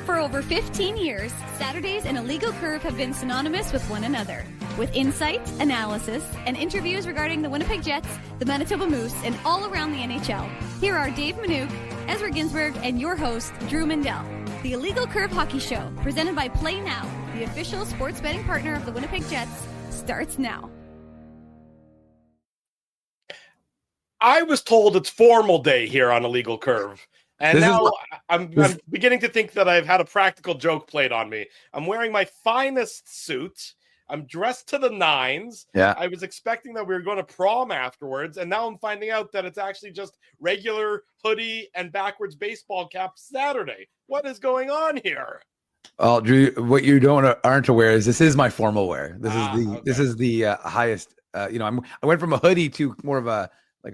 For over 15 years, Saturdays and Illegal Curve have been synonymous with one another. With insight, analysis, and interviews regarding the Winnipeg Jets, the Manitoba Moose, and all around the NHL, here are Dave Manouk, Ezra Ginsburg, and your host, Drew Mindell. The Illegal Curve Hockey Show, presented by Play Now, the official sports betting partner of the Winnipeg Jets, starts now. I was told it's formal day here on Illegal Curve. And now I'm beginning to think that I've had a practical joke played on me. I'm wearing my finest suit. I'm dressed to the nines. Yeah. I was expecting that we were going to prom afterwards, and now I'm finding out that it's actually just regular hoodie and backwards baseball cap Saturday. What is going on here? Well, Drew, what you aren't aware is this is my formal wear. This is the highest. I went from a hoodie to more of a. I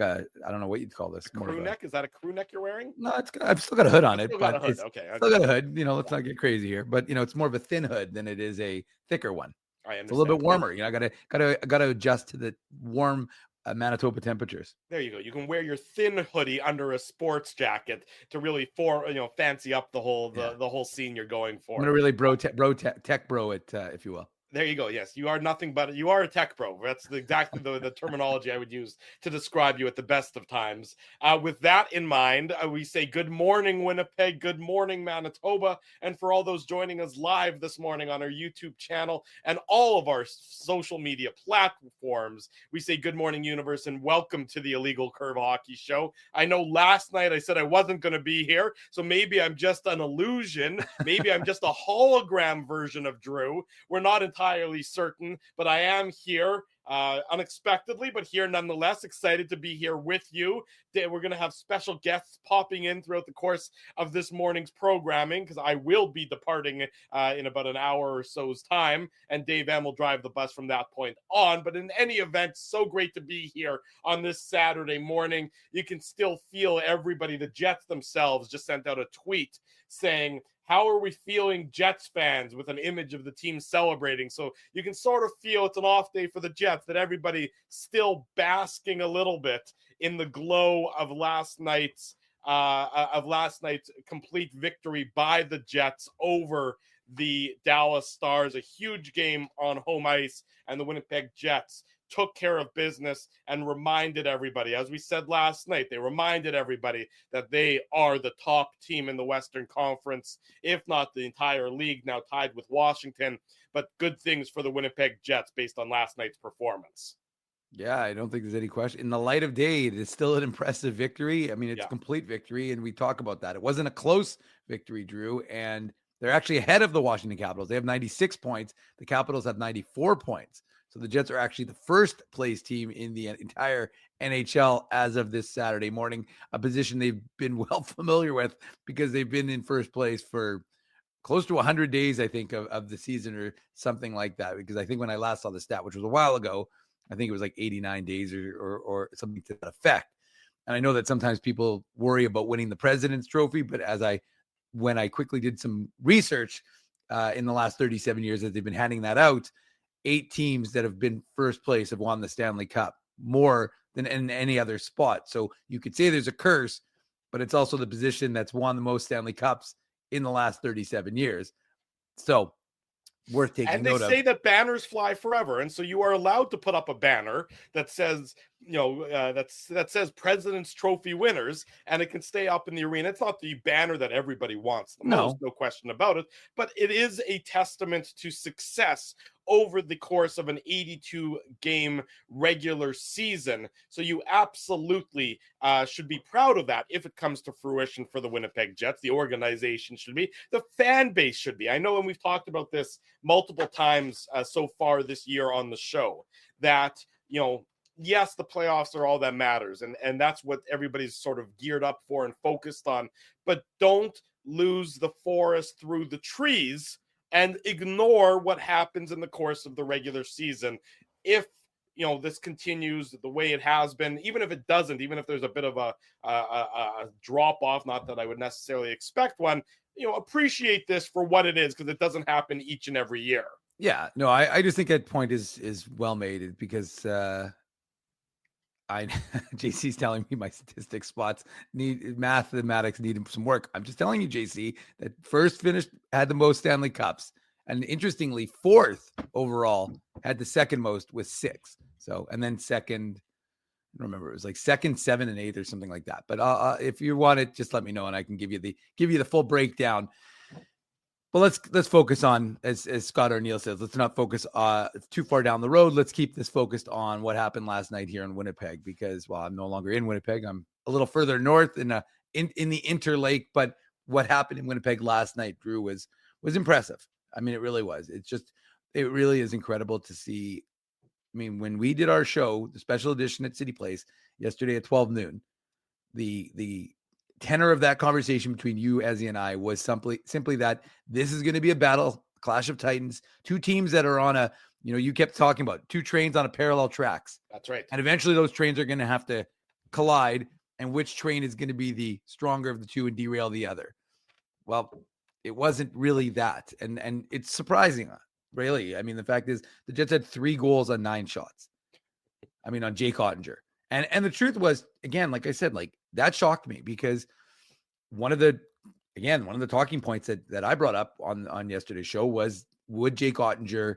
don't know what you'd call this. Crew neck? Is that a crew neck you're wearing? No, I've still got a hood on it. Still got a hood. Okay. Still got a hood. Let's not get crazy here. But it's more of a thin hood than it is a thicker one. I understand. It's a little bit warmer. I gotta adjust to the warm Manitoba temperatures. There you go. You can wear your thin hoodie under a sports jacket to really fancy up the whole scene you're going for. I'm gonna really tech bro it, if you will. There you go. Yes, you are nothing but you are a tech bro. That's exactly the terminology I would use to describe you at the best of times. With that in mind, we say good morning, Winnipeg. Good morning, Manitoba. And for all those joining us live this morning on our YouTube channel and all of our social media platforms, we say good morning, universe, and welcome to the Illegal Curve Hockey Show. I know last night I said I wasn't going to be here, so maybe I'm just an illusion. Maybe I'm just a hologram version of Drew. We're not entirely certain, but I am here unexpectedly, but here nonetheless. Excited to be here with you. We're going to have special guests popping in throughout the course of this morning's programming because I will be departing in about an hour or so's time, and Dave M will drive the bus from that point on. But in any event, so great to be here on this Saturday morning. You can still feel everybody. The Jets themselves just sent out a tweet saying, how are we feeling, Jets fans, with an image of the team celebrating? So you can sort of feel it's an off day for the Jets, that everybody still basking a little bit in the glow of last night's complete victory by the Jets over the Dallas Stars. A huge game on home ice, and the Winnipeg Jets took care of business and reminded everybody, as we said last night, they reminded everybody that they are the top team in the Western Conference, if not the entire league, now tied with Washington. But good things for the Winnipeg Jets based on last night's performance. Yeah, I don't think there's any question. In the light of day, it is still an impressive victory. I mean, it's a complete victory, and we talk about that. It wasn't a close victory, Drew, and they're actually ahead of the Washington Capitals. They have 96 points. The Capitals have 94 points. So the Jets are actually the first place team in the entire NHL as of this Saturday morning, a position they've been well familiar with because they've been in first place for close to 100 days, I think, of the season or something like that. Because I think when I last saw the stat, which was a while ago, I think it was like 89 days or something to that effect. And I know that sometimes people worry about winning the President's Trophy, but when I quickly did some research in the last 37 years as they've been handing that out, 8 teams that have been first place have won the Stanley Cup, more than in any other spot. So you could say there's a curse, but it's also the position that's won the most Stanley Cups in the last 37 years. So worth taking note of. And they say that banners fly forever. And so you are allowed to put up a banner that says, that says President's Trophy winners, and it can stay up in the arena. It's not the banner that everybody wants the most, no question about it, but it is a testament to success over the course of an 82-game regular season. So you absolutely should be proud of that if it comes to fruition for the Winnipeg Jets. The organization should be. The fan base should be. I know, and we've talked about this multiple times so far this year on the show, that, yes, the playoffs are all that matters, and that's what everybody's sort of geared up for and focused on. But don't lose the forest through the trees and ignore what happens in the course of the regular season. If this continues the way it has been, even if it doesn't, even if there's a bit of a drop off, not that I would necessarily expect one, appreciate this for what it is, because it doesn't happen each and every year. Yeah, no, I just think that point is well made, because I JC's telling me my statistics spots mathematics need some work. I'm just telling you, JC, that first finished had the most Stanley Cups, and interestingly, fourth overall had the second most with 6. So, and then second, I don't remember, it was like second, 7, and 8 or something like that. But if you want it, just let me know and I can give you the full breakdown. But let's focus on, as Scott Arniel says, let's not focus too far down the road. Let's keep this focused on what happened last night here in Winnipeg, because while I'm no longer in Winnipeg, I'm a little further north in the Interlake. But what happened in Winnipeg last night, Drew, was impressive. I mean, it really was. It really is incredible to see. I mean, when we did our show, the special edition at City Place yesterday at 12 noon, the tenor of that conversation between you, Ezzy, and I was simply that this is going to be a battle, clash of titans, two teams that are on you kept talking about two trains on a parallel tracks. That's right. And eventually those trains are going to have to collide, and which train is going to be the stronger of the two and derail the other. Well, it wasn't really that. And it's surprising, really. I mean, the fact is the Jets had 3 goals on 9 shots. I mean, on Jake Ottinger. And the truth was, again, like I said, like that shocked me, because one of the talking points that I brought up on yesterday's show was, would Jake Ottinger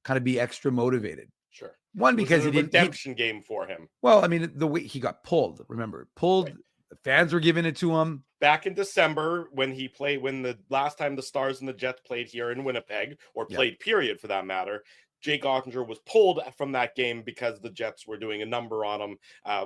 kind of be extra motivated? Sure. One, because it was a redemption game for him. Well, I mean, the way he got pulled, remember, right. The fans were giving it to him. Back in December, when the last time the Stars and the Jets played here in Winnipeg, or played period for that matter, Jake Ottinger was pulled from that game because the Jets were doing a number on him.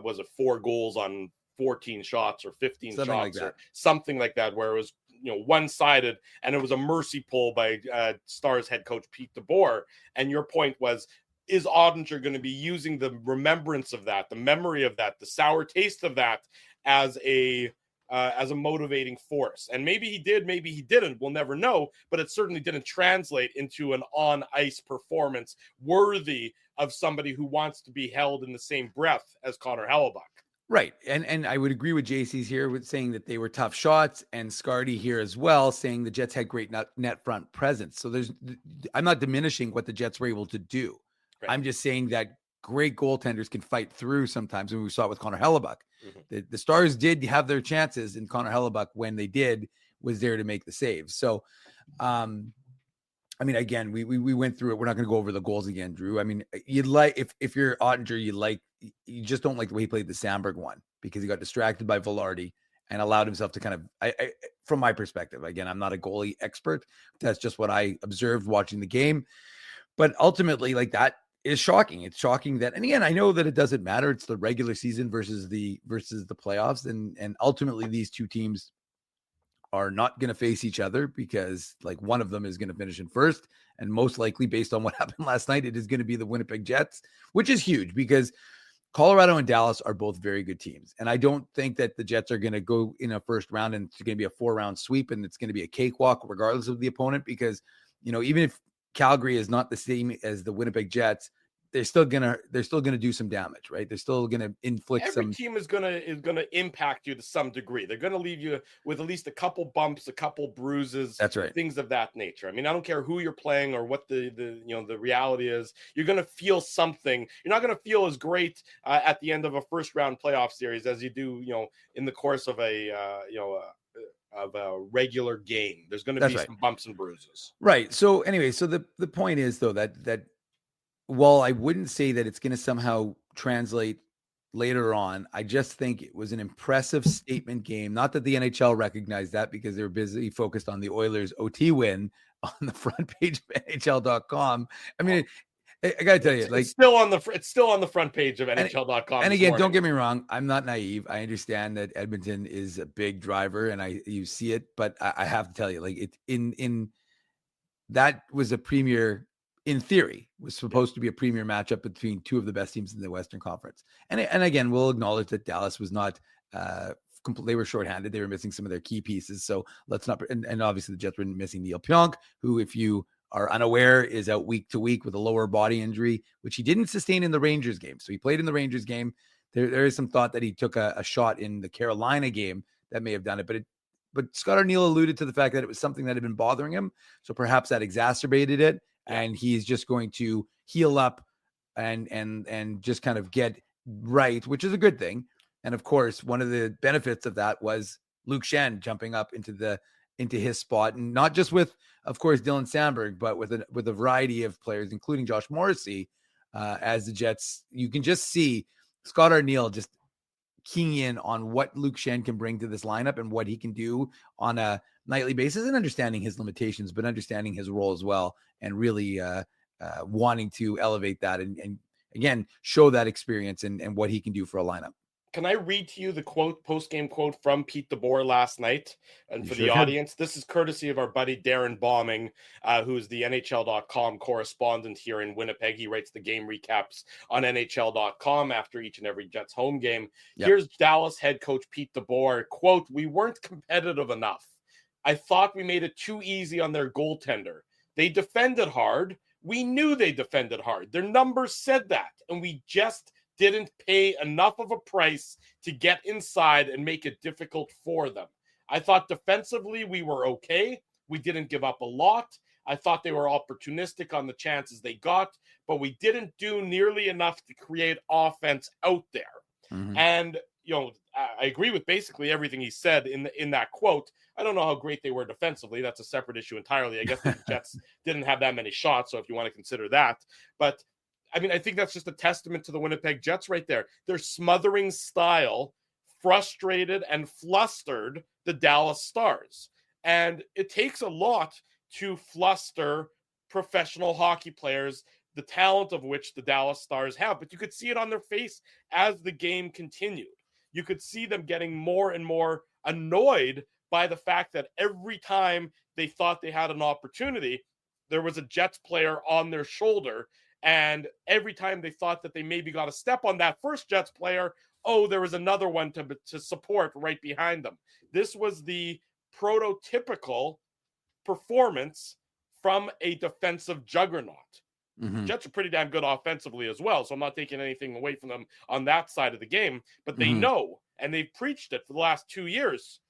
Was it 4 goals on 14 shots or 15 something shots like or something like that, where it was one-sided, and it was a mercy pull by Stars head coach Pete DeBoer. And your point was, is Ottinger going to be using the remembrance of that, the memory of that, the sour taste of that as a motivating force? And maybe he did, maybe he didn't. We'll never know, but it certainly didn't translate into an on-ice performance worthy of somebody who wants to be held in the same breath as Connor Hellebuyck. Right. And I would agree with JC's here with saying that they were tough shots, and Scardy here as well, saying the Jets had great net front presence. So I'm not diminishing what the Jets were able to do. Right. I'm just saying that great goaltenders can fight through sometimes, and we saw it with Connor Hellebuyck. Mm-hmm. The Stars did have their chances, and Connor Hellebuyck, when they did, was there to make the saves. So, I mean, again, we went through it. We're not going to go over the goals again, Drew. I mean, you'd like, if you're Ottinger, you just don't like the way he played the Sandberg one, because he got distracted by Velarde and allowed himself to kind of, from my perspective, again, I'm not a goalie expert. That's just what I observed watching the game. But ultimately, like, that is shocking. It's shocking that, and again, I know that it doesn't matter. It's the regular season versus the playoffs. And ultimately these two teams are not going to face each other, because like one of them is going to finish in first, and most likely, based on what happened last night, it is going to be the Winnipeg Jets, which is huge, because Colorado and Dallas are both very good teams. And I don't think that the Jets are going to go in a first round and it's going to be a 4-round sweep and it's going to be a cakewalk regardless of the opponent, because, even if Calgary is not the same as the Winnipeg Jets, they're still gonna do some damage, right? They're still gonna inflict Every team is gonna impact you to some degree. They're gonna leave you with at least a couple bumps, a couple bruises. That's right. Things of that nature. I mean, I don't care who you're playing or what the reality is. You're gonna feel something. You're not gonna feel as great at the end of a first round playoff series as you do, in the course of a regular game. There's going to be some bumps and bruises. Right. So anyway, so the point is, though, that while I wouldn't say that it's going to somehow translate later on, I just think it was an impressive statement game. Not that the NHL recognized that, because they're busy focused on the Oilers OT win on the front page of NHL.com. I mean, I gotta tell you, it's still on the front page of NHL.com. And again, don't get me wrong, I'm not naive. I understand that Edmonton is a big driver, and you see it, but I have to tell you, like, it in that was a premier, in theory, was supposed to be a premier matchup between two of the best teams in the Western Conference. And again, we'll acknowledge that Dallas was not they were shorthanded. They were missing some of their key pieces. So let's not, and obviously the Jets were missing Neil Pionk, who, if you are unaware, is out week to week with a lower body injury, which he didn't sustain in the Rangers game. So he played in the Rangers game. There is some thought that he took a shot in the Carolina game that may have done it, but Scott Arniel alluded to the fact that it was something that had been bothering him. So perhaps that exacerbated it, and he's just going to heal up and just kind of get right, which is a good thing. And of course, one of the benefits of that was Luke Schenn jumping up into his spot, and not just with, of course, Dylan Sandberg, but with a variety of players, including Josh Morrissey, as the Jets. You can just see Scott Arniel just keying in on what Luke Schenn can bring to this lineup and what he can do on a nightly basis, and understanding his limitations, but understanding his role as well, and really wanting to elevate that and again, show that experience and what he can do for a lineup. Can I read to you the post-game quote from Pete DeBoer last night? And for the audience, this is courtesy of our buddy Darren Bombing, who's the NHL.com correspondent here in Winnipeg. He writes the game recaps on NHL.com after each and every Jets home game. Yep. Here's Dallas head coach Pete DeBoer, quote, "We weren't competitive enough. I thought we made it too easy on their goaltender. They defended hard. We knew they defended hard. Their numbers said that, and we just didn't pay enough of a price to get inside and make it difficult for them. I thought defensively we were okay. We didn't give up a lot. I thought they were opportunistic on the chances they got, but we didn't do nearly enough to create offense out there." Mm-hmm. And, I agree with basically everything he said in that quote. I don't know how great they were defensively. That's a separate issue entirely. I guess the Jets didn't have that many shots, so if you want to consider that. But I mean, I think that's just a testament to the Winnipeg Jets right there. Their smothering style frustrated and flustered the Dallas Stars. And it takes a lot to fluster professional hockey players, the talent of which the Dallas Stars have. But you could see it on their face as the game continued. You could see them getting more and more annoyed by the fact that every time they thought they had an opportunity, there was a Jets player on their shoulder. And every time they thought that they maybe got a step on that first Jets player, there was another one to support right behind them. This was the prototypical performance from a defensive juggernaut. Mm-hmm. Jets are pretty damn good offensively as well, so I'm not taking anything away from them on that side of the game. But they know, and they've preached it for the last 3 years,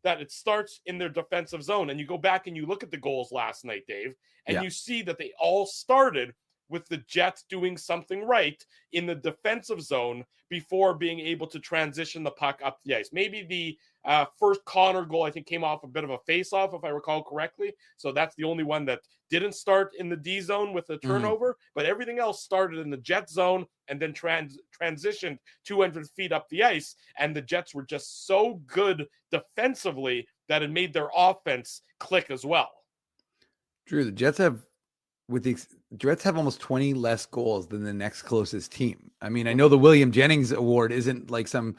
that it starts in their defensive zone. And you go back and you look at the goals last night, Dave, and you see that they all started with the Jets doing something right in the defensive zone before being able to transition the puck up the ice. Maybe the first Connor goal, I think, came off a bit of a face-off, if I recall correctly. So that's the only one that didn't start in the D zone with a turnover, but everything else started in the Jet zone and then transitioned 200 feet up the ice. And the Jets were just so good defensively that it made their offense click as well. Drew, the Jets have almost 20 less goals than the next closest team. I mean, I know the William Jennings Award isn't like some,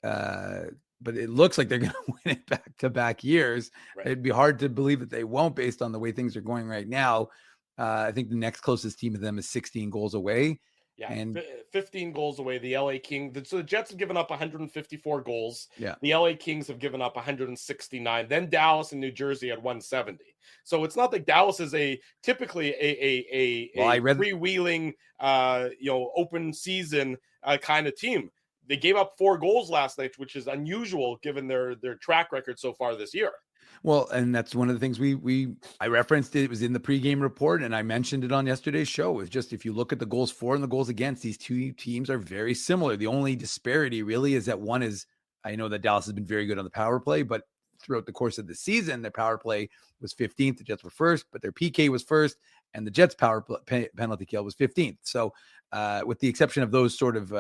but it looks like they're going to win it back-to-back years. Right. It'd be hard to believe that they won't based on the way things are going right now. I think the next closest team of them is 16 goals away. Yeah, and 15 goals away. The LA Kings. So the Jets have given up 154 goals. Yeah. The LA Kings have given up 169. Then Dallas and New Jersey at 170. So it's not like Dallas is typically a freewheeling, open season kind of team. They gave up 4 goals last night, which is unusual given their track record so far this year. Well, and that's one of the things I referenced. It was in the pregame report, and I mentioned it on yesterday's show. It's just, if you look at the goals for and the goals against, these two teams are very similar. The only disparity really is that one is, I know that Dallas has been very good on the power play, but throughout the course of the season, their power play was 15th. The Jets were first, but their PK was first, and the Jets' power penalty kill was 15th. So with the exception of those sort of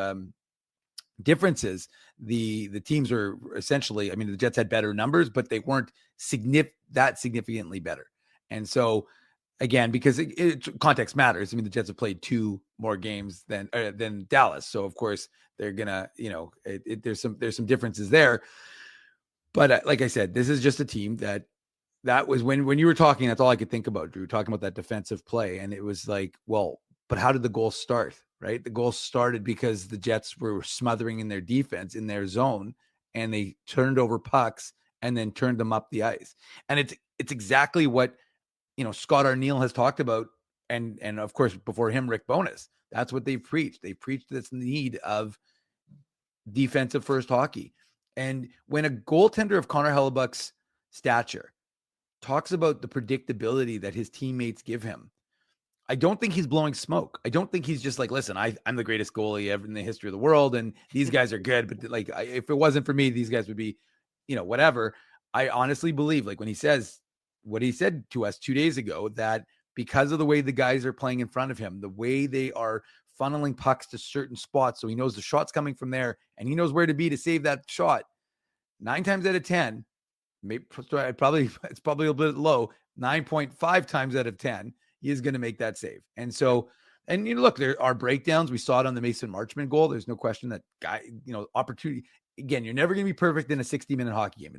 differences, the teams are essentially, I mean, the Jets had better numbers, but they weren't significantly better. And so again, because context matters. I mean, the Jets have played 2 more games than Dallas. So of course they're gonna, there's some differences there. But like I said, this is just a team that was when you were talking, that's all I could think about, Drew, talking about that defensive play. And it was like, well, but how did the goal start? Right? The goal started because the Jets were smothering in their defense in their zone, and they turned over pucks and then turned them up the ice. And it's exactly what, Scott Arniel has talked about. And of course, before him, Rick Bowness, that's what they've preached. They preached this need of defensive first hockey. And when a goaltender of Connor Hellebuyck's stature talks about the predictability that his teammates give him, I don't think he's blowing smoke. I don't think he's just like, listen, I'm the greatest goalie ever in the history of the world, and these guys are good. But like, if it wasn't for me, these guys would be, whatever. I honestly believe, like when he says what he said to us 2 days ago, that because of the way the guys are playing in front of him, the way they are funneling pucks to certain spots, so he knows the shot's coming from there, and he knows where to be to save that shot. 9 times out of 10, maybe it's probably a bit low. 9.5 times out of 10, he is going to make that save. And so, and look, there are breakdowns. We saw it on the Mason Marchment goal. There's no question that guy, opportunity. Again, you're never going to be perfect in a 60-minute hockey game.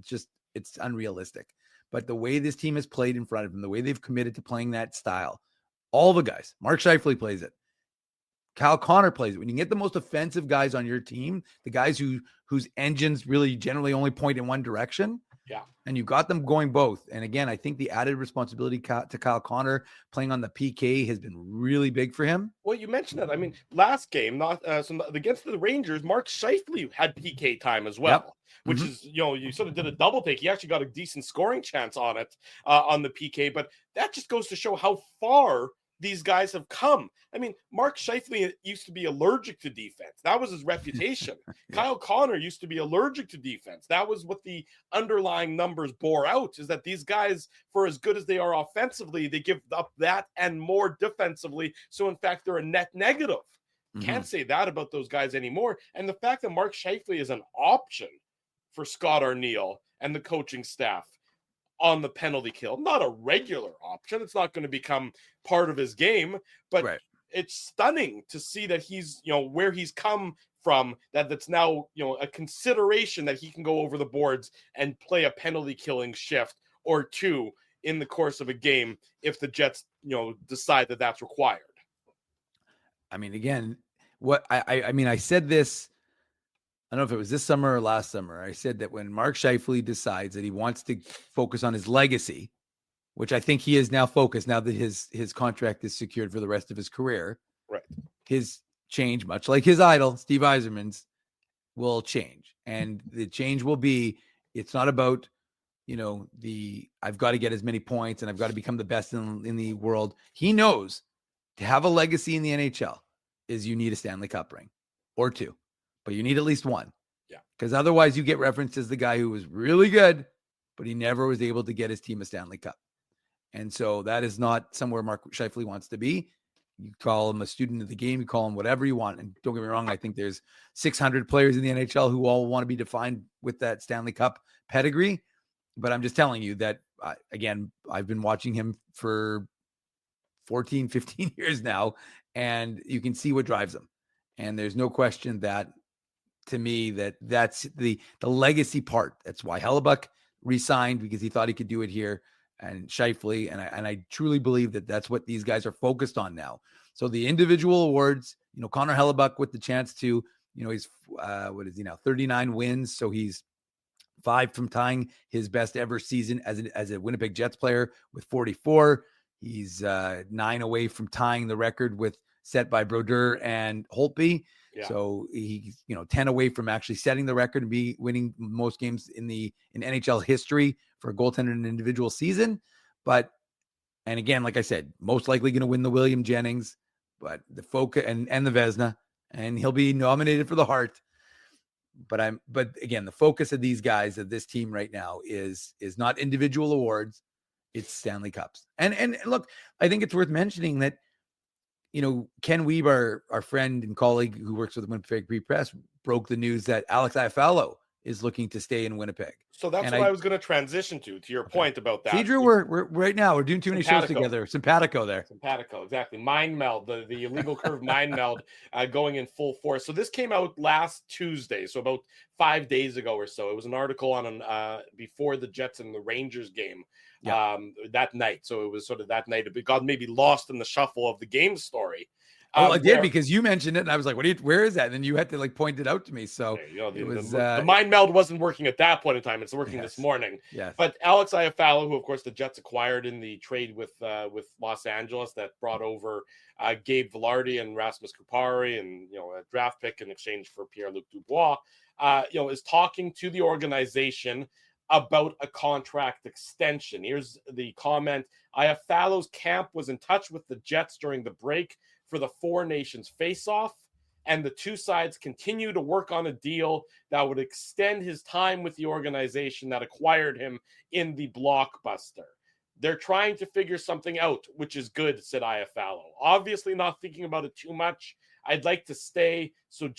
It's unrealistic. But the way this team has played in front of him, the way they've committed to playing that style, all the guys, Mark Scheifele plays it. Kyle Connor plays it. When you get the most offensive guys on your team, the guys whose engines really generally only point in one direction, and you've got them going both. And again, I think the added responsibility to Kyle Connor playing on the PK has been really big for him. Well, you mentioned that. I mean, last game, against the Rangers, Mark Scheifele had PK time as well, which is, you sort of did a double take. He actually got a decent scoring chance on it on the PK, but that just goes to show how far these guys have come. I mean, Mark Scheifele used to be allergic to defense. That was his reputation. Kyle Connor used to be allergic to defense. That was what the underlying numbers bore out, is that these guys, for as good as they are offensively, they give up that and more defensively. So in fact, they're a net negative. Can't say that about those guys anymore. And the fact that Mark Scheifele is an option for Scott Arniel and the coaching staff on the penalty kill, not a regular option. It's not going to become part of his game, but it's stunning to see that he's, where he's come from, that's now, a consideration that he can go over the boards and play a penalty killing shift or two in the course of a game if the Jets, decide that that's required. I mean, again, I said this, I don't know if it was this summer or last summer. I said that when Mark Scheifele decides that he wants to focus on his legacy, which I think he is now focused now that his contract is secured for the rest of his career, his change, much like his idol, Steve Yzerman's, will change. And the change will be, it's not about, I've got to get as many points and I've got to become the best in the world. He knows to have a legacy in the NHL is you need a Stanley Cup ring or two. But you need at least one. Yeah. Because otherwise you get referenced as the guy who was really good, but he never was able to get his team a Stanley Cup. And so that is not somewhere Mark Scheifele wants to be. You call him a student of the game, you call him whatever you want. And don't get me wrong, I think there's 600 players in the NHL who all want to be defined with that Stanley Cup pedigree. But I'm just telling you that, again, I've been watching him for 14, 15 years now, and you can see what drives him. And there's no question that, to me, that's the legacy part. That's why Hellebuyck re-signed, because he thought he could do it here, and Scheifele, and I truly believe that that's what these guys are focused on now. So the individual awards, Connor Hellebuyck with the chance to, he's what is he now, 39 wins, so he's 5 from tying his best ever season as a Winnipeg Jets player with 44. He's 9 away from tying the record set by Brodeur and Holtby. Yeah. So he's 10 away from actually setting the record and be winning most games in NHL history for a goaltender in an individual season. And again, like I said, most likely going to win the William Jennings, but the focus and the Vezina, and he'll be nominated for the Hart. But again, the focus of these guys, of this team right now, is not individual awards, it's Stanley Cups. And look, I think it's worth mentioning that, Ken Wiebe, our friend and colleague who works with the Winnipeg Free Press, broke the news that Alex Iafallo is looking to stay in Winnipeg. So that's what I was going to transition to your point about that. See, Drew, we're right now, we're doing too many shows together. Simpatico there. Simpatico, exactly. Mind meld, the illegal curve mind meld going in full force. So this came out last Tuesday, so about 5 days ago or so. It was an article on before the Jets and the Rangers game. That night. So it was sort of that night. It got maybe lost in the shuffle of the game story. I did, because you mentioned it, and I was like, where is that? And then you had to point it out to me. So the mind meld wasn't working at that point in time. It's working this morning. Yes. But Alex Iafallo, who of course the Jets acquired in the trade with Los Angeles that brought over Gabe Vilardi and Rasmus Kupari, and a draft pick in exchange for Pierre-Luc Dubois, is talking to the organization about a contract extension. Here's the comment. Iafallo's camp was in touch with the Jets during the break for the Four Nations face-off, and the two sides continue to work on a deal that would extend his time with the organization that acquired him in the blockbuster. They're trying to figure something out, which is good, said Iafallo. Obviously not thinking about it too much. I'd like to stay, so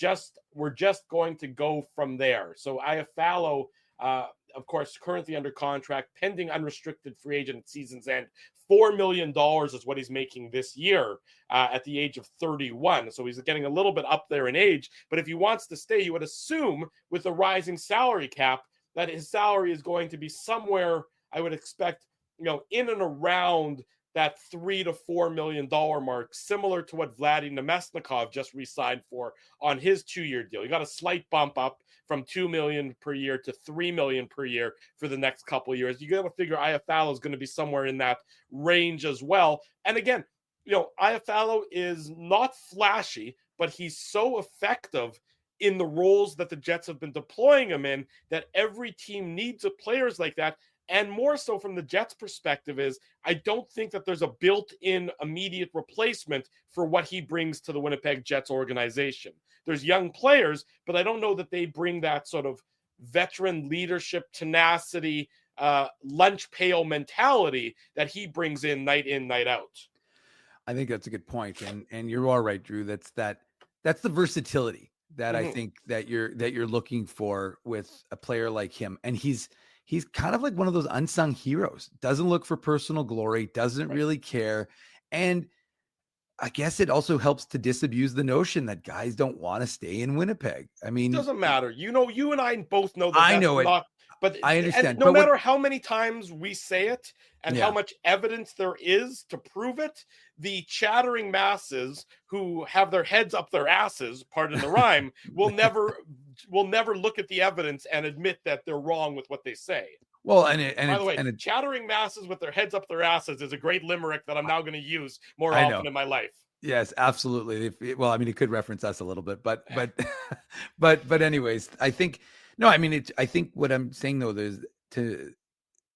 we're just going to go from there. So Iafallo, of course, currently under contract, pending unrestricted free agent at season's end. $4 million is what he's making this year at the age of 31. So he's getting a little bit up there in age. But if he wants to stay, you would assume with the rising salary cap that his salary is going to be somewhere, I would expect, in and around that $3 to $4 million mark, similar to what Vladdy Nemesnikov just re-signed for on his 2-year deal. He got a slight bump up from $2 million per year to $3 million per year for the next couple of years. You got to figure Iafallo is going to be somewhere in that range as well. And again, Iafallo is not flashy, but he's so effective in the roles that the Jets have been deploying him in that every team needs players like that. And more so from the Jets' perspective is I don't think that there's a built-in immediate replacement for what he brings to the Winnipeg Jets organization. There's young players, but I don't know that they bring that sort of veteran leadership, tenacity, lunch pail mentality that he brings in, night out. I think that's a good point. And you're all right, Drew. That's the versatility that I think that you're looking for with a player like him. And he's kind of like one of those unsung heroes, doesn't look for personal glory, doesn't really care. And I guess it also helps to disabuse the notion that guys don't want to stay in Winnipeg. I mean, it doesn't matter. You and I both know that. I know it. But I understand. No matter how many times we say it and how much evidence there is to prove it, the chattering masses who have their heads up their asses, pardon the rhyme, will never look at the evidence and admit that they're wrong with what they say. Well, by the way, chattering masses with their heads up their asses is a great limerick that I'm now going to use more often in my life. Yes, absolutely. It could reference us a little bit, but anyways, I think what I'm saying though is to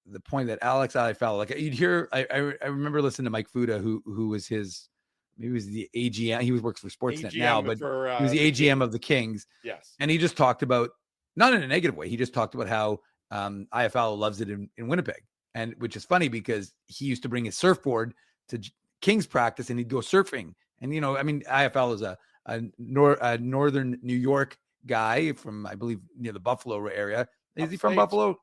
the point that Alex Iafallo, like you'd hear, I remember listening to Mike Fuda, who was he was the AGM. He works for Sportsnet now, but he was the AGM of the Kings. Yes, and he just talked about, not in a negative way, he just talked about how Iafallo loves it in Winnipeg, and which is funny because he used to bring his surfboard to Kings practice and he'd go surfing. And Iafallo is a northern New York guy from, I believe, near the Buffalo area. Is he from Buffalo?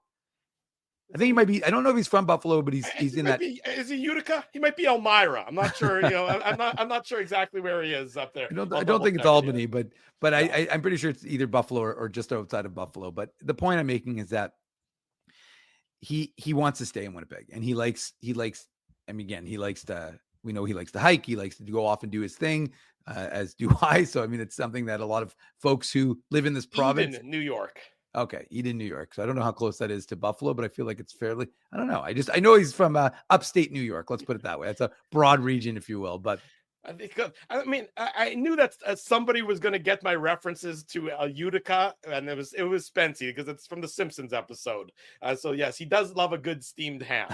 I think he might be. I don't know if he's from Buffalo, but he's in that. Is he Utica? He might be Elmira. I'm not sure. I'm not sure exactly where he is up there. I don't think it's Albany, but I'm pretty sure it's either Buffalo or just outside of Buffalo. But the point I'm making is that he wants to stay in Winnipeg, and he likes. I mean, again, he likes to. We know he likes to hike. He likes to go off and do his thing, as do I. So I mean, it's something that a lot of folks who live in this province, Eden, New York. Okay, Eden, New York. So I don't know how close that is to Buffalo, but I feel like it's fairly. I don't know. I know he's from upstate New York. Let's put it that way. It's a broad region, if you will. But I knew that somebody was going to get my references to Utica, and it was Spency because it's from the Simpsons episode. So yes, he does love a good steamed ham.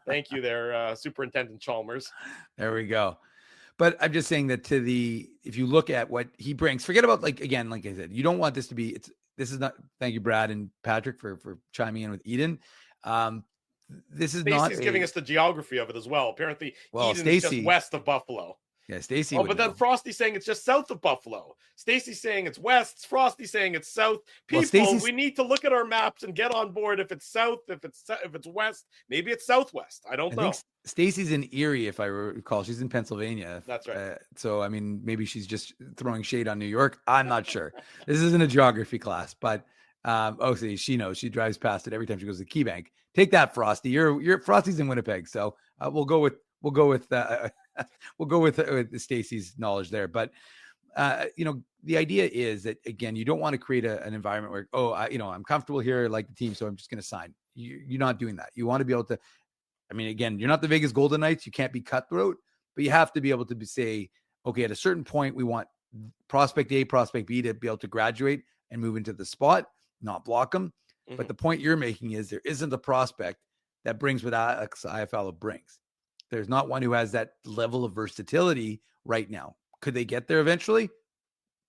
Thank you, there, Superintendent Chalmers. There we go. But I'm just saying that if you look at what he brings, forget about like I said, you don't want this to be. This is not. Thank you, Brad and Patrick, for chiming in with Eden. This is Stacey's giving us the geography of it as well. Apparently, Eden is just west of Buffalo. Yeah, Stacey. Oh, but then Frosty's saying it's just south of Buffalo. Stacey's saying it's west. Frosty's saying it's south. People, we need to look at our maps and get on board. If it's south, if it's west, maybe it's southwest. I don't know. Stacey's in Erie, if I recall. She's in Pennsylvania. That's right. So I mean, maybe she's just throwing shade on New York. I'm not sure. This isn't a geography class, but see, she knows. She drives past it every time she goes to KeyBank. Take that, Frosty. You're Frosty's in Winnipeg, so we'll go with Stacey's knowledge there. But the idea is that, again, you don't want to create an environment where I'm comfortable here, I like the team, so I'm just going to sign. You're not doing that. You want to be able to. I mean, again, you're not the Vegas Golden Knights. You can't be cutthroat, but you have to be able to say, okay, at a certain point, we want prospect A, prospect B to be able to graduate and move into the spot, not block them. But the point you're making is there isn't a prospect that brings what Alex Iafallo brings. There's not one who has that level of versatility right now. Could they get there eventually?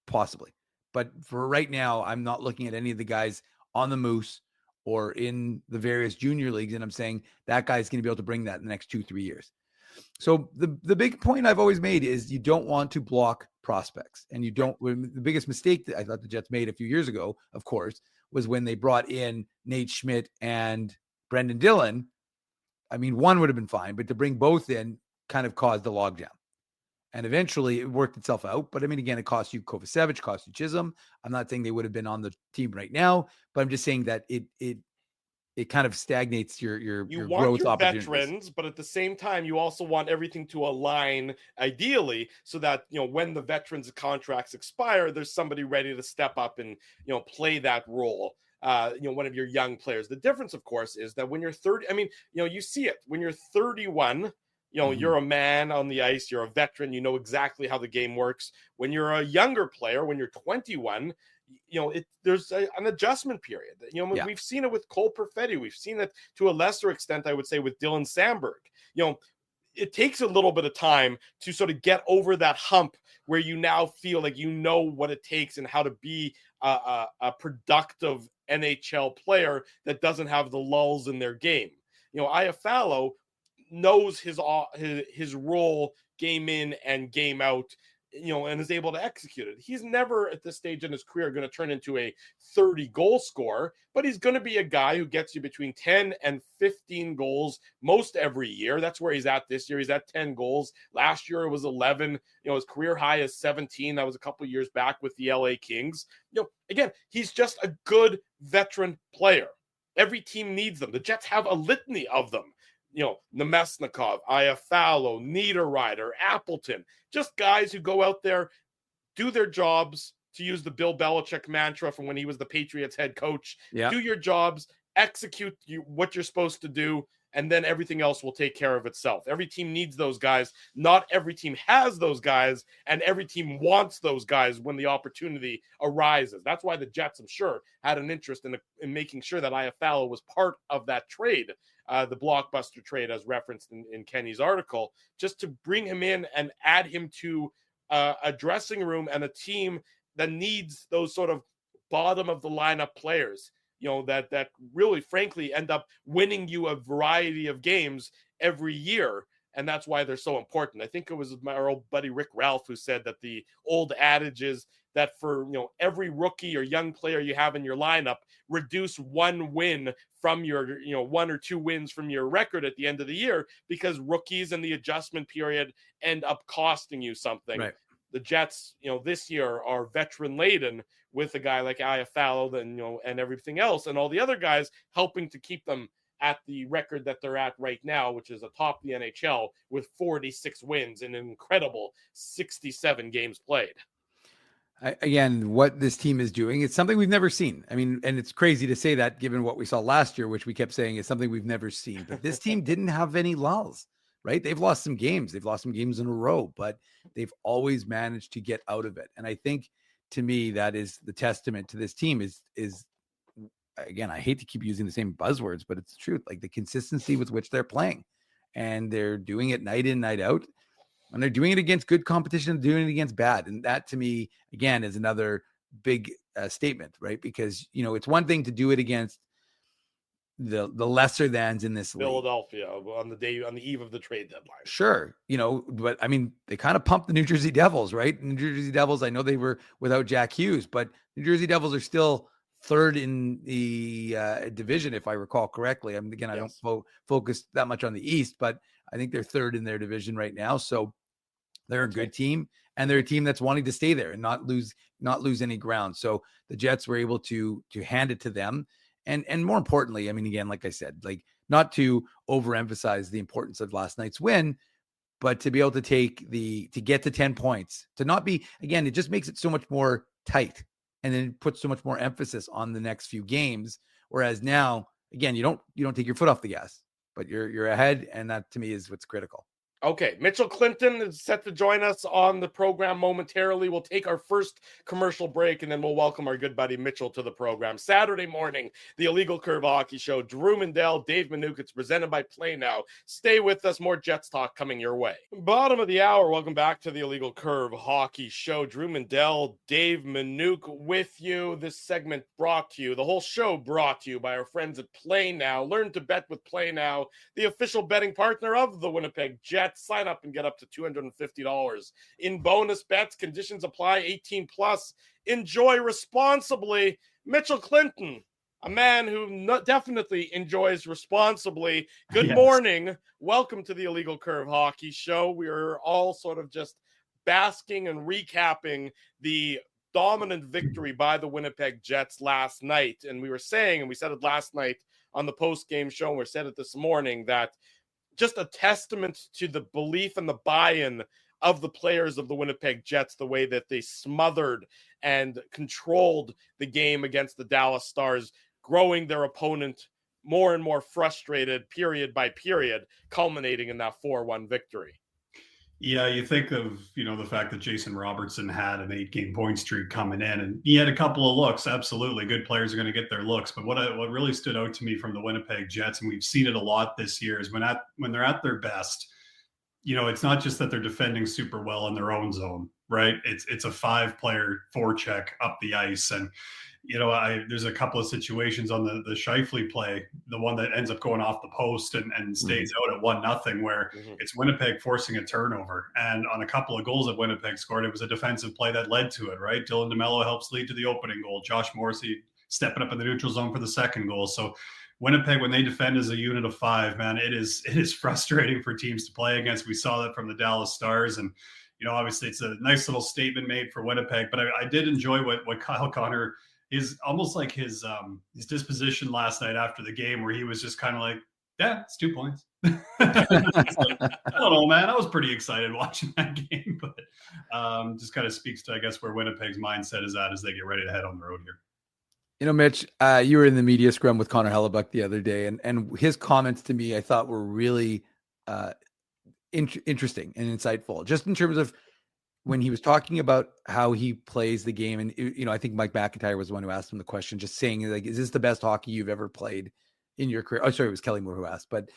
Possibly. But for right now, I'm not looking at any of the guys on the Moose or in the various junior leagues, and I'm saying that guy's going to be able to bring that in the next 2-3 years. So the big point I've always made is you don't want to block prospects, and you don't. The biggest mistake that I thought the Jets made a few years ago, of course, was when they brought in Nate Schmidt and Brendan Dillon. I mean, one would have been fine, but to bring both in kind of caused a logjam. And eventually it worked itself out. But I mean, again, it cost you Kovacevic, cost you Chisholm. I'm not saying they would have been on the team right now, but I'm just saying that it kind of stagnates your growth opportunities. Veterans, but at the same time, you also want everything to align ideally so that, when the veterans' contracts expire, there's somebody ready to step up and, play that role. One of your young players. The difference, of course, is that when you're 30, I mean, you see it when you're 31, you're a man on the ice, you're a veteran, you know exactly how the game works. When you're a younger player, when you're 21, there's an adjustment period. We've seen it with Cole Perfetti. We've seen it to a lesser extent, I would say, with Dylan Sandberg. It takes a little bit of time to sort of get over that hump where you now feel like you know what it takes and how to be a productive NHL player that doesn't have the lulls in their game. Iafallo knows his role game in and game out, and is able to execute it. He's never at this stage in his career going to turn into a 30 goal scorer, but he's going to be a guy who gets you between 10 and 15 goals most every year. That's where he's at this year. He's at 10 goals. Last year it was 11. His career high is 17. That was a couple of years back with the LA Kings. Again, he's just a good veteran player. Every team needs them. The Jets have a litany of them. Nemesnikov, Iafallo, Niederreiter, Appleton, just guys who go out there, do their jobs, to use the Bill Belichick mantra from when he was the Patriots head coach. Yeah. Do your jobs, execute what you're supposed to do, and then everything else will take care of itself. Every team needs those guys. Not every team has those guys, and every team wants those guys when the opportunity arises. That's why the Jets, I'm sure, had an interest in making sure that Iafallo was part of that trade. The blockbuster trade, as referenced in Kenny's article, just to bring him in and add him to a dressing room and a team that needs those sort of bottom of the lineup players, that really, frankly, end up winning you a variety of games every year. And that's why they're so important. I think it was my old buddy Rick Ralph who said that the old adage is that for every rookie or young player you have in your lineup, reduce one win from your 1 or 2 wins from your record at the end of the year, because rookies in the adjustment period end up costing you something. Right. The Jets, this year are veteran laden with a guy like Iafallo and everything else, and all the other guys helping to keep them at the record that they're at right now, which is atop the NHL with 46 wins and an incredible 67 games played. Again, what this team is doing, it's something we've never seen. I mean, and it's crazy to say that given what we saw last year, which we kept saying is something we've never seen. But this team didn't have any lulls, right? They've lost some games. They've lost some games in a row, but they've always managed to get out of it. And I think, to me, that is the testament to this team is again, I hate to keep using the same buzzwords, but it's the truth. Like the consistency with which they're playing, and they're doing it night in, night out. And they're doing it against good competition, doing it against bad. And that, to me, again, is another big statement, right? Because, it's one thing to do it against the lesser thans in this Philadelphia league on the eve of the trade deadline. Sure. But I mean, they kind of pumped the New Jersey Devils, right? New Jersey Devils, I know they were without Jack Hughes, but New Jersey Devils are still third in the division, if I recall correctly. I don't focus that much on the East, but I think they're third in their division right now. So they're a good team, and they're a team that's wanting to stay there and not lose any ground. So the Jets were able to hand it to them. And more importantly, I mean, again, like I said, like not to overemphasize the importance of last night's win, but to be able to to get to 10 points, to not be, again, it just makes it so much more tight, and then puts so much more emphasis on the next few games. Whereas now, again, you don't take your foot off the gas, but you're ahead. And that, to me, is what's critical. Okay, Mitchell Clinton is set to join us on the program momentarily. We'll take our first commercial break, and then we'll welcome our good buddy Mitchell to the program. Saturday morning, the Illegal Curve Hockey Show. Drew Mandel, Dave Minuk. It's presented by Play Now. Stay with us. More Jets talk coming your way. Bottom of the hour. Welcome back to the Illegal Curve Hockey Show. Drew Mandel, Dave Minuk with you. This segment brought to you, the whole show brought to you by our friends at Play Now. Learn to bet with Play Now, the official betting partner of the Winnipeg Jets. Sign up and get up to $250 in bonus bets. Conditions apply. 18 plus. Enjoy responsibly. Mitchell Clinton, a man who definitely enjoys responsibly. Good morning. Welcome to the Illegal Curve Hockey Show. We are all sort of just basking and recapping the dominant victory by the Winnipeg Jets last night. And we were saying, and we said it last night on the post-game show, and we said it this morning, that just a testament to the belief and the buy-in of the players of the Winnipeg Jets, the way that they smothered and controlled the game against the Dallas Stars, growing their opponent more and more frustrated period by period, culminating in that 4-1 victory. Yeah, you think of, the fact that Jason Robertson had an 8-game point streak coming in, and he had a couple of looks. Absolutely. Good players are going to get their looks. But what really stood out to me from the Winnipeg Jets, and we've seen it a lot this year, is when they're at their best, it's not just that they're defending super well in their own zone, right? It's a 5-player forecheck up the ice. And, there's a couple of situations on the Scheifele play, the one that ends up going off the post and stays out at 1-0, where it's Winnipeg forcing a turnover. And on a couple of goals that Winnipeg scored, it was a defensive play that led to it, right? Dylan DeMello helps lead to the opening goal. Josh Morrissey stepping up in the neutral zone for the second goal. So Winnipeg, when they defend as a unit of 5, man, it is frustrating for teams to play against. We saw that from the Dallas Stars. And, obviously it's a nice little statement made for Winnipeg. But I did enjoy what Kyle Connor is almost like his disposition last night after the game, where he was just kind of like, yeah, it's 2 points. Like, I don't know, man. I was pretty excited watching that game, but just kind of speaks to, I guess, where Winnipeg's mindset is at as they get ready to head on the road here. Mitch, you were in the media scrum with Connor Hellebuyck the other day, and his comments to me, I thought were really interesting and insightful, just in terms of when he was talking about how he plays the game. And, I think Mike McIntyre was the one who asked him the question, just saying, like, is this the best hockey you've ever played in your career? Oh, sorry, it was Kelly Moore who asked, but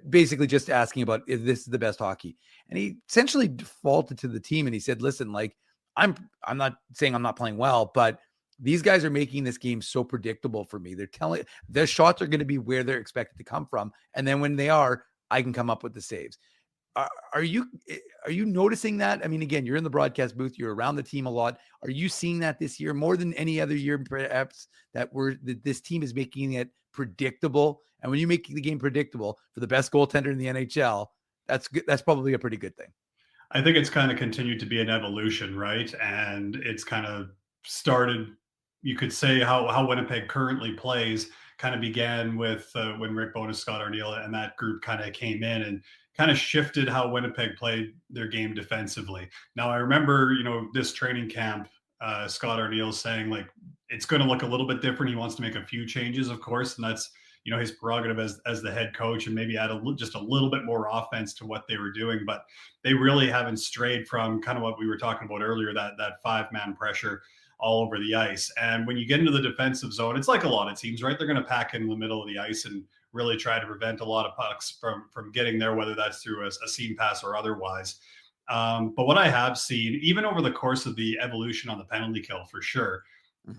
basically just asking about if this is the best hockey. And he essentially defaulted to the team. And he said, listen, like, I'm not saying I'm not playing well, but these guys are making this game so predictable for me. They're telling their shots are going to be where they're expected to come from. And then when they are, I can come up with the saves. Are you noticing that? I mean, again, you're in the broadcast booth, you're around the team a lot. Are you seeing that this year more than any other year, perhaps, that this team is making it predictable? And when you make the game predictable for the best goaltender in the NHL, that's good. That's probably a pretty good thing. I think it's kind of continued to be an evolution, right? And it's kind of started, you could say, how Winnipeg currently plays kind of began with when Rick Bowness, Scott Arniel, and that group kind of came in and kind of shifted how Winnipeg played their game defensively. Now, I remember, this training camp, Scott Arniel saying, like, it's going to look a little bit different. He wants to make a few changes, of course, and that's, his prerogative as the head coach, and maybe add just a little bit more offense to what they were doing. But they really haven't strayed from kind of what we were talking about earlier, that 5-man pressure all over the ice. And when you get into the defensive zone, it's like a lot of teams, right? They're going to pack in the middle of the ice and really try to prevent a lot of pucks from getting there, whether that's through a seam pass or otherwise. But what I have seen, even over the course of the evolution on the penalty kill, for sure,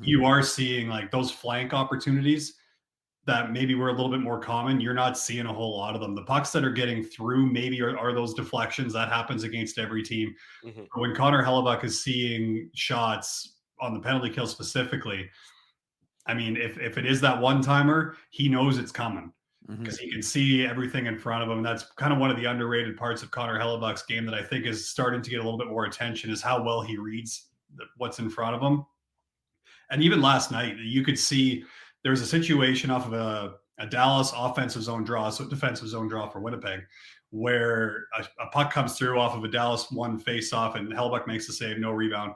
you are seeing like those flank opportunities that maybe were a little bit more common. You're not seeing a whole lot of them. The pucks that are getting through maybe are those deflections. That happens against every team. When Connor Hellebuyck is seeing shots on the penalty kill specifically, I mean, if it is that one-timer, he knows it's coming because he can see everything in front of him. That's kind of one of the underrated parts of Connor Hellebuyck's game that I think is starting to get a little bit more attention, is how well he reads what's in front of him. And even last night, you could see there was a situation off of a Dallas offensive zone draw, so defensive zone draw for Winnipeg, where a puck comes through off of a Dallas 1 face-off, and Hellebuyck makes the save, no rebound.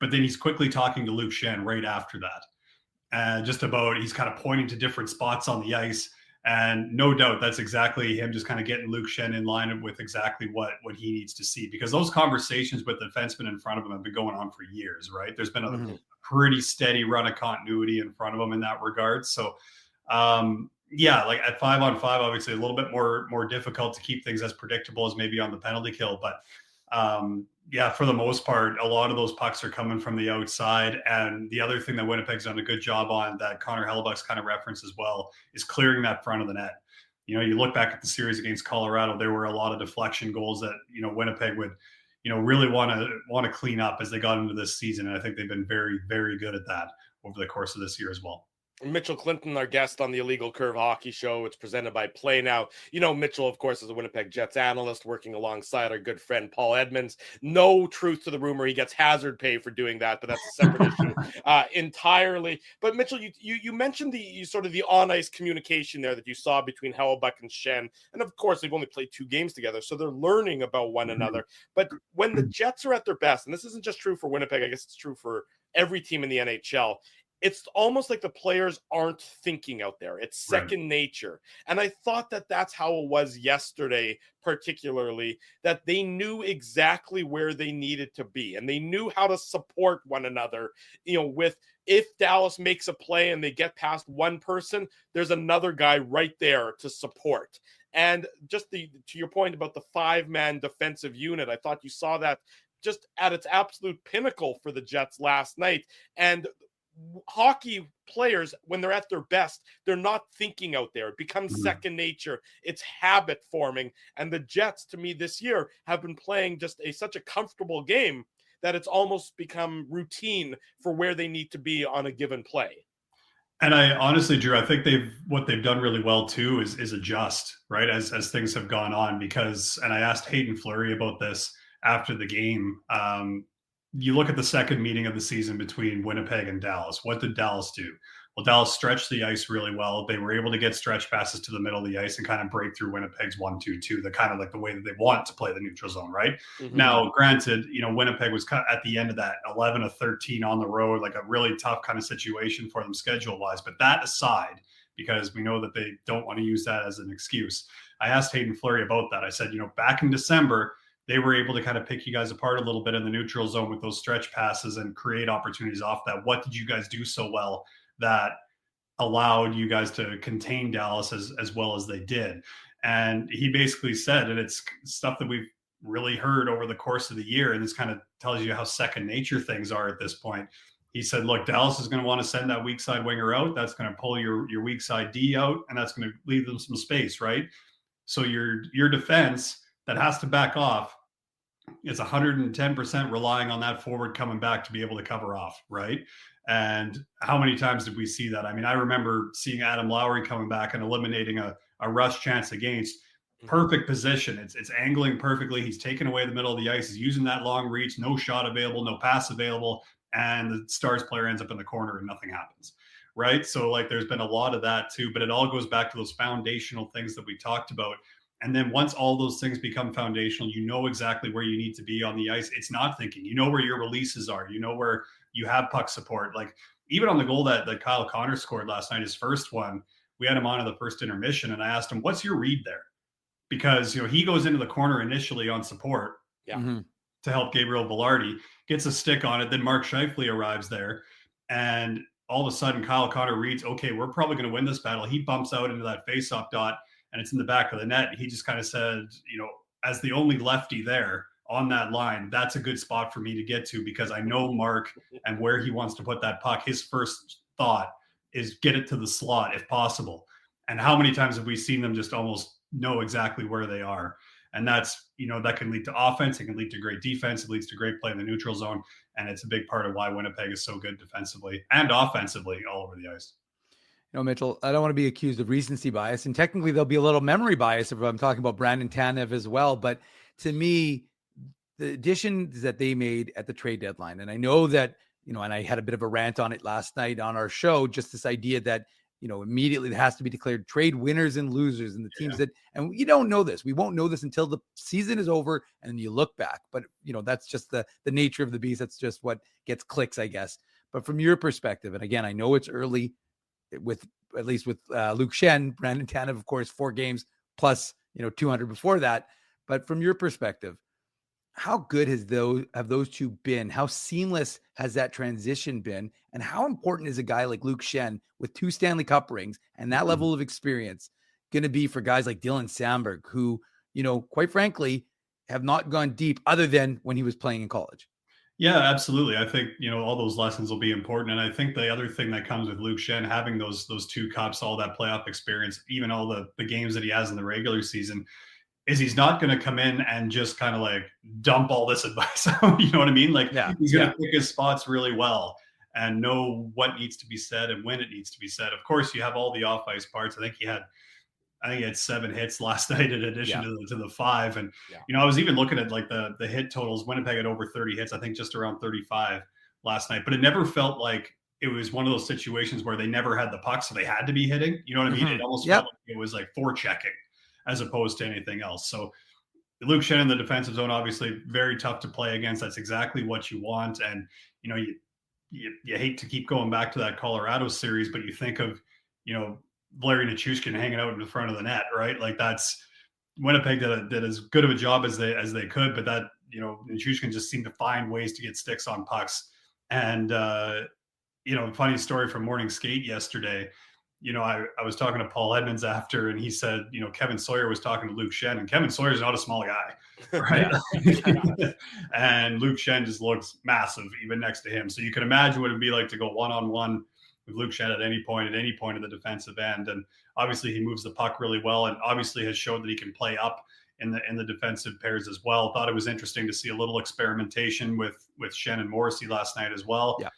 But then he's quickly talking to Luke Schenn right after that. Just about, he's kind of pointing to different spots on the ice. And no doubt that's exactly him just kind of getting Luke Schenn in line with exactly what he needs to see, because those conversations with the defenseman in front of him have been going on for years, right? There's been a pretty steady run of continuity in front of him in that regard. So yeah, like at 5-on-5, obviously a little bit more difficult to keep things as predictable as maybe on the penalty kill. But yeah, for the most part, a lot of those pucks are coming from the outside. And the other thing that Winnipeg's done a good job on, that Connor Hellebuck's kind of referenced as well, is clearing that front of the net. You know, you look back at the series against Colorado, there were a lot of deflection goals that, you know, Winnipeg would, you know, really want to clean up as they got into this season. And I think they've been very, very good at that over the course of this year as well. Mitchell Clinton, our guest on the Illegal Curve Hockey Show. It's presented by Play Now. You know, Mitchell, of course, is a Winnipeg Jets analyst working alongside our good friend Paul Edmonds. No truth to the rumor. He gets hazard pay for doing that, but that's a separate issue entirely. But Mitchell, you mentioned the sort of the on-ice communication there that you saw between Hellebuyck and Schenn. And of course, they've only played 2 games together, so they're learning about one another. But when the Jets are at their best, and this isn't just true for Winnipeg, I guess it's true for every team in the NHL, it's almost like the players aren't thinking out there. It's second nature. And I thought that that's how it was yesterday, particularly, that they knew exactly where they needed to be and they knew how to support one another. You know, with if Dallas makes a play and they get past one person, there's another guy right there to support. And just to your point about the 5-man defensive unit, I thought you saw that just at its absolute pinnacle for the Jets last night. And hockey players, when they're at their best, they're not thinking out there. It becomes second nature. It's habit forming. And the Jets, to me, this year have been playing just such a comfortable game that it's almost become routine for where they need to be on a given play. And I honestly, Drew, I think what they've done really well too is adjust, right, as things have gone on. Because, and I asked Hayden Fleury about this after the game. You look at the second meeting of the season between Winnipeg and Dallas. What did Dallas do? Well, Dallas stretched the ice really well. They were able to get stretch passes to the middle of the ice and kind of break through Winnipeg's 1-2-2, the kind of like the way that they want to play the neutral zone, right? Now, granted, you know, Winnipeg was at the end of that 11-13 on the road, like a really tough kind of situation for them schedule-wise. But that aside, because we know that they don't want to use that as an excuse, I asked Hayden Fleury about that. I said, you know, back in December, they were able to kind of pick you guys apart a little bit in the neutral zone with those stretch passes and create opportunities off that. What did you guys do so well that allowed you guys to contain Dallas as well as they did? And he basically said, and it's stuff that we've really heard over the course of the year, and this kind of tells you how second nature things are at this point. He said, look, Dallas is going to want to send that weak side winger out. That's going to pull your weak side D out, and that's going to leave them some space, right? So your defense that has to back off is 110% relying on that forward coming back to be able to cover off, right? And how many times did we see that? I mean, I remember seeing Adam Lowry coming back and eliminating a rush chance against. Perfect position. It's angling perfectly. He's taking away the middle of the ice. He's using that long reach, no shot available, no pass available, and the Stars player ends up in the corner and nothing happens, right? So like there's been a lot of that too, but it all goes back to those foundational things that we talked about. And then once all those things become foundational, you know exactly where you need to be on the ice. It's not thinking. You know where your releases are. You know where you have puck support. Like even on the goal that Kyle Connor scored last night, his first one, we had him on in the first intermission, and I asked him, what's your read there? Because, you know, he goes into the corner initially on support to help Gabriel Velarde, gets a stick on it. Then Mark Scheifele arrives there, and all of a sudden Kyle Connor reads, okay, we're probably going to win this battle. He bumps out into that faceoff dot, and it's in the back of the net. He just kind of said, you know, as the only lefty there on that line, that's a good spot for me to get to because I know Mark and where he wants to put that puck. His first thought is get it to the slot if possible. And how many times have we seen them just almost know exactly where they are? And that's, you know, that can lead to offense. It can lead to great defense. It leads to great play in the neutral zone. And it's a big part of why Winnipeg is so good defensively and offensively all over the ice. You know, Mitchell, I don't want to be accused of recency bias, and technically there'll be a little memory bias if I'm talking about Brandon Tanev as well. But to me, the additions that they made at the trade deadline, and I know that, you know, and I had a bit of a rant on it last night on our show, just this idea that, you know, immediately it has to be declared trade winners and losers, and the teams that, and you don't know this. We won't know this until the season is over and you look back. But, you know, that's just the nature of the beast. That's just what gets clicks, I guess. But from your perspective, and again, I know it's early, with at least with Luke Schenn, Brandon Tanev, of course, 4 games plus 200 before that. But from your perspective, how good have those two been? How seamless has that transition been? And how important is a guy like Luke Schenn with 2 Stanley Cup rings and that level of experience going to be for guys like Dylan Samberg, who, quite frankly, have not gone deep other than when he was playing in college? Yeah, absolutely. I think, all those lessons will be important. And I think the other thing that comes with Luke Schenn, having those 2 cups, all that playoff experience, even all the games that he has in the regular season, is he's not going to come in and just kind of like dump all this advice out. You know what I mean? Like he's going to pick his spots really well and know what needs to be said and when it needs to be said. Of course, you have all the off ice parts. I think he had 7 hits last night in addition to the 5. And, I was even looking at like the hit totals. Winnipeg had over 30 hits, I think just around 35 last night, but it never felt like it was one of those situations where they never had the puck, so they had to be hitting. You know what I mean? It almost felt like it was like forechecking as opposed to anything else. So Luke Schenn in the defensive zone, obviously very tough to play against. That's exactly what you want. And, you hate to keep going back to that Colorado series, but you think of, Valeri Nichushkin hanging out in the front of the net, right? Like that's Winnipeg did as good of a job as they could, but that, Nichushkin just seemed to find ways to get sticks on pucks. And, funny story from morning skate yesterday, I was talking to Paul Edmonds after, and he said, Kevin Sawyer was talking to Luke Schenn, and Kevin Sawyer's not a small guy, right? And Luke Schenn just looks massive even next to him. So you can imagine what it'd be like to go one-on-one with Luke Schenn at any point of the defensive end. And obviously he moves the puck really well, and obviously has showed that he can play up in the defensive pairs as well. Thought it was interesting to see a little experimentation with Schenn and Morrissey last night as well. Yeah.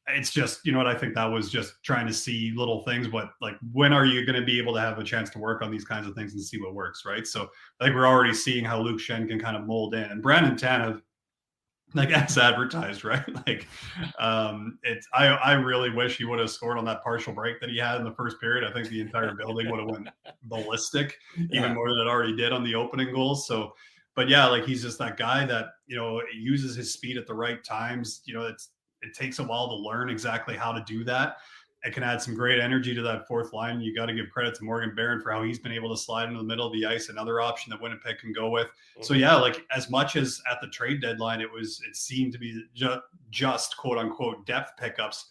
It's just, what I think that was just trying to see little things, but like, when are you going to be able to have a chance to work on these kinds of things and see what works, right? So I think we're already seeing how Luke Schenn can kind of mold in, and Brandon Tanev, like as advertised, right? Like, I really wish he would have scored on that partial break that he had in the first period. I think the entire building would have went ballistic, even more than it already did on the opening goals. So, but yeah, like he's just that guy that, uses his speed at the right times. It takes a while to learn exactly how to do that. It can add some great energy to that fourth line. You got to give credit to Morgan Barron for how he's been able to slide into the middle of the ice, another option that Winnipeg can go with. So yeah, like as much as at the trade deadline, it seemed to be just quote unquote depth pickups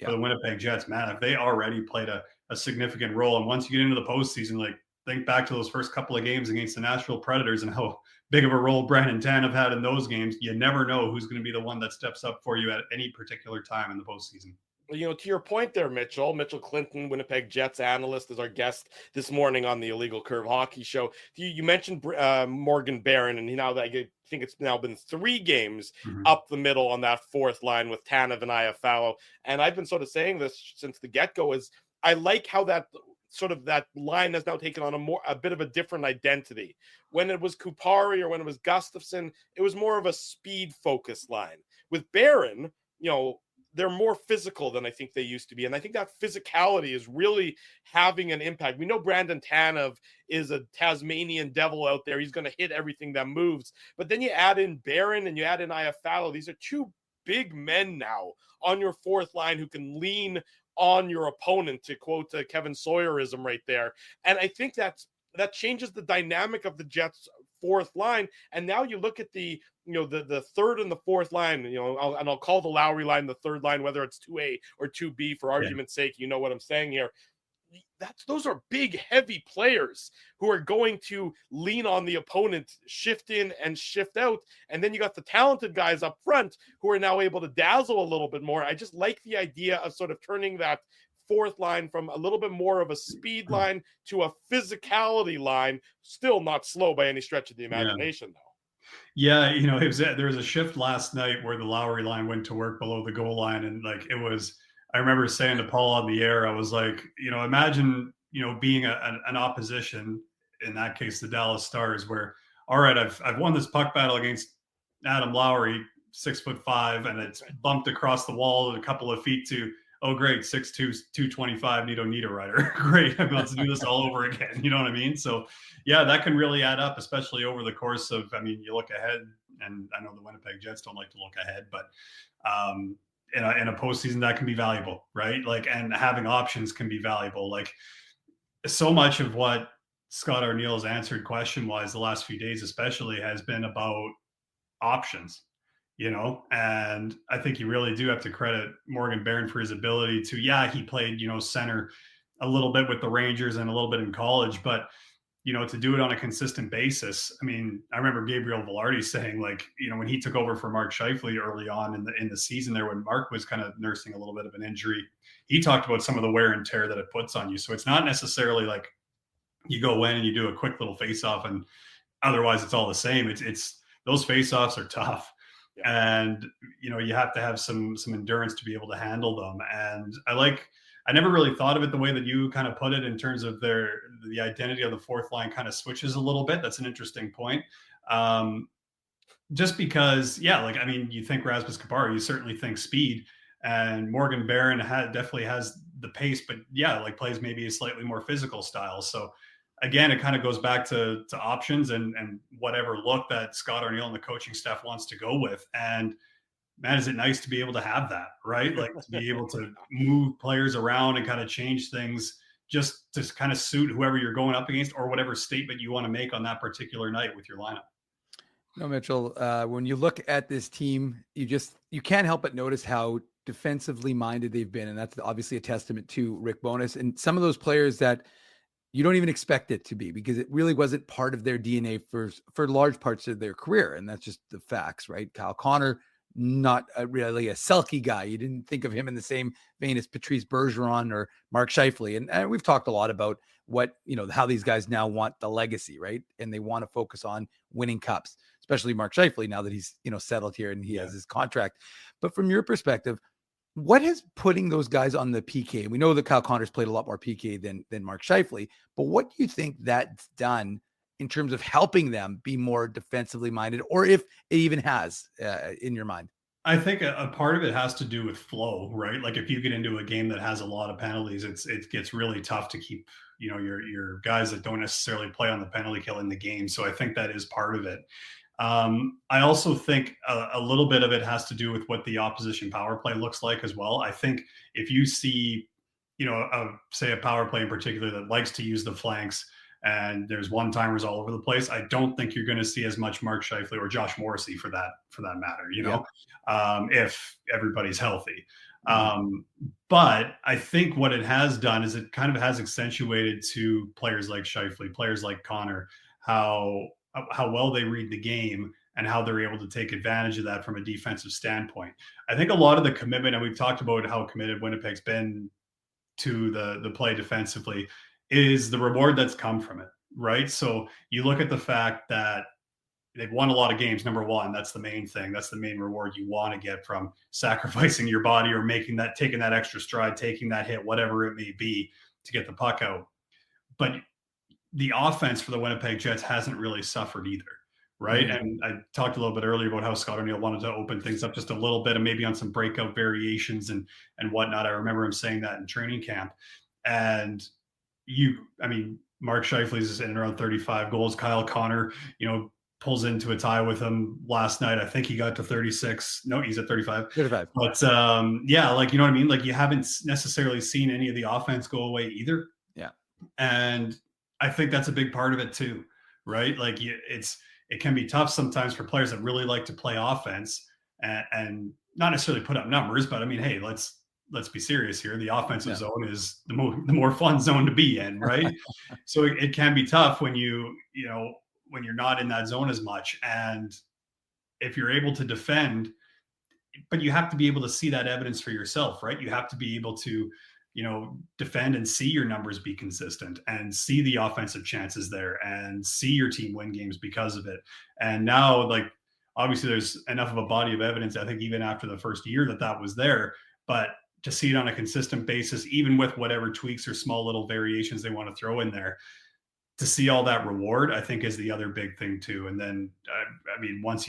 for the Winnipeg Jets. Man, if they already played a significant role, and once you get into the postseason, like think back to those first couple of games against the Nashville Predators and how big of a role Brandon Tanev had in those games. You never know who's going to be the one that steps up for you at any particular time in the postseason. To your point there, Mitchell Clinton, Winnipeg Jets analyst, is our guest this morning on the Illegal Curve Hockey Show. You mentioned Morgan Barron, and I think it's now been 3 games up the middle on that fourth line with Tanev and Iafallo. And I've been sort of saying this since the get-go, is I like how that line has now taken on a bit of a different identity. When it was Kupari or when it was Gustafsson, it was more of a speed-focused line. With Barron, they're more physical than I think they used to be. And I think that physicality is really having an impact. We know Brandon Tanev is a Tasmanian devil out there. He's going to hit everything that moves. But then you add in Barron and you add in Iafallo. These are 2 big men now on your fourth line who can lean on your opponent, to quote Kevin Sawyerism right there. And I think that changes the dynamic of the Jets' fourth line. And now you look at the third and the fourth line, I'll call the Lowry line the third line, whether it's 2A or 2B for argument's sake. You know what I'm saying here. Those are big, heavy players who are going to lean on the opponent, shift in and shift out. And then you got the talented guys up front who are now able to dazzle a little bit more. I just like the idea of sort of turning that fourth line from a little bit more of a speed line to a physicality line, still not slow by any stretch of the imagination, though. Yeah, there was a shift last night where the Lowry line went to work below the goal line, and like I remember saying to Paul on the air, I was like, imagine being an opposition, in that case the Dallas Stars, where all right, I've won this puck battle against Adam Lowry, 6'5", and it's bumped across the wall a couple of feet to, oh great, 6'2", 225, Nito Niederreiter. Great, I'm about to do this all over again. You know what I mean? So yeah, that can really add up, especially over the course of, you look ahead, and I know the Winnipeg Jets don't like to look ahead, but in a postseason that can be valuable, right? Like, and having options can be valuable. Like, so much of what Scott Arniel's answered question wise the last few days, especially, has been about options, and I think you really do have to credit Morgan Barron for his ability to, yeah, he played, center a little bit with the Rangers and a little bit in college, but to do it on a consistent basis. I mean, I remember Gabriel Velarde saying, like, when he took over for Mark Scheifele early on in the season there, when Mark was kind of nursing a little bit of an injury, he talked about some of the wear and tear that it puts on you. So it's not necessarily like you go in and you do a quick little face off and otherwise it's all the same. It's those face offs are tough. Yeah. And you have to have some endurance to be able to handle them. And I never really thought of it the way that you kind of put it, in terms of the identity of the fourth line kind of switches a little bit. That's an interesting point. Just because, yeah, like, I mean, you think Rasmus Kupari, you certainly think speed, and Morgan Barron definitely has the pace, but yeah, like, plays maybe a slightly more physical style. So again, it kind of goes back to options and whatever look that Scott Arniel and the coaching staff wants to go with. And man, is it nice to be able to have that, right? Like, to be able to move players around and kind of change things just to kind of suit whoever you're going up against, or whatever statement you want to make on that particular night with your lineup. No, Mitchell, when you look at this team, you can't help but notice how defensively minded they've been. And that's obviously a testament to Rick Bowness and some of those players that you don't even expect it to be, because it really wasn't part of their DNA for large parts of their career. And that's just the facts, right? Kyle Connor, not really a Selke guy. You didn't think of him in the same vein as Patrice Bergeron or Mark Scheifele. And we've talked a lot about how these guys now want the legacy, right? And they want to focus on winning cups, especially Mark Scheifele, now that he's, settled here and he has his contract. But from your perspective, what is putting those guys on the PK? We know that Kyle Connor's played a lot more PK than Mark Scheifele, but what do you think that's done in terms of helping them be more defensively minded, or if it even has in your mind? I think a part of it has to do with flow, right? Like, if you get into a game that has a lot of penalties, it gets really tough to keep, your guys that don't necessarily play on the penalty kill in the game. So I think that is part of it. I also think a little bit of it has to do with what the opposition power play looks like as well. I think if you see, say a power play in particular that likes to use the flanks, and there's one-timers all over the place, I don't think you're going to see as much Mark Scheifele or Josh Morrissey for that matter, if everybody's healthy. But I think what it has done is it kind of has accentuated to players like Scheifele, players like Connor, how well they read the game and how they're able to take advantage of that from a defensive standpoint. I think a lot of the commitment, and we've talked about how committed Winnipeg's been to the play defensively, is the reward that's come from it, right? So you look at the fact that they've won a lot of games. Number one, that's the main thing. That's the main reward you want to get from sacrificing your body or taking that extra stride, taking that hit, whatever it may be, to get the puck out. But the offense for the Winnipeg Jets hasn't really suffered either, right? Mm-hmm. And I talked a little bit earlier about how Scott Arniel wanted to open things up just a little bit, and maybe on some breakout variations and whatnot. I remember him saying that in training camp. And Mark Scheifele's in around 35 goals. Kyle Connor, pulls into a tie with him last night. I think he got to 36. No, he's at 35. 35. But yeah, like, you know what I mean? Like, you haven't necessarily seen any of the offense go away either. Yeah. And I think that's a big part of it too, right? Like, it can be tough sometimes for players that really like to play offense and not necessarily put up numbers, but I mean, hey, let's be serious here. The offensive zone is the more fun zone to be in, right? So it can be tough when when you're not in that zone as much. And if you're able to defend, but you have to be able to see that evidence for yourself, right? You have to be able to, defend and see your numbers be consistent and see the offensive chances there and see your team win games because of it. And now, like, obviously there's enough of a body of evidence, I think, even after the first year that was there, but to see it on a consistent basis, even with whatever tweaks or small little variations they want to throw in there, to see all that reward, I think, is the other big thing too. And then, once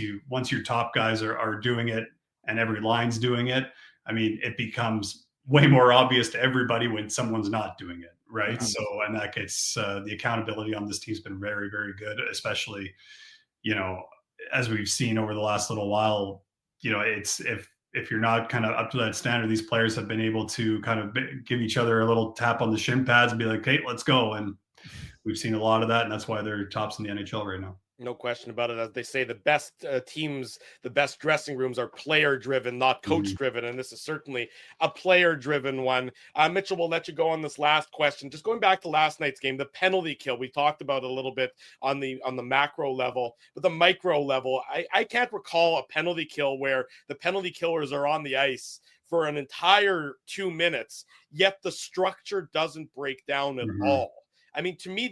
your top guys are doing it and every line's doing it, it becomes way more obvious to everybody when someone's not doing it, right? Mm-hmm. So, and that gets the accountability on this team's been very, very good, especially, as we've seen over the last little while. It's if you're not kind of up to that standard, these players have been able to kind of give each other a little tap on the shin pads and be like, hey, let's go. And we've seen a lot of that, and that's why they're tops in the NHL right now. No question about it. As they say, the best teams, the best dressing rooms are player-driven, not coach-driven, and this is certainly a player-driven one. Mitchell, we'll let you go on this last question. Just going back to last night's game, the penalty kill. We talked about it a little bit on the macro level, but the micro level, I can't recall a penalty kill where the penalty killers are on the ice for an entire 2 minutes, yet the structure doesn't break down at all. I mean, to me,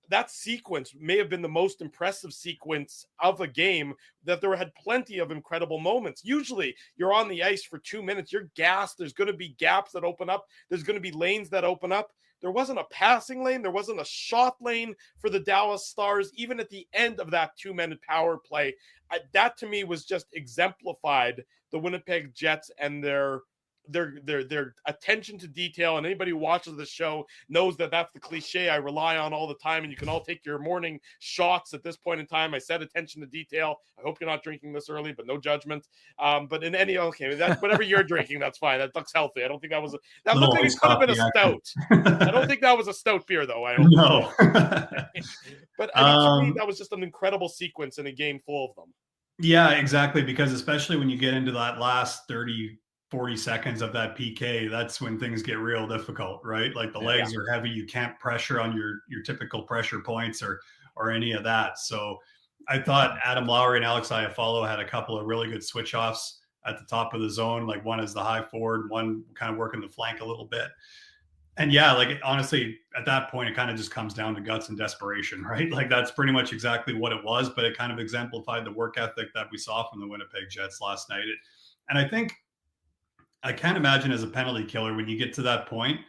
that sequence may have been the most impressive sequence of a game, that there had plenty of incredible moments. Usually you're on the ice for 2 minutes, you're gassed. There's going to be gaps that open up. There's going to be lanes that open up. There wasn't a passing lane. There wasn't a shot lane for the Dallas Stars, even at the end of that 2-minute power play. That to me was just exemplified the Winnipeg Jets and their attention to detail. And anybody who watches the show knows that that's the cliche I rely on all the time. And you can all take your morning shots at this point in time. I said attention to detail. I hope you're not drinking this early, but no judgment. But in any, whatever you're drinking, that's fine. That looks healthy. I don't think that looked like it could have been a stout. I don't think that was a stout beer though. I hope no. But I mean, to me, that was just an incredible sequence in a game full of them. Yeah, exactly. Because especially when you get into that last 40 seconds of that PK, that's when things get real difficult, right? Like the legs are heavy. You can't pressure on your typical pressure points or any of that. So I thought Adam Lowry and Alex Iafallo had a couple of really good switch offs at the top of the zone. Like one is the high forward, one kind of working the flank a little bit. And yeah, like honestly, at that point, it kind of just comes down to guts and desperation, right? Like that's pretty much exactly what it was, but it kind of exemplified the work ethic that we saw from the Winnipeg Jets last night. And I think I can't imagine as a penalty killer when you get to that point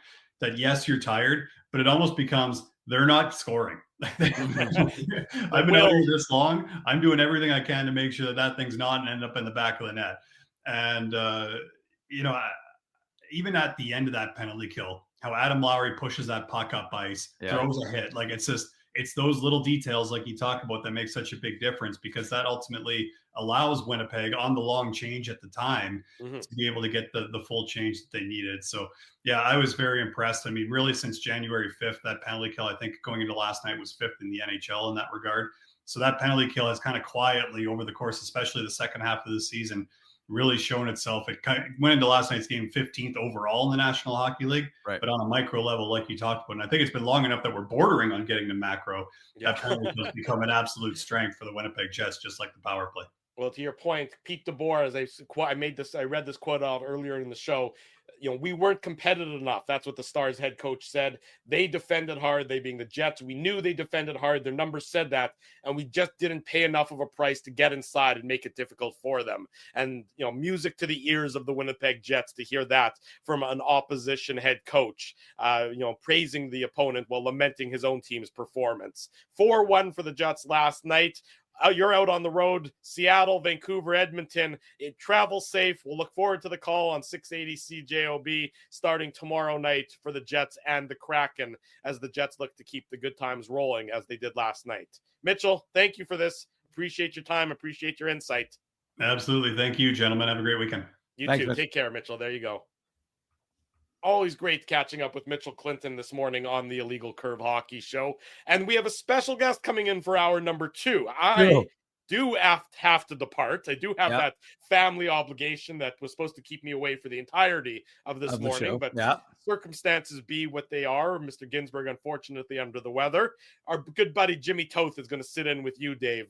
that yes, you're tired, but it almost becomes they're not scoring. I've been out here this long. I'm doing everything I can to make sure that thing's not and end up in the back of the net. And even at the end of that penalty kill, how Adam Lowry pushes that puck up ice, throws a hit. Like it's those little details like you talk about that make such a big difference, because that ultimately allows Winnipeg on the long change at the time to be able to get the full change that they needed. So yeah, I was very impressed. I mean, really since January 5th, that penalty kill, I think going into last night was 5th in the NHL in that regard. So that penalty kill has kind of quietly over the course, especially the second half of the season, really shown itself. It kind of went into last night's game 15th overall in the National Hockey League, but on a micro level, like you talked about. And I think it's been long enough that we're bordering on getting to macro. That penalty has become an absolute strength for the Winnipeg Jets, just like the power play. Well, to your point, Pete DeBoer, as I read this quote out earlier in the show. We weren't competitive enough. That's what the Stars head coach said. They defended hard, they being the Jets. We knew they defended hard. Their numbers said that, and we just didn't pay enough of a price to get inside and make it difficult for them. And, music to the ears of the Winnipeg Jets to hear that from an opposition head coach, praising the opponent while lamenting his own team's performance. 4-1 for the Jets last night. You're out on the road, Seattle, Vancouver, Edmonton. Travel safe. We'll look forward to the call on 680 CJOB starting tomorrow night for the Jets and the Kraken, as the Jets look to keep the good times rolling as they did last night. Mitchell, thank you for this. Appreciate your time. Appreciate your insight. Absolutely. Thank you, gentlemen. Have a great weekend. Thanks, too. Mitch. Take care, Mitchell. There you go. Always great catching up with Mitchell Clinton this morning on the Illegal Curve Hockey Show. And we have a special guest coming in for hour number 2. I do have to depart. I do have that family obligation that was supposed to keep me away for the entirety of this morning. But circumstances be what they are. Mr. Ginsburg, unfortunately, under the weather. Our good buddy Jimmy Toth is going to sit in with you, Dave,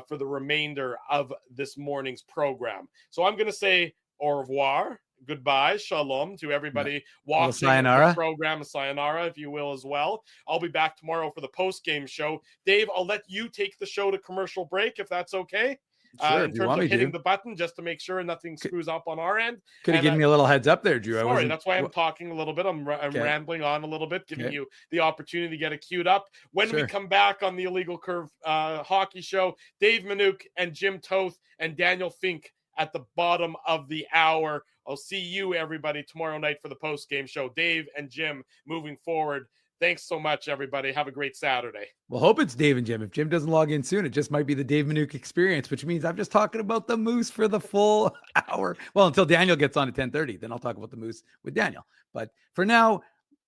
for the remainder of this morning's program. So I'm going to say au revoir. Goodbye, shalom to everybody watching the program. Sayonara, if you will, as well. I'll be back tomorrow for the post-game show. Dave, I'll let you take the show to commercial break, if that's okay. Sure, in terms of hitting the button, just to make sure nothing screws up on our end. Could have given me a little heads up there, Drew. Sorry, that's why I'm talking a little bit. I'm rambling on a little bit, giving you the opportunity to get it queued up. When we come back on the Illegal Curve Hockey Show, Dave Minuk and Jim Toth and Daniel Fink at the bottom of the hour. I'll see you, everybody, tomorrow night for the post-game show. Dave and Jim moving forward Thanks so much, everybody. Have a great Saturday. We'll hope it's Dave and Jim. If Jim doesn't log in soon, it just might be the Dave Minuk experience, which means I'm just talking about the Moose for the full hour. Well, until Daniel gets on at 10:30, then I'll talk about the Moose with Daniel. But for now,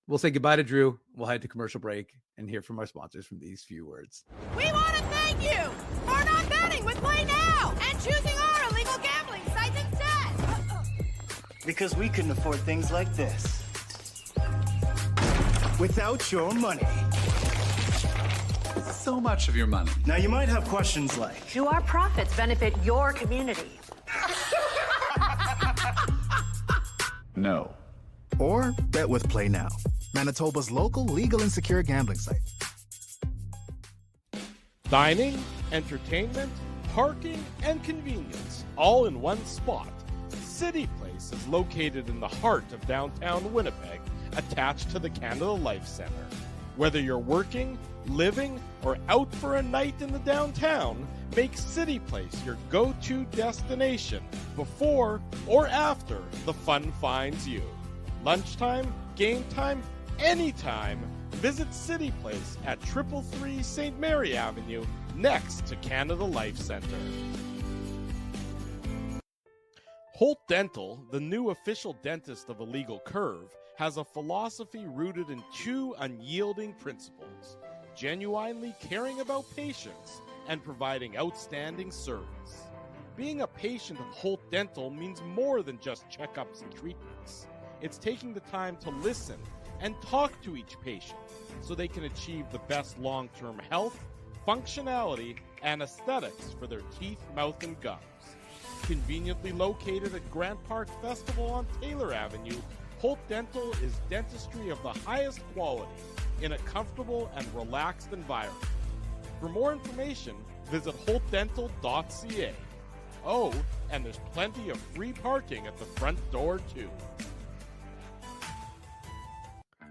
we'll say goodbye to Drew. We'll head to commercial break and hear from our sponsors from these few words. We want to thank you for not betting with Play Now and choosing our illegal gambling site instead. Because we couldn't afford things like this without your money. So much of your money. Now you might have questions like, do our profits benefit your community? No. Or bet with Play Now, Manitoba's local legal and secure gambling site. Dining, entertainment, parking, and convenience, all in one spot. City Place is located in the heart of downtown Winnipeg, attached to the Canada Life Centre. Whether you're working, living, or out for a night in the downtown, make City Place your go-to destination before or after the fun finds you. Lunchtime, game time, anytime, visit City Place at 333 St. Mary Avenue, next to Canada Life Centre. Holt Dental, the new official dentist of Illegal Curve, has a philosophy rooted in two unyielding principles: genuinely caring about patients and providing outstanding service. Being a patient of Holt Dental means more than just checkups and treatments. It's taking the time to listen and talk to each patient so they can achieve the best long-term health, functionality, and aesthetics for their teeth, mouth, and gums. Conveniently located at Grant Park Festival on Taylor Avenue, Holt Dental is dentistry of the highest quality in a comfortable and relaxed environment. For more information, visit holtdental.ca. Oh, and there's plenty of free parking at the front door, too.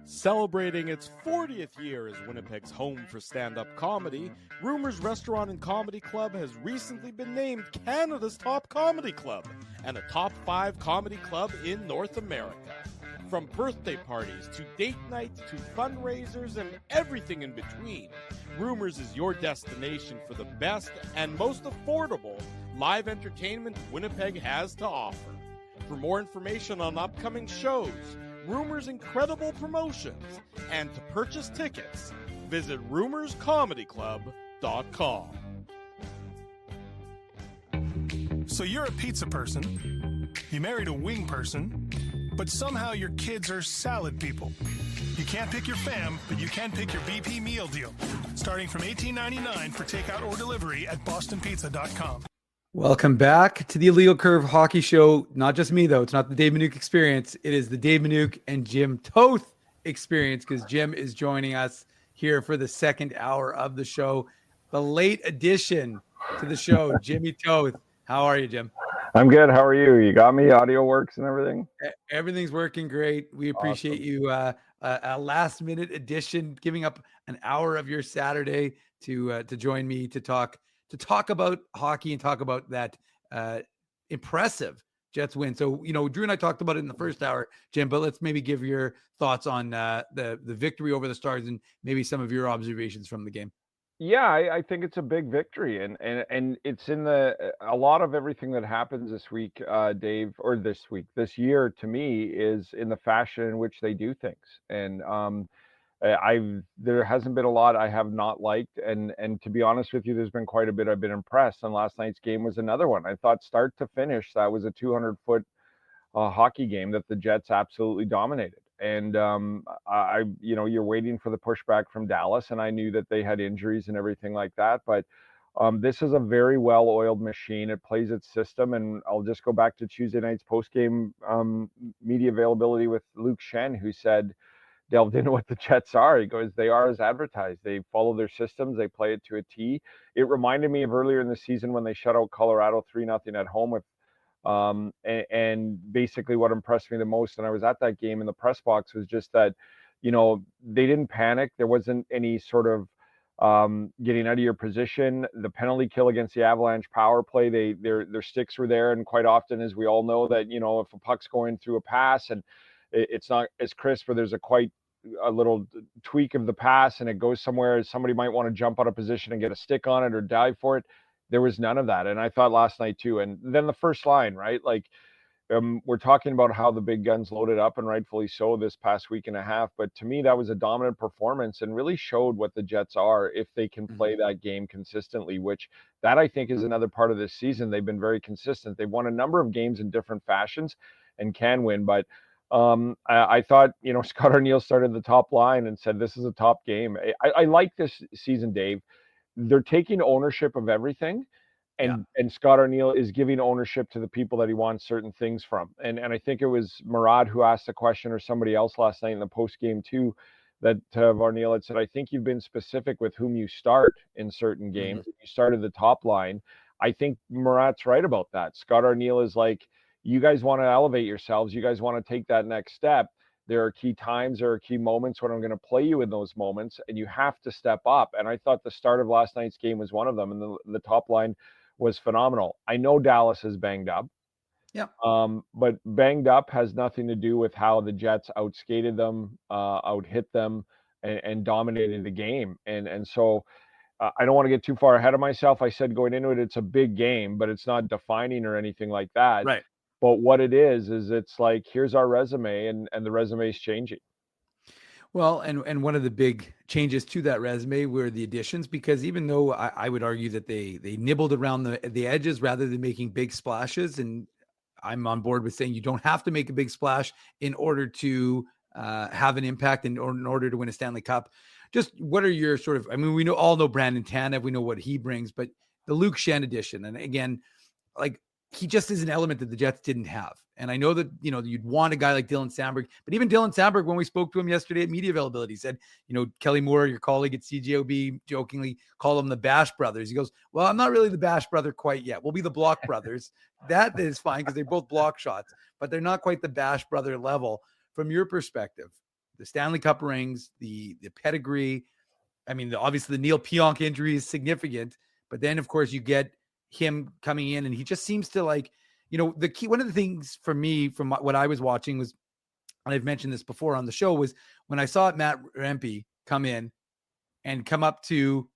Celebrating its 40th year as Winnipeg's home for stand-up comedy, Rumors Restaurant and Comedy Club has recently been named Canada's top comedy club and a top 5 comedy club in North America. From birthday parties to date nights to fundraisers and everything in between, Rumors is your destination for the best and most affordable live entertainment Winnipeg has to offer. For more information on upcoming shows, Rumors' incredible promotions, and to purchase tickets, visit rumorscomedyclub.com. So you're a pizza person, you married a wing person, but somehow your kids are salad people. You can't pick your fam, but you can pick your BP meal deal, starting from $18.99 for takeout or delivery at bostonpizza.com. Welcome back to the Illegal Curve Hockey Show. Not just me, though. It's not the Dave Minuk experience. It is the Dave Minuk and Jim Toth experience, because Jim is joining us here for the second hour of the show. The late addition to the show, Jimmy Toth. How are you, Jim? I'm good. How are you? You got me? Audio works and everything? Everything's working great. We appreciate you. A last-minute addition, giving up an hour of your Saturday to join me to talk about hockey and talk about that impressive Jets win. So, Drew and I talked about it in the first hour, Jim, but let's maybe give your thoughts on the victory over the Stars and maybe some of your observations from the game. Yeah, I think it's a big victory, and it's in a lot of everything that happens this week, Dave, or this year, to me, is in the fashion in which they do things. And there hasn't been a lot I have not liked, and to be honest with you, there's been quite a bit I've been impressed. And last night's game was another one. I thought start to finish, that was a 200-foot hockey game that the Jets absolutely dominated. And you're waiting for the pushback from Dallas, and I knew that they had injuries and everything like that. But this is a very well-oiled machine. It plays its system, and I'll just go back to Tuesday night's post-game media availability with Luke Shen, who delved into what the Jets are. He goes, they are as advertised. They follow their systems. They play it to a T. It reminded me of earlier in the season when they shut out Colorado 3-0 at home with. And basically what impressed me the most, and I was at that game in the press box, was just that, they didn't panic. There wasn't any sort of getting out of your position. The penalty kill against the Avalanche power play, their sticks were there. And quite often, as we all know, that, if a puck's going through a pass and it's not as crisp, or there's a quite a little tweak of the pass and it goes somewhere, somebody might want to jump out of position and get a stick on it or dive for it. There was none of that. And I thought last night too. And then the first line, right? Like, we're talking about how the big guns loaded up, and rightfully so, this past week and a half. But to me, that was a dominant performance and really showed what the Jets are if they can play that game consistently, which that I think is another part of this season. They've been very consistent. They've won a number of games in different fashions and can win. But I thought, Scott Arniel started the top line and said, this is a top game. I like this season, Dave. They're taking ownership of everything. And Scott Arniel is giving ownership to the people that he wants certain things from. And I think it was Murad who asked the question, or somebody else last night in the post game too, that Arniel had said, I think you've been specific with whom you start in certain games. You started the top line. I think Murad's right about that. Scott Arniel is like, you guys want to elevate yourselves. You guys want to take that next step. There are key times, there are key moments when I'm going to play you in those moments, and you have to step up. And I thought the start of last night's game was one of them, and the top line was phenomenal. I know Dallas is banged up. Yeah. But banged up has nothing to do with how the Jets outskated them, outhit them, and dominated the game. And so I don't want to get too far ahead of myself. I said going into it, it's a big game, but it's not defining or anything like that. Right. But what it is it's like, here's our resume, and the resume is changing. Well, and one of the big changes to that resume were the additions, because even though I would argue that they nibbled around the edges rather than making big splashes, and I'm on board with saying you don't have to make a big splash in order to have an impact in order to win a Stanley Cup. Just what are your sort of, I mean, we all know Brandon Tanev, we know what he brings, but the Luke Schenn addition, and again, like, he just is an element that the Jets didn't have. And I know that, you'd want a guy like Dylan Samberg, but even Dylan Samberg, when we spoke to him yesterday at media availability, said, Kelly Moore, your colleague at CJOB, jokingly called them the Bash Brothers. He goes, well, I'm not really the Bash Brother quite yet. We'll be the Block Brothers. That is fine because they both block shots, but they're not quite the Bash Brother level. From your perspective, the Stanley Cup rings, the pedigree, I mean, obviously the Neil Pionk injury is significant, but then of course you get him coming in, and he just seems to, like, the key, one of the things for me from what I was watching was, and I've mentioned this before on the show, was when I saw Matt Rempe come in and come up to,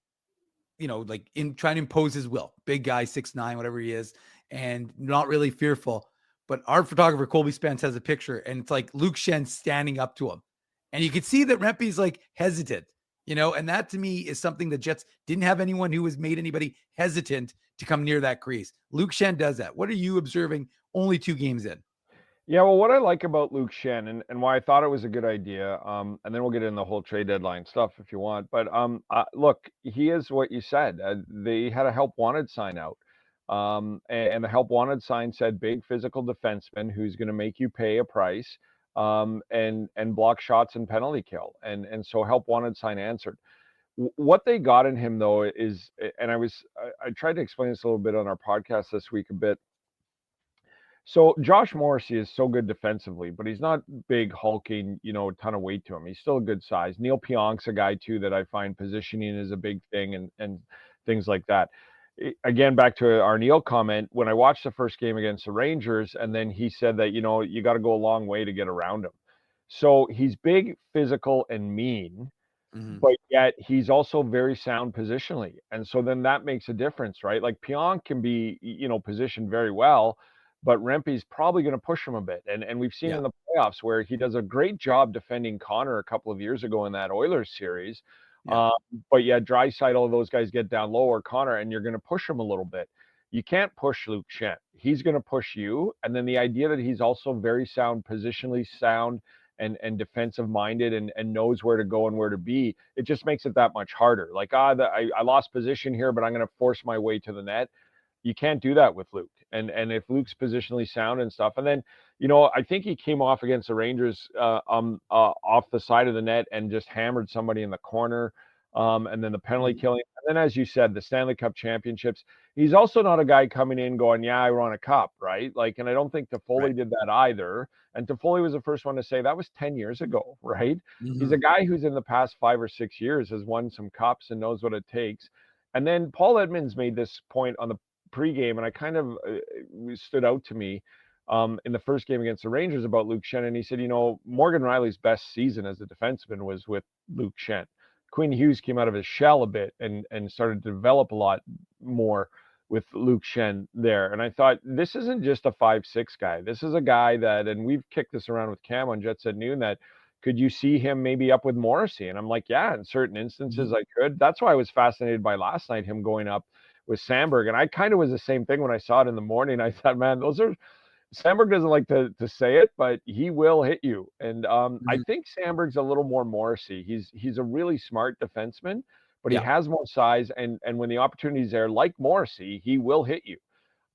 like, in trying to impose his will, big guy, 6'9", whatever he is, and not really fearful. But our photographer, Colby Spence, has a picture, and it's like Luke Schenn standing up to him. And you could see that Rempe's like hesitant, and that to me is something the Jets didn't have anyone who has made anybody hesitant to come near that crease. Luke Schenn does that. What are you observing only 2 games in? Yeah, well, what I like about Luke Schenn and why I thought it was a good idea, and then we'll get in the whole trade deadline stuff if you want. But look, he is what you said. They had a help wanted sign out. And the help wanted sign said big physical defenseman who's going to make you pay a price, and block shots and penalty kill. And so help wanted sign answered. What they got in him, though, is, and I tried to explain this a little bit on our podcast this week a bit. So Josh Morrissey is so good defensively, but he's not big, hulking, a ton of weight to him. He's still a good size. Neil Pionk's a guy, too, that I find positioning is a big thing and things like that. Again, back to our Neil comment, when I watched the first game against the Rangers, and then he said that, you got to go a long way to get around him. So he's big, physical, and mean. But yet he's also very sound positionally. And so then that makes a difference, right? Like Pionk can be, positioned very well, but Rempe's probably going to push him a bit. And we've seen in the playoffs where he does a great job defending Connor a couple of years ago in that Oilers series. But yet Draisaitl, all of those guys get down low, or Connor, and you're going to push him a little bit. You can't push Luke Schenn. He's going to push you. And then the idea that he's also very sound, positionally sound, and defensive minded, and knows where to go and where to be, it just makes it that much harder. Like, I lost position here, but I'm going to force my way to the net. You can't do that with Luke. And if Luke's positionally sound and stuff, and then, I think he came off against the Rangers off the side of the net and just hammered somebody in the corner. And then the penalty killing. And then, as you said, the Stanley Cup championships, he's also not a guy coming in going, yeah, I won a cup, right? Like, and I don't think Toffoli did that either. And Toffoli was the first one to say that was 10 years ago, right? He's a guy who's in the past 5 or 6 years has won some cups and knows what it takes. And then Paul Edmonds made this point on the pregame, and I kind of stood out to me. in the first game against the Rangers about Luke Schenn, and he said, Morgan Rielly's best season as a defenseman was with Luke Schenn. Quinn Hughes came out of his shell a bit and started to develop a lot more with Luke Schenn there. And I thought, this isn't just a 5'6" guy. This is a guy that, and we've kicked this around with Cam on Jets at Noon, that could you see him maybe up with Morrissey? And I'm like, yeah, in certain instances I could. That's why I was fascinated by last night, him going up with Sandberg. And I kind of was the same thing when I saw it in the morning. I thought, man, Sandberg doesn't like to say it, but he will hit you. And I think Sandberg's a little more Morrissey. He's a really smart defenseman, but he has more size. And when the opportunity's there, like Morrissey, he will hit you.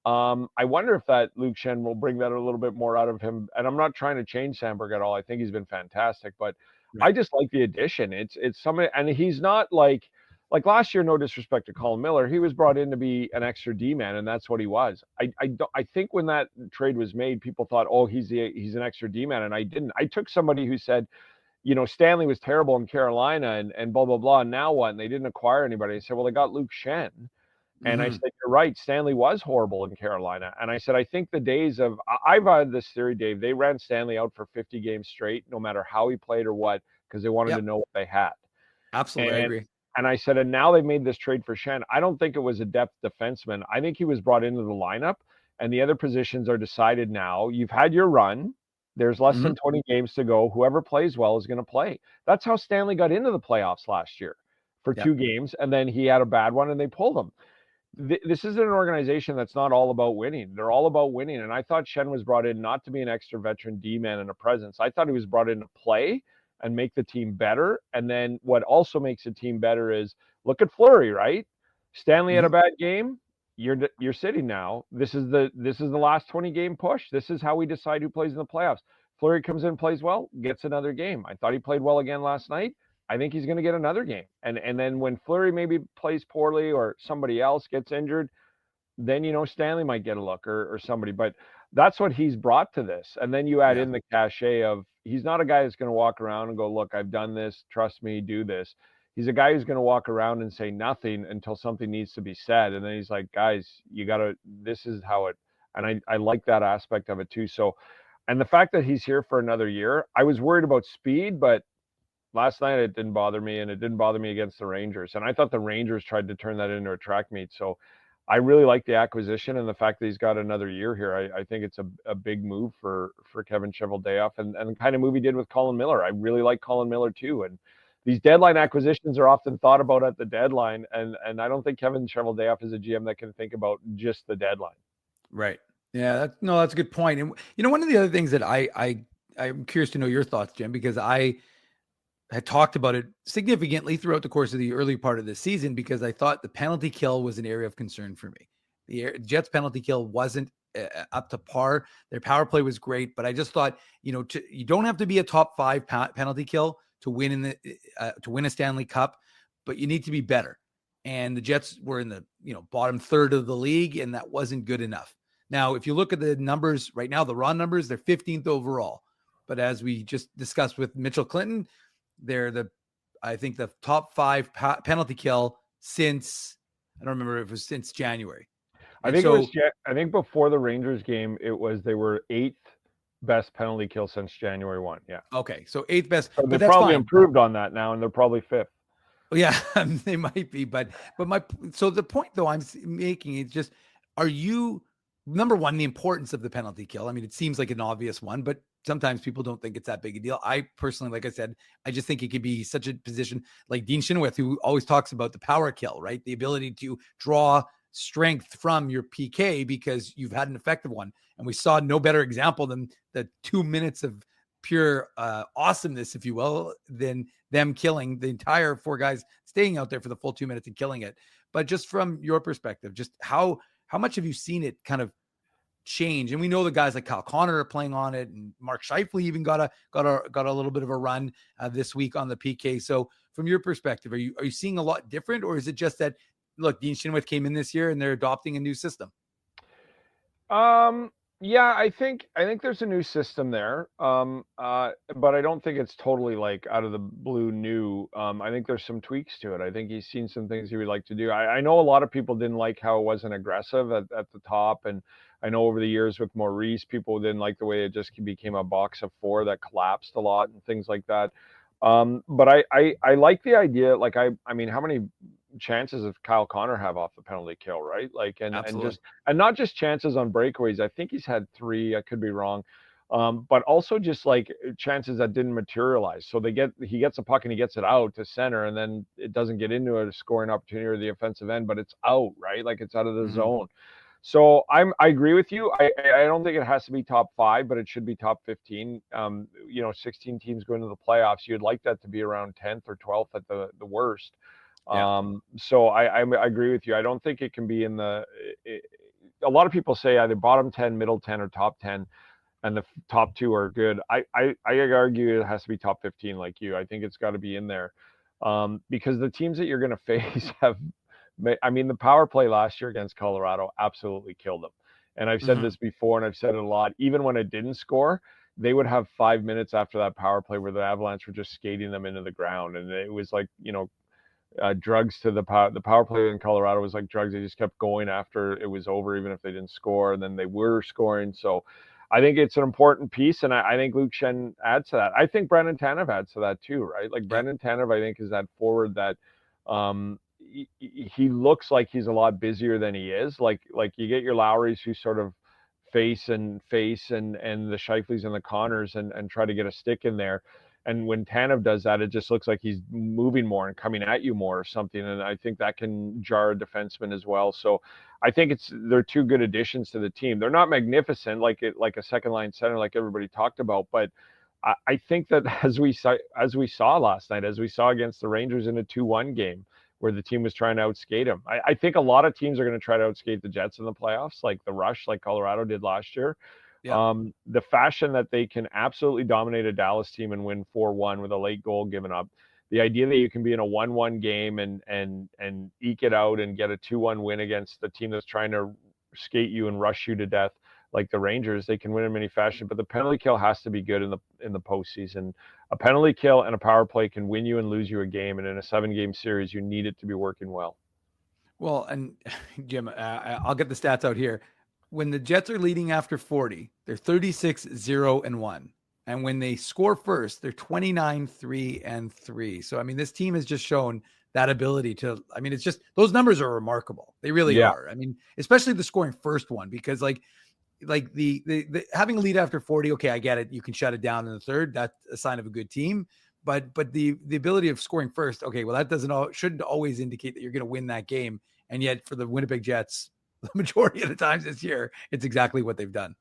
I wonder if that Luke Schenn will bring that a little bit more out of him. And I'm not trying to change Sandberg at all. I think he's been fantastic, but I just like the addition. It's somebody, and he's not like last year, no disrespect to Colin Miller, he was brought in to be an extra D-man, and that's what he was. I think when that trade was made, people thought, oh, he's an extra D-man, and I didn't. I took somebody who said, Stanley was terrible in Carolina and blah, blah, blah, and now what? And they didn't acquire anybody. I said, well, they got Luke Schenn. And I said, you're right, Stanley was horrible in Carolina. And I said, I think the days of – I've had this theory, Dave, they ran Stanley out for 50 games straight, no matter how he played or what, because they wanted to know what they had. Absolutely, I agree. And I said, and now they've made this trade for Schenn. I don't think it was a depth defenseman. I think he was brought into the lineup, and the other positions are decided now. You've had your run. There's less than 20 games to go. Whoever plays well is going to play. That's how Stanley got into the playoffs last year for 2 games, and then he had a bad one, and they pulled him. This is an organization that's not all about winning. They're all about winning, and I thought Schenn was brought in not to be an extra veteran D-man and a presence. I thought he was brought in to play and make the team better. And then what also makes a team better is look at Fleury, right? Stanley had a bad game. You're sitting now. This is the last 20 game push. This is how we decide who plays in the playoffs. Fleury comes in, plays well, gets another game. I thought he played well again last night. I think he's going to get another game. And then when Fleury maybe plays poorly or somebody else gets injured, then, Stanley might get a look or somebody. But that's what he's brought to this. And then you add in the cachet of he's not a guy that's going to walk around and go, look, I've done this. Trust me, do this. He's a guy who's going to walk around and say nothing until something needs to be said. And then he's like, guys, you got to, this is how it, and I like that aspect of it too. So, and the fact that he's here for another year, I was worried about speed, but last night it didn't bother me, and it didn't bother me against the Rangers. And I thought the Rangers tried to turn that into a track meet. So I really like the acquisition and the fact that he's got another year here. I think it's a big move for Kevin Cheveldayoff and the kind of move he did with Colin Miller. I really like Colin Miller too. And these deadline acquisitions are often thought about at the deadline. And I don't think Kevin Cheveldayoff is a GM that can think about just the deadline. Right. Yeah. That's a good point. And one of the other things that I'm curious to know your thoughts, Jim, because I had talked about it significantly throughout the course of the early part of the season, because I thought the penalty kill was an area of concern for me. The Jets penalty kill wasn't up to par. Their power play was great, but I just thought, you don't have to be a top 5 penalty kill to win to win a Stanley Cup, but you need to be better. And the Jets were in the bottom third of the league, and that wasn't good enough. Now, if you look at the numbers right now, the raw numbers, they're 15th overall. But as we just discussed with Mitchell Clinton, they're I think the top 5 penalty kill since, I don't remember if it was since January. I think before the Rangers game, they were 8th best penalty kill since January 1. Yeah. Okay. So 8th best. So they're probably improved on that now, and they're probably 5th. Well, yeah, they might be, but the point though I'm making is just, are you, number one, the importance of the penalty kill? I mean, it seems like an obvious one, but sometimes people don't think it's that big a deal. I personally, like I said, I just think it could be such a position like Dean Chenoweth, who always talks about the power kill, right? The ability to draw strength from your PK because you've had an effective one. And we saw no better example than the 2 minutes of pure awesomeness, if you will, than them killing the entire 4 guys, staying out there for the full 2 minutes and killing it. But just from your perspective, just how much have you seen it kind of change? And we know the guys like Kyle Connor are playing on it, and Mark Scheifele even got a little bit of a run this week on the PK. So from your perspective, are you seeing a lot different, or is it just that, look, Dean Chenoweth came in this year and they're adopting a new system? Yeah, I think there's a new system there. But I don't think it's totally like out of the blue new. I think there's some tweaks to it. I think he's seen some things he would like to do. I know a lot of people didn't like how it wasn't aggressive at the top, and I know over the years with Maurice, people didn't like the way it just became a box of four that collapsed a lot and things like that. But I like the idea. Like I mean, how many chances of Kyle Connor have off the penalty kill, right? Like, and Absolutely. just and not just chances on breakaways. I think he's had 3. I could be wrong, but also just like chances that didn't materialize. So he gets a puck and he gets it out to center, and then it doesn't get into a scoring opportunity or the offensive end, but it's out, right? Like it's out of the zone. So I agree with you. I don't think it has to be top 5, but it should be top 15. 16 teams going to the playoffs. You'd like that to be around 10th or 12th at the worst. Yeah. So I agree with you. I don't think it can be in a lot of people say either bottom 10, middle 10, or top 10, and the top 2 are good. I argue it has to be top 15 like you. I think it's got to be in there, because the teams that you're going to face the power play last year against Colorado absolutely killed them. And I've said this before, and I've said it a lot. Even when it didn't score, they would have 5 minutes after that power play where the Avalanche were just skating them into the ground, and it was like, drugs to the power play in Colorado was like drugs. They just kept going after it was over, even if they didn't score, and then they were scoring. So I think it's an important piece, and I think Luke Schenn adds to that. I think Brandon Tanev adds to that too, right? Like Brandon Tanev, I think, is that forward that he looks like he's a lot busier than he is. Like you get your Lowrys who sort of face and the Scheifele's and the Connors and try to get a stick in there. And when Tanev does that, it just looks like he's moving more and coming at you more or something. And I think that can jar a defenseman as well. So I think they're 2 good additions to the team. They're not magnificent like a second line center like everybody talked about, but I think that as we saw last night, as we saw against the Rangers in a 2-1 game where the team was trying to outskate them, I think a lot of teams are going to try to outskate the Jets in the playoffs, like the Rush, like Colorado did last year. Yeah. The fashion that they can absolutely dominate a Dallas team and win 4-1 with a late goal given up. The idea that you can be in a 1-1 game and eke it out and get a 2-1 win against the team that's trying to skate you and rush you to death like the Rangers, they can win in many fashion. But the penalty kill has to be good in the postseason. A penalty kill and a power play can win you and lose you a game, and in a 7-game series, you need it to be working well. Well, and Jim, I'll get the stats out here. When the Jets are leading after 40, they're 36-0-1. And when they score first, they're 29-3-3. So, I mean, this team has just shown that ability to, I mean, it's just, those numbers are remarkable. They really are. I mean, especially the scoring first one, because like the having a lead after 40, okay, I get it. You can shut it down in the third. That's a sign of a good team. But the ability of scoring first, okay, well, that shouldn't always indicate that you're going to win that game. And yet for the Winnipeg Jets, the majority of the times this year, it's exactly what they've done.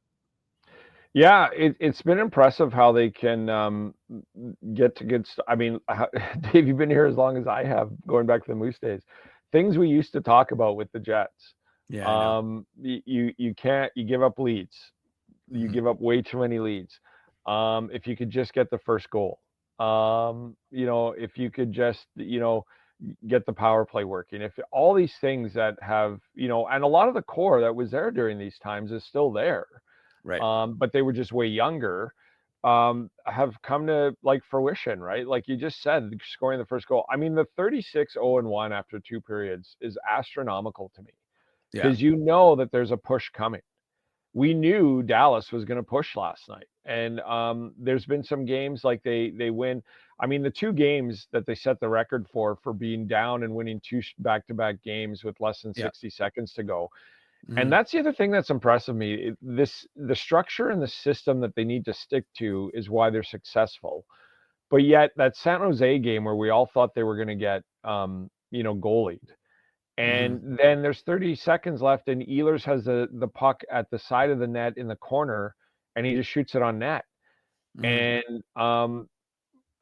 Yeah, it's been impressive how they can get to good stuff. I mean, Dave, you've been here as long as I have, going back to the Moose days. Things we used to talk about with the Jets. Yeah. You give up leads. You give up way too many leads. If you could just get the first goal. If you could just, get the power play working. If all these things that have, and a lot of the core that was there during these times is still there. Right. But they were just way younger, have come to like fruition, right? Like you just said, scoring the first goal. I mean, the 36-0-1 after 2 periods is astronomical to me, because you know that there's a push coming. We knew Dallas was going to push last night. And there's been some games like they win. I mean, the 2 games that they set the record for being down and winning 2 back-to-back games with less than 60 seconds to go. And that's the other thing that's impressive me. The structure and the system that they need to stick to is why they're successful. But yet that San Jose game where we all thought they were going to get, goalied. And then there's 30 seconds left, and Ehlers has the puck at the side of the net in the corner, and he just shoots it on net. And I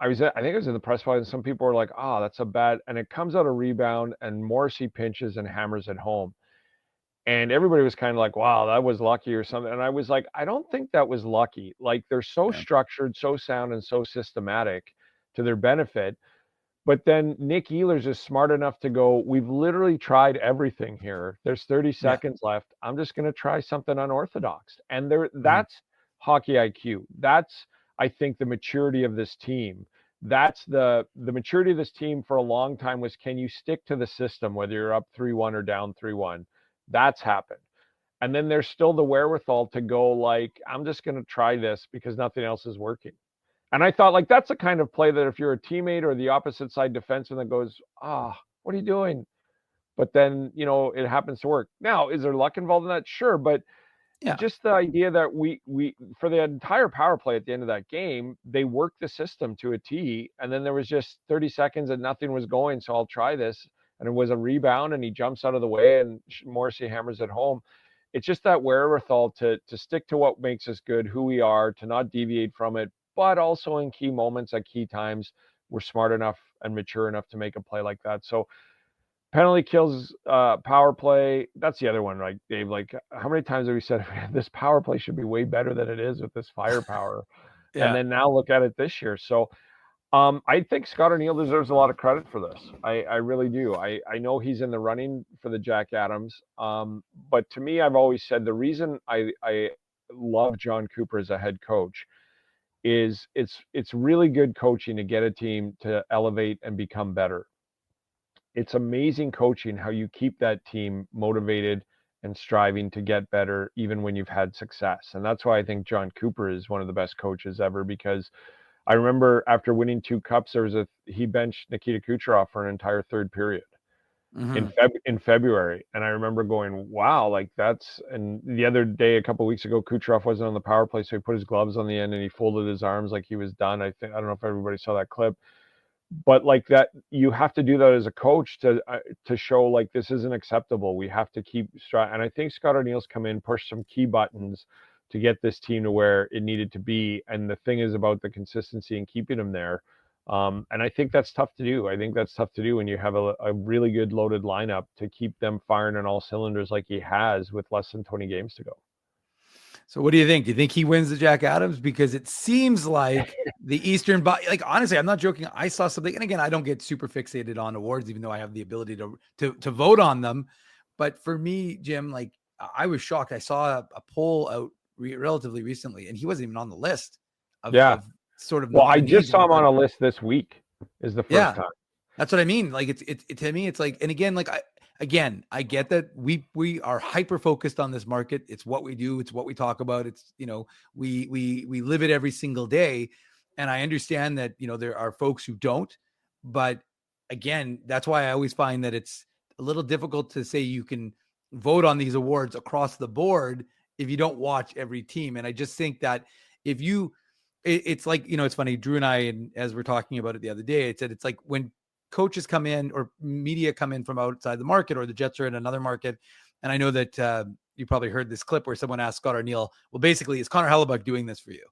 think it was in the press box, and some people were like, "Oh, that's a bad." And it comes out a rebound, and Morrissey pinches and hammers it home. And everybody was kind of like, "Wow, that was lucky," or something. And I was like, "I don't think that was lucky. Like they're so structured, so sound, and so systematic to their benefit." But then Nick Ehlers is smart enough to go, we've literally tried everything here. There's 30 seconds left. I'm just going to try something unorthodox. And that's hockey IQ. That's, I think, the maturity of this team. That's the maturity of this team for a long time was, can you stick to the system, whether you're up 3-1 or down 3-1? That's happened. And then there's still the wherewithal to go like, I'm just going to try this because nothing else is working. And I thought, like, that's the kind of play that if you're a teammate or the opposite side defenseman that goes, what are you doing? But then, it happens to work. Now, is there luck involved in that? Sure. But just the idea that we for the entire power play at the end of that game, they worked the system to a T, and then there was just 30 seconds and nothing was going. So I'll try this. And it was a rebound and he jumps out of the way and Morrissey hammers it home. It's just that wherewithal to stick to what makes us good, who we are, to not deviate from it, but also in key moments at key times, we're smart enough and mature enough to make a play like that. So penalty kills, power play. That's the other one, right, Dave? Like, how many times have we said this power play should be way better than it is with this firepower? And then now look at it this year. So I think Scott O'Neill deserves a lot of credit for this. I really do. I know he's in the running for the Jack Adams. But to me, I've always said the reason I love John Cooper as a head coach is it's really good coaching to get a team to elevate and become better. It's amazing coaching how you keep that team motivated and striving to get better even when you've had success. And that's why I think John Cooper is one of the best coaches ever, because I remember after winning 2 cups, he benched Nikita Kucherov for an entire third period in February. And I remember going, wow, like and the other day, a couple of weeks ago, Kucherov wasn't on the power play. So he put his gloves on the end and he folded his arms like he was done. I don't know if everybody saw that clip, but like that, you have to do that as a coach to show like, this isn't acceptable. We have to keep and I think Scott O'Neill's come in, push some key buttons to get this team to where it needed to be. And the thing is about the consistency and keeping them there. And I think that's tough to do. I think that's tough to do when you have a really good loaded lineup to keep them firing on all cylinders like he has with less than 20 games to go. So what do you think? Do you think he wins the Jack Adams? Because it seems like the Eastern, like, honestly, I'm not joking. I saw something, and again, I don't get super fixated on awards, even though I have the ability to vote on them. But for me, Jim, like, I was shocked. I saw a poll out relatively recently, and he wasn't even on the list of sort of. Well, I just saw him on a list this week. Is the first time. That's what I mean. Like, it's to me, it's like, and again, like I get that we are hyper focused on this market. It's what we do. It's what we talk about. It's, we live it every single day. And I understand that, there are folks who don't, but again, that's why I always find that it's a little difficult to say you can vote on these awards across the board if you don't watch every team. And I just think that it's like, it's funny, Drew and I, and as we're talking about it the other day, it said, it's like when coaches come in or media come in from outside the market, or the Jets are in another market. And I know that you probably heard this clip where someone asked Scott O'Neill, well, basically, is Connor Hellebuyck doing this for you?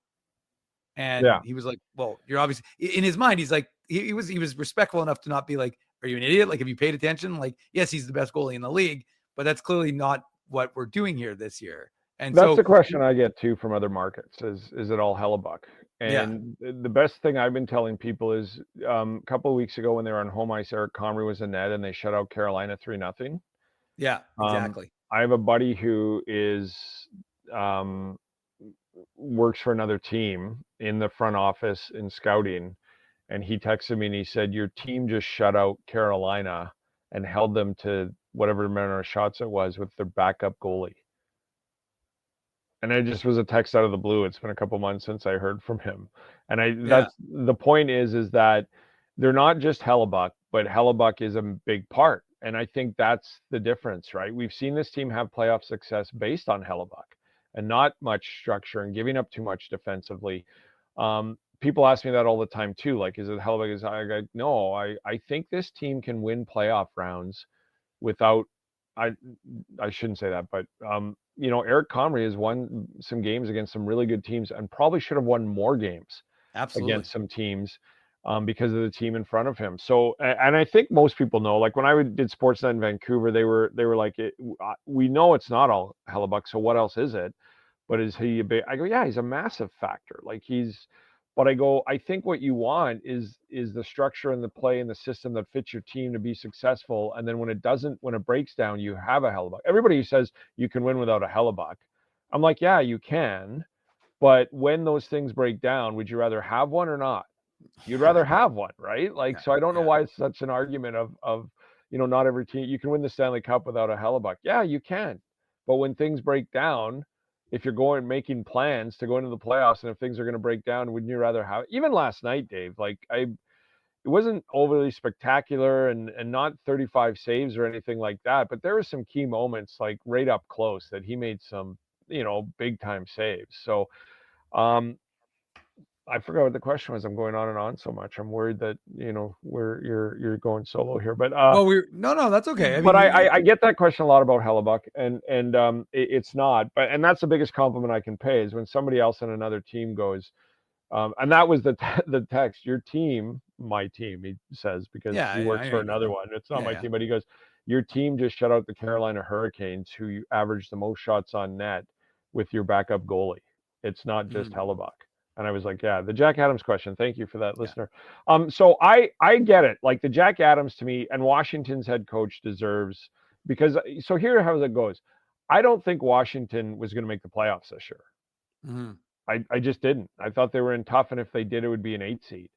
And he was like, well, you're obviously, in his mind, he's like, he was respectful enough to not be like, are you an idiot? Like, have you paid attention? Like, yes, he's the best goalie in the league, but that's clearly not what we're doing here this year. And that's the question I get too from other markets is it all Hellebuyck? And the best thing I've been telling people is a couple of weeks ago when they were on home ice, Eric Comrie was in net and they shut out Carolina 3-0. Yeah, exactly. I have a buddy who works for another team in the front office in scouting. And he texted me and he said, your team just shut out Carolina and held them to whatever amount of shots it was with their backup goalie. And it just was a text out of the blue. It's been a couple months since I heard from him. And that's the point is that they're not just Hellebuyck, but Hellebuyck is a big part. And I think that's the difference, right? We've seen this team have playoff success based on Hellebuyck and not much structure and giving up too much defensively. People ask me that all the time too. Like, is it Hellebuyck? No, I think this team can win playoff rounds without, I shouldn't say that, but Eric Comrie has won some games against some really good teams and probably should have won more games against some teams because of the team in front of him. So, and I think most people know, like when I did Sportsnet in Vancouver, they were like, we know it's not all Hellebuyck. So what else is it? But is he a big, I go, yeah, he's a massive factor. Like But I think what you want is the structure and the play and the system that fits your team to be successful. And then when it breaks down, you have a Hellebuck. Everybody says you can win without a Hellebuck. I'm like, yeah, you can. But when those things break down, would you rather have one or not? You'd rather have one, right? Like, so I don't know why it's such an argument of not every team, you can win the Stanley Cup without a Hellebuck. Yeah, you can. But when things break down, if you're making plans to go into the playoffs, and if things are going to break down, wouldn't you rather have, even last night, Dave, like it wasn't overly spectacular and not 35 saves or anything like that, but there were some key moments like right up close that he made some, big time saves. So, I forgot what the question was. I'm going on and on so much. I'm worried that you're going solo here. But no, that's okay. But I get that question a lot about Hellebuck, and it's not. But that's the biggest compliment I can pay is when somebody else on another team goes, and that was the text. Your team, my team, he says, because he works for another one. It's not my team, but he goes, your team just shut out the Carolina Hurricanes, who averaged the most shots on net with your backup goalie. It's not just Hellebuck. And I was like, yeah, the Jack Adams question. Thank you for that, listener. So I get it. Like the Jack Adams to me, and Washington's head coach deserves, because so here how it goes. I don't think Washington was going to make the playoffs this year. I just didn't. I thought they were in tough, and if they did, it would be an 8 seed.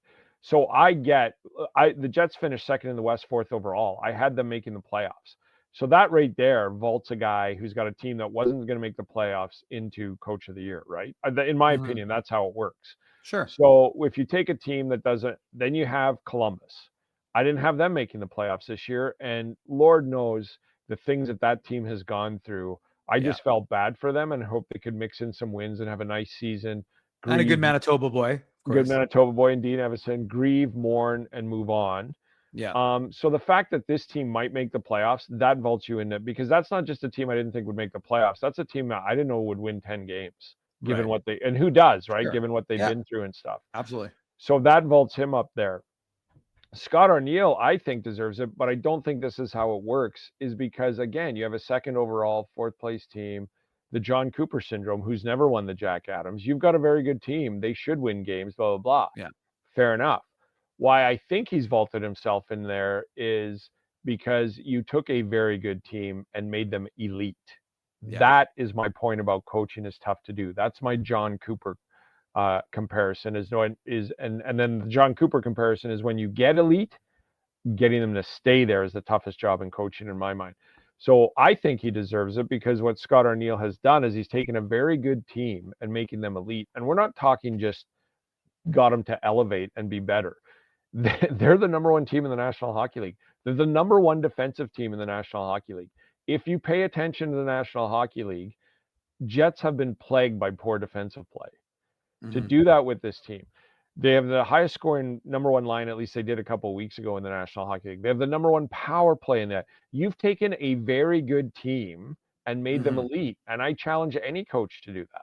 So the Jets finished second in the West, 4th overall. I had them making the playoffs. So that right there vaults a guy who's got a team that wasn't going to make the playoffs into coach of the year, right? In my opinion, that's how it works. Sure. So if you take a team that doesn't, then you have Columbus. I didn't have them making the playoffs this year. And Lord knows the things that team has gone through. I just felt bad for them and hope they could mix in some wins and have a nice season. And a good Manitoba boy. Good Manitoba boy and Dean Evison. Grieve, mourn, and move on. Yeah. So the fact that this team might make the playoffs, that vaults you in it, because that's not just a team I didn't think would make the playoffs. That's a team that I didn't know would win 10 games, given what and who does, right? Sure. Given what they've been through and stuff. Absolutely. So that vaults him up there. Scott Arniel, I think, deserves it, but I don't think this is how it works, is because, again, you have a 2nd overall, 4th place team, the John Cooper syndrome, who's never won the Jack Adams. You've got a very good team. They should win games, blah, blah, blah. Yeah. Fair enough. Why I think he's vaulted himself in there is because you took a very good team and made them elite. Yeah. That is my point about coaching is tough to do. That's my John Cooper comparison and then the John Cooper comparison is when you get elite, getting them to stay there is the toughest job in coaching in my mind. So I think he deserves it, because what Scott Arniel has done is he's taken a very good team and making them elite. And we're not talking just got them to elevate and be better. They're the number 1 team in the National Hockey League. They're the number 1 defensive team in the National Hockey League. If you pay attention to the National Hockey League, Jets have been plagued by poor defensive play. To do that with this team, they have the highest scoring number 1 line, at least they did a couple of weeks ago in the National Hockey League. They have the number 1 power play in that. You've taken a very good team and made them elite. And I challenge any coach to do that.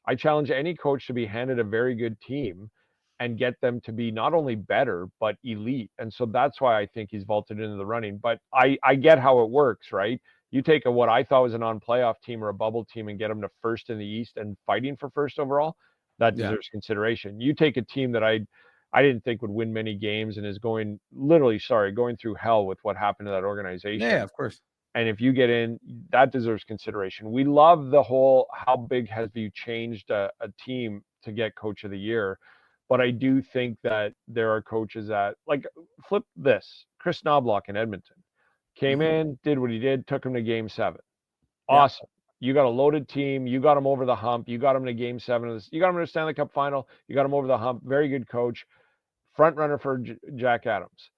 I challenge any coach to be handed a very good team and get them to be not only better, but elite. And so that's why I think he's vaulted into the running. But I get how it works, right? You take what I thought was a non-playoff team or a bubble team and get them to 1st in the East and fighting for 1st overall, that deserves consideration. You take a team that I didn't think would win many games and is going through hell with what happened to that organization. Yeah, of course. And if you get in, that deserves consideration. We love the whole, how big have you changed a team to get coach of the year? But I do think that there are coaches that, like, flip this. Chris Knobloch in Edmonton came in, did what he did, took him to Game 7. Awesome. You got a loaded team. You got him over the hump. You got him to Game 7 of this. You got him to the Stanley Cup final. You got him over the hump. Very good coach. Front runner for Jack Adams.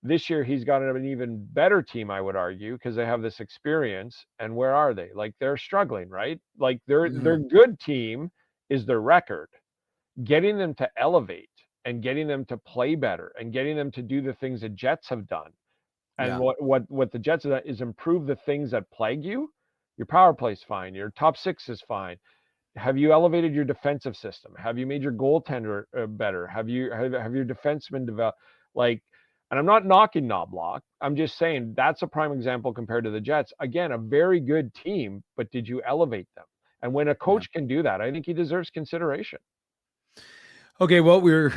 This year, he's got an even better team, I would argue, because they have this experience. And where are they? Like, they're struggling, right? Like, their good team is their record. Getting them to elevate and getting them to play better and getting them to do the things the Jets have done. And what the Jets have done is improve the things that plague you. Your power play's fine. Your top 6 is fine. Have you elevated your defensive system? Have you made your goaltender better? Have your defensemen developed? Like, and I'm not knocking Knobloch. I'm just saying that's a prime example compared to the Jets. Again, a very good team, but did you elevate them? And when a coach can do that, I think he deserves consideration. Okay, well, we're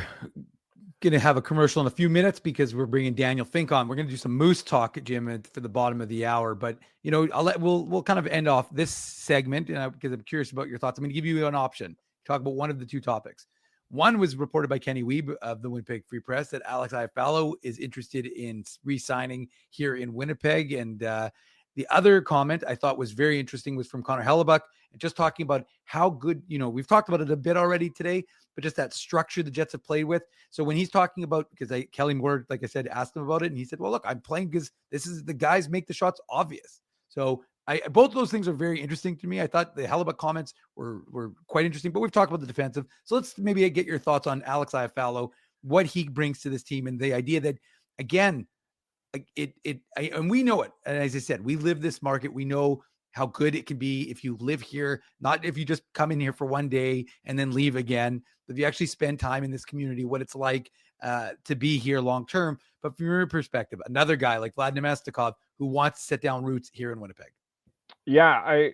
going to have a commercial in a few minutes because we're bringing Daniel Fink on. We're going to do some Moose talk, Jim, for the bottom of the hour. But we'll kind of end off this segment because I'm curious about your thoughts. I'm going to give you an option. Talk about one of the two topics. One was reported by Kenny Wiebe of the Winnipeg Free Press that Alex Iafallo is interested in re-signing here in Winnipeg. And the other comment I thought was very interesting was from Connor Hellebuyck, and just talking about how good, we've talked about it a bit already today, but just that structure the Jets have played with. So when he's talking about, because Kelly Moore, like I said, asked him about it, and he said, well, look, I'm playing because this is the guys make the shots obvious. So both of those things are very interesting to me. I thought the Hellebuyck comments were quite interesting, but we've talked about the defensive. So let's maybe get your thoughts on Alex Iafallo, what he brings to this team, and the idea that, again, and we know it. And as I said, we live this market. We know how good it can be if you live here, not if you just come in here for one day and then leave again, but if you actually spend time in this community, what it's like to be here long-term. But from your perspective, another guy like Vlad Namestnikov who wants to set down roots here in Winnipeg. Yeah,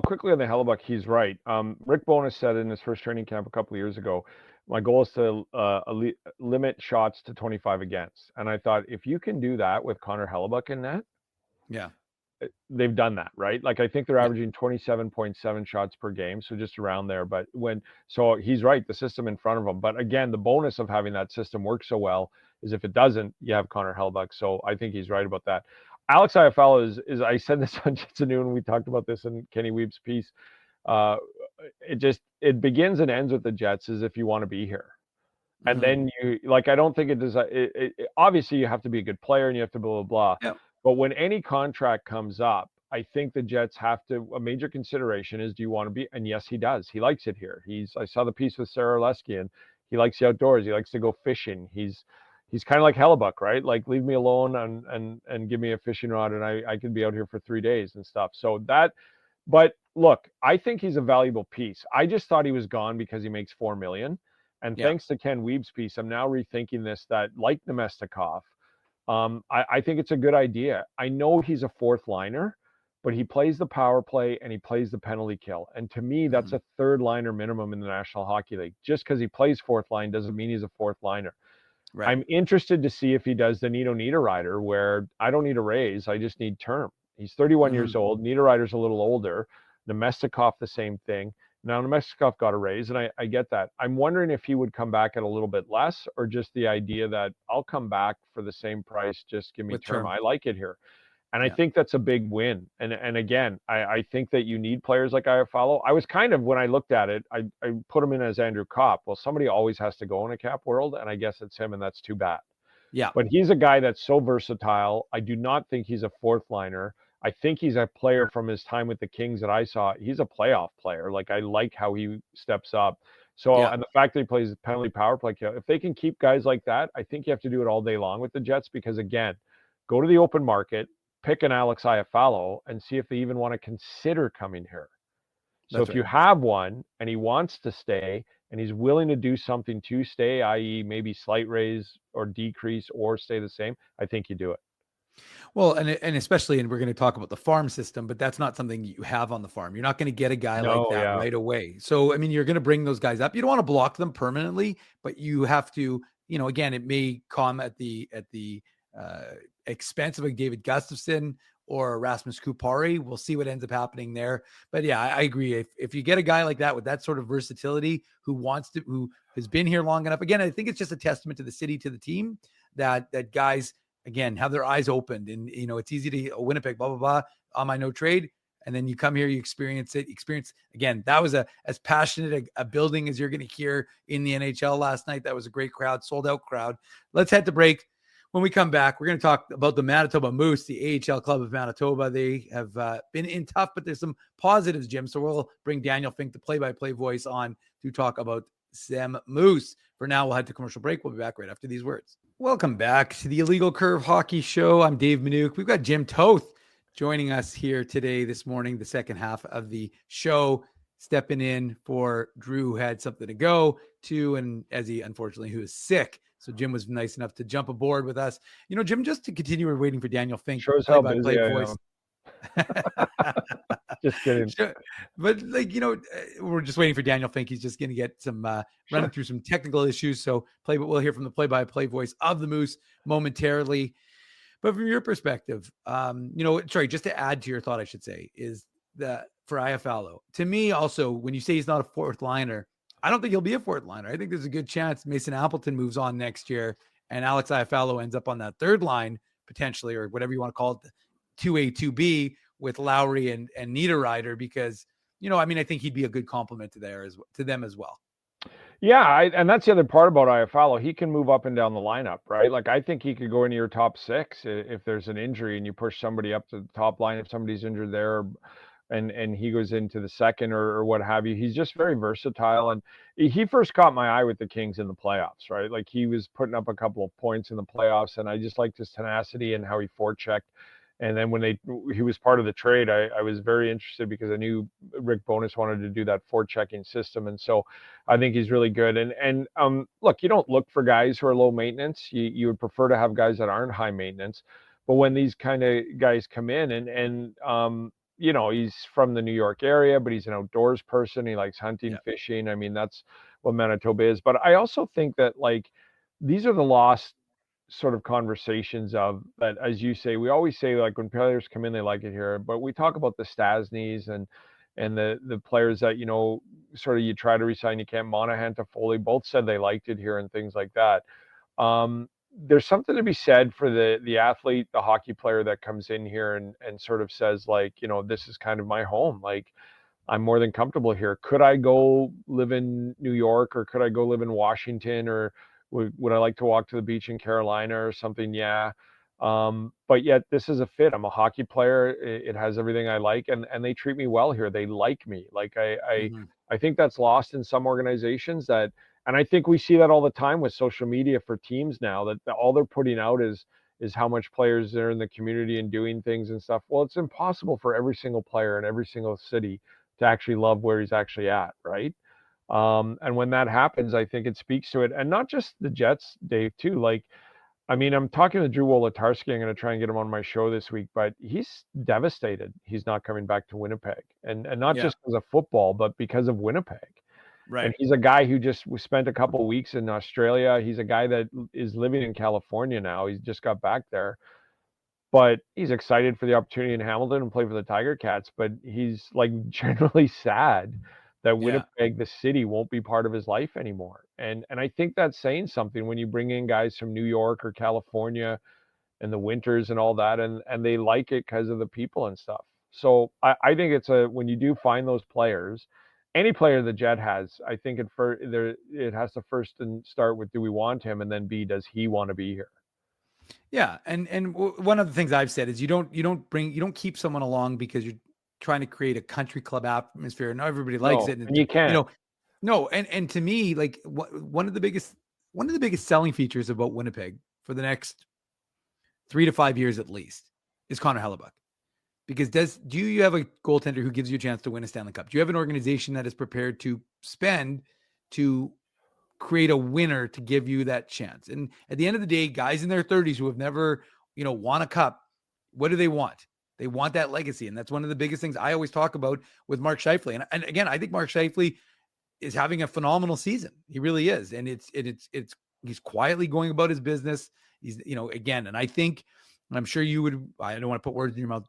quickly on the Hellebuyck, he's right. Rick Bowness said in his first training camp a couple of years ago, my goal is to limit shots to 25 against. And I thought, if you can do that with Connor Hellebuyck in net, yeah, they've done that, right? Like, I think they're averaging 27.7 shots per game, so just around there. But so he's right, the system in front of him. But again, the bonus of having that system work so well is if it doesn't, you have Connor Hellebuyck. So I think he's right about that. Alex Iafallo is I said this on Jets at Noon. We talked about this in Kenny Wiebe's piece. It begins and ends with the Jets as if you want to be here. And then I don't think it does. Obviously, you have to be a good player and you have to blah, blah, blah. Yep. But when any contract comes up, I think the Jets have to, a major consideration is, do you want to be? And yes, he does. He likes it here. I saw the piece with Sarah Oleski, and he likes the outdoors. He likes to go fishing. He's kind of like Hellebuyck, right? Like, leave me alone and give me a fishing rod, and I could be out here for 3 days and stuff. But look, I think he's a valuable piece. I just thought he was gone because he makes $4 million. And thanks to Ken Wiebe's piece, I'm now rethinking this, that like Namestnikov, I think it's a good idea. I know he's a fourth liner, but he plays the power play and he plays the penalty kill. And to me, that's a third liner minimum in the National Hockey League. Just because he plays fourth line doesn't mean he's a fourth liner. Right. I'm interested to see if he does the Nino Niederreiter, where I don't need a raise, I just need term. He's 31 years old. Niederreiter's a little older. Namestnikov, the same thing. Now, Namestnikov got a raise, and I get that. I'm wondering if he would come back at a little bit less, or just the idea that I'll come back for the same price, just give me term. I like it here. And I think that's a big win. And again, I think that you need players like Iafallo. I was kind of, when I looked at it, I put him in as Andrew Kopp. Well, somebody always has to go in a Cap world, and I guess it's him, and that's too bad. Yeah. But he's a guy that's so versatile. I do not think he's a fourth liner. I think he's a player from his time with the Kings that I saw. He's a playoff player. Like, I like how he steps up. So, and the fact that he plays penalty power play, if they can keep guys like that, I think you have to do it all day long with the Jets, because, again, go to the open market, pick an Alex Iafallo, and see if they even want to consider coming here. So if you have one and he wants to stay and he's willing to do something to stay, i.e. maybe slight raise or decrease or stay the same, I think you do it. Well, and especially, and we're going to talk about the farm system, but that's not something you have on the farm. You're not going to get a guy like that right away. So, I mean, you're going to bring those guys up. You don't want to block them permanently, but you have to, again, it may come at the expense of like David Gustafsson or Rasmus Kupari. We'll see what ends up happening there. But yeah, I agree. If you get a guy like that with that sort of versatility, who has been here long enough, again, I think it's just a testament to the city, to the team, that guys, again, have their eyes opened. And, it's easy to Winnipeg, blah, blah, blah, on my no trade. And then you come here, you experience it. Again, that was as passionate a building as you're going to hear in the NHL last night. That was a great crowd, sold out crowd. Let's head to break. When we come back, we're going to talk about the Manitoba Moose, the AHL club of Manitoba. They have been in tough, but there's some positives, Jim. So we'll bring Daniel Fink, the play-by-play voice, on to talk about Sam Moose. For now, we'll head to commercial break. We'll be back right after these words. Welcome back to the Illegal Curve Hockey Show. I'm Dave Minuk. We've got Jim Toth joining us here today, this morning, the second half of the show, stepping in for Drew, who had something to go to, and Ezzy, unfortunately, who is sick. So Jim was nice enough to jump aboard with us. Jim, just to continue, we're waiting for Daniel Fink. Shows how busy I am. Just kidding. Sure. But we're just waiting for Daniel Fink. He's just going to get some running through some technical issues. So we'll hear from the play-by-play voice of the Moose momentarily. But from your perspective, just to add to your thought, I should say, is that for Iafallo, to me also, when you say he's not a fourth liner, I don't think he'll be a fourth liner. I think there's a good chance Mason Appleton moves on next year and Alex Iafallo ends up on that third line potentially, or whatever you want to call it, 2A, 2B with Lowry and Niederreiter, because, I think he'd be a good complement to them as well. Yeah, and that's the other part about Iafallo. He can move up and down the lineup, right? Like, I think he could go into your top six if there's an injury and you push somebody up to the top line if somebody's injured there, and he goes into the second or what have you. He's just very versatile, and he first caught my eye with the Kings in the playoffs, right? Like, he was putting up a couple of points in the playoffs, and I just liked his tenacity and how he forechecked. And then when he was part of the trade, I was very interested because I knew Rick Bowness wanted to do that forechecking system. And so I think he's really good. And look, you don't look for guys who are low maintenance. You would prefer to have guys that aren't high maintenance. But when these kind of guys come in and he's from the New York area, but he's an outdoors person. He likes hunting, fishing. I mean, that's what Manitoba is. But I also think that, like, these are the lost sort of conversations of that, as you say, we always say, like, when players come in, they like it here, but we talk about the Stasnys and the players that, sort of you try to resign, you can't. Monahan to Foley both said they liked it here and things like that. There's something to be said for the athlete, the hockey player that comes in here and sort of says, like, this is kind of my home. Like, I'm more than comfortable here. Could I go live in New York, or could I go live in Washington, or would I like to walk to the beach in Carolina or something? Yeah. But yet this is a fit. I'm a hockey player. It has everything I like, and they treat me well here. They like me. Like, I think that's lost in some organizations, and I think we see that all the time with social media for teams now, that all they're putting out is how much players are in the community and doing things and stuff. Well, it's impossible for every single player in every single city to actually love where he's actually at. Right. And when that happens, I think it speaks to it. And not just the Jets, Dave, too. Like, I mean, I'm talking to Drew Wolodarski. I'm going to try and get him on my show this week, but he's devastated he's not coming back to Winnipeg. And not just because of football, but because of Winnipeg. Right. And he's a guy who just spent a couple of weeks in Australia. He's a guy that is living in California now. He's just got back there. But he's excited for the opportunity in Hamilton and play for the Tiger Cats. But he's, like, generally sad that Winnipeg, the city, won't be part of his life anymore. And I think that's saying something when you bring in guys from New York or California and the winters and all that, and they like it because of the people and stuff. So I think it's when you do find those players, any player the Jet has, I think it has to first start with, do we want him? And then B, does he want to be here? Yeah. And one of the things I've said is you don't keep someone along because you're trying to create a country club atmosphere. Not everybody likes it. And you can't. No. And to me, like, one of the biggest selling features about Winnipeg for the next 3 to 5 years at least is Connor Hellebuyck. Because do you have a goaltender who gives you a chance to win a Stanley Cup? Do you have an organization that is prepared to spend to create a winner to give you that chance? And at the end of the day, guys in their 30s who have never, won a cup, what do they want? They want that legacy. And that's one of the biggest things I always talk about with Mark Scheifele. And again, I think Mark Scheifele is having a phenomenal season. He really is. And he's quietly going about his business. He's, again, and I think, and I'm sure you would, I don't want to put words in your mouth,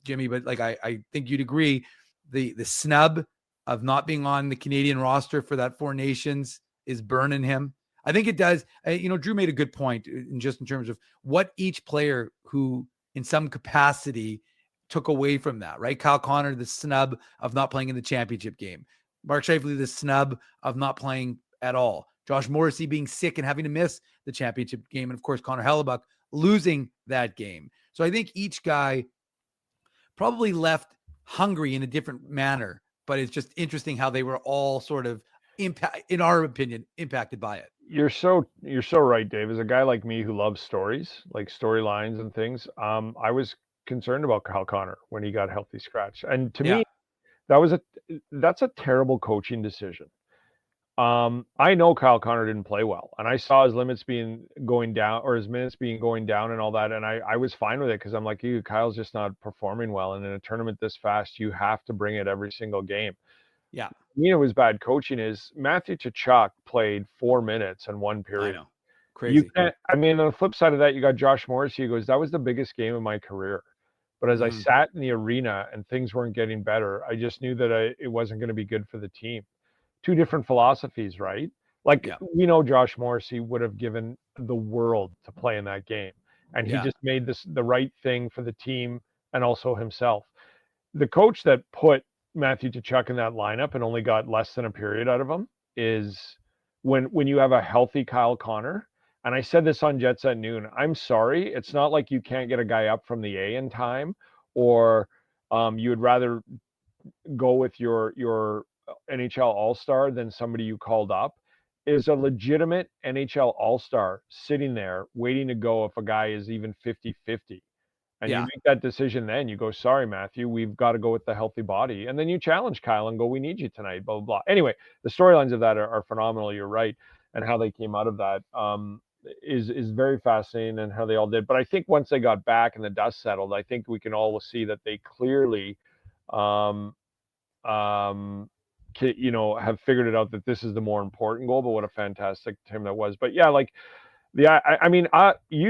Jimmy, but like, I think you'd agree, the snub of not being on the Canadian roster for that Four Nations is burning him. I think it does. Drew made a good point in terms of what each player who in some capacity took away from that, right? Kyle Connor, the snub of not playing in the championship game. Mark Scheifele, the snub of not playing at all. Josh Morrissey being sick and having to miss the championship game. And of course, Connor Hellebuyck losing that game. So I think each guy probably left hungry in a different manner, but it's just interesting how they were all sort of in our opinion, impacted by it. You're so right, Dave. As a guy like me who loves stories, like storylines and things, I was concerned about Kyle Connor when he got healthy scratch. And to me, that's a terrible coaching decision. I know Kyle Connor didn't play well, and I saw his limits going down, or his minutes going down and all that. And I was fine with it because I'm like, Kyle's just not performing well. And in a tournament this fast, you have to bring it every single game. Yeah. It was bad coaching. Is Matthew Tkachuk played 4 minutes in one period. I know. Crazy. On the flip side of that, you got Josh Morrissey who goes, that was the biggest game of my career. But as I sat in the arena and things weren't getting better, I just knew that it wasn't going to be good for the team. Two different philosophies, right? We know Josh Morrissey would have given the world to play in that game. And he just made the right thing for the team and also himself. The coach that put Matthew Tkachuk in that lineup and only got less than a period out of him is when you have a healthy Kyle Connor. And I said this on Jets at Noon. I'm sorry. It's not like you can't get a guy up from the A in time, or you would rather go with your NHL All-Star than somebody you called up. Is a legitimate NHL All-Star sitting there waiting to go if a guy is even 50-50. And you make that decision then. You go, sorry, Matthew, we've got to go with the healthy body. And then you challenge Kyle and go, we need you tonight, blah, blah, blah. Anyway, the storylines of that are phenomenal. You're right. And how they came out of that is very fascinating, and how they all did. But I think once they got back and the dust settled, I think we can all see that they clearly have figured it out that this is the more important goal. But what a fantastic time that was. But you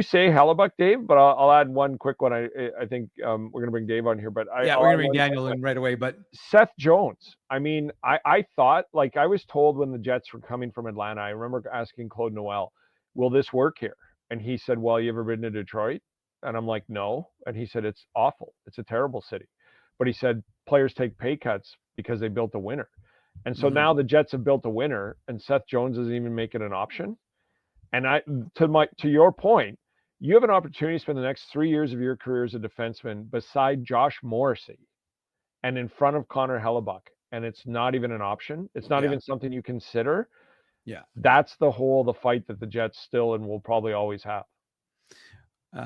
say Hellebuyck, Dave, but I'll add one quick one. I think we're going to bring Dave on here, but we're going to bring Daniel in right away. But Seth Jones, I thought, I was told when the Jets were coming from Atlanta, I remember asking Claude Noel, will this work here? And he said, well, you ever been to Detroit? And I'm like, no. And he said, it's awful. It's a terrible city. But he said, players take pay cuts because they built a winner. And so now the Jets have built a winner, and Seth Jones doesn't even make it an option. And to your point, you have an opportunity to spend the next 3 years of your career as a defenseman beside Josh Morrissey and in front of Connor Hellebuyck, and it's not even an option. It's not even something you consider. Yeah. That's the fight that the Jets still and will probably always have.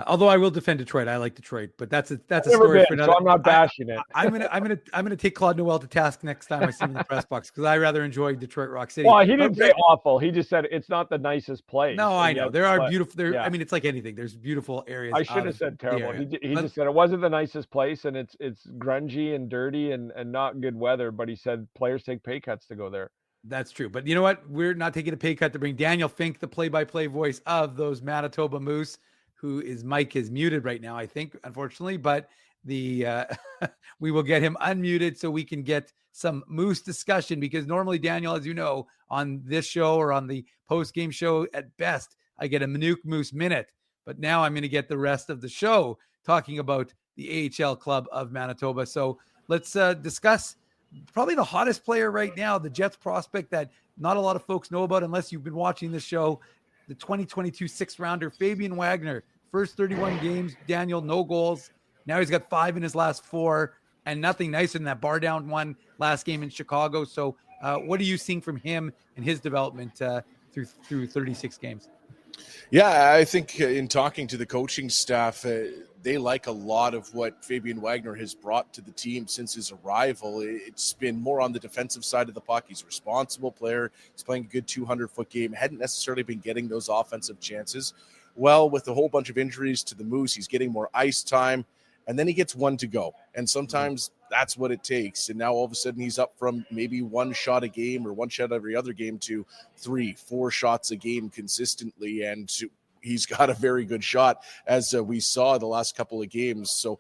Although I will defend Detroit, I like Detroit, but that's a story for another. So I'm not bashing it. I'm gonna take Claude Noel to task next time I see him in the press box, because I rather enjoy Detroit Rock City. Well, he didn't say awful. He just said it's not the nicest place. No, I know there are beautiful. I mean, it's like anything. There's beautiful areas. I should have said terrible. He just said it wasn't the nicest place, and it's grungy and dirty and not good weather. But he said players take pay cuts to go there. That's true. But you know what? We're not taking a pay cut to bring Daniel Fink, the play-by-play voice of those Manitoba Moose, whose mic is muted right now, I think, unfortunately. But we will get him unmuted so we can get some Moose discussion, because normally, Daniel, as you know, on this show or on the post-game show, at best, I get a Manuk Moose minute. But now I'm going to get the rest of the show talking about the AHL club of Manitoba. So let's discuss probably the hottest player right now, the Jets prospect that not a lot of folks know about unless you've been watching the show, the 2022 sixth-rounder, Fabian Wagner. First 31 games, Daniel, no goals. Now he's got 5 in his last 4, and nothing nicer than that bar down one last game in Chicago. So what are you seeing from him and his development through 36 games? Yeah, I think in talking to the coaching staff, they like a lot of what Fabian Wagner has brought to the team since his arrival. It's been more on the defensive side of the puck. He's a responsible player. He's playing a good 200-foot game. Hadn't necessarily been getting those offensive chances. Well, with a whole bunch of injuries to the Moose, he's getting more ice time, and then he gets one to go. And sometimes that's what it takes. And now all of a sudden he's up from maybe 1 shot a game or 1 shot every other game to 3-4 shots a game consistently. And he's got a very good shot, as we saw the last couple of games. So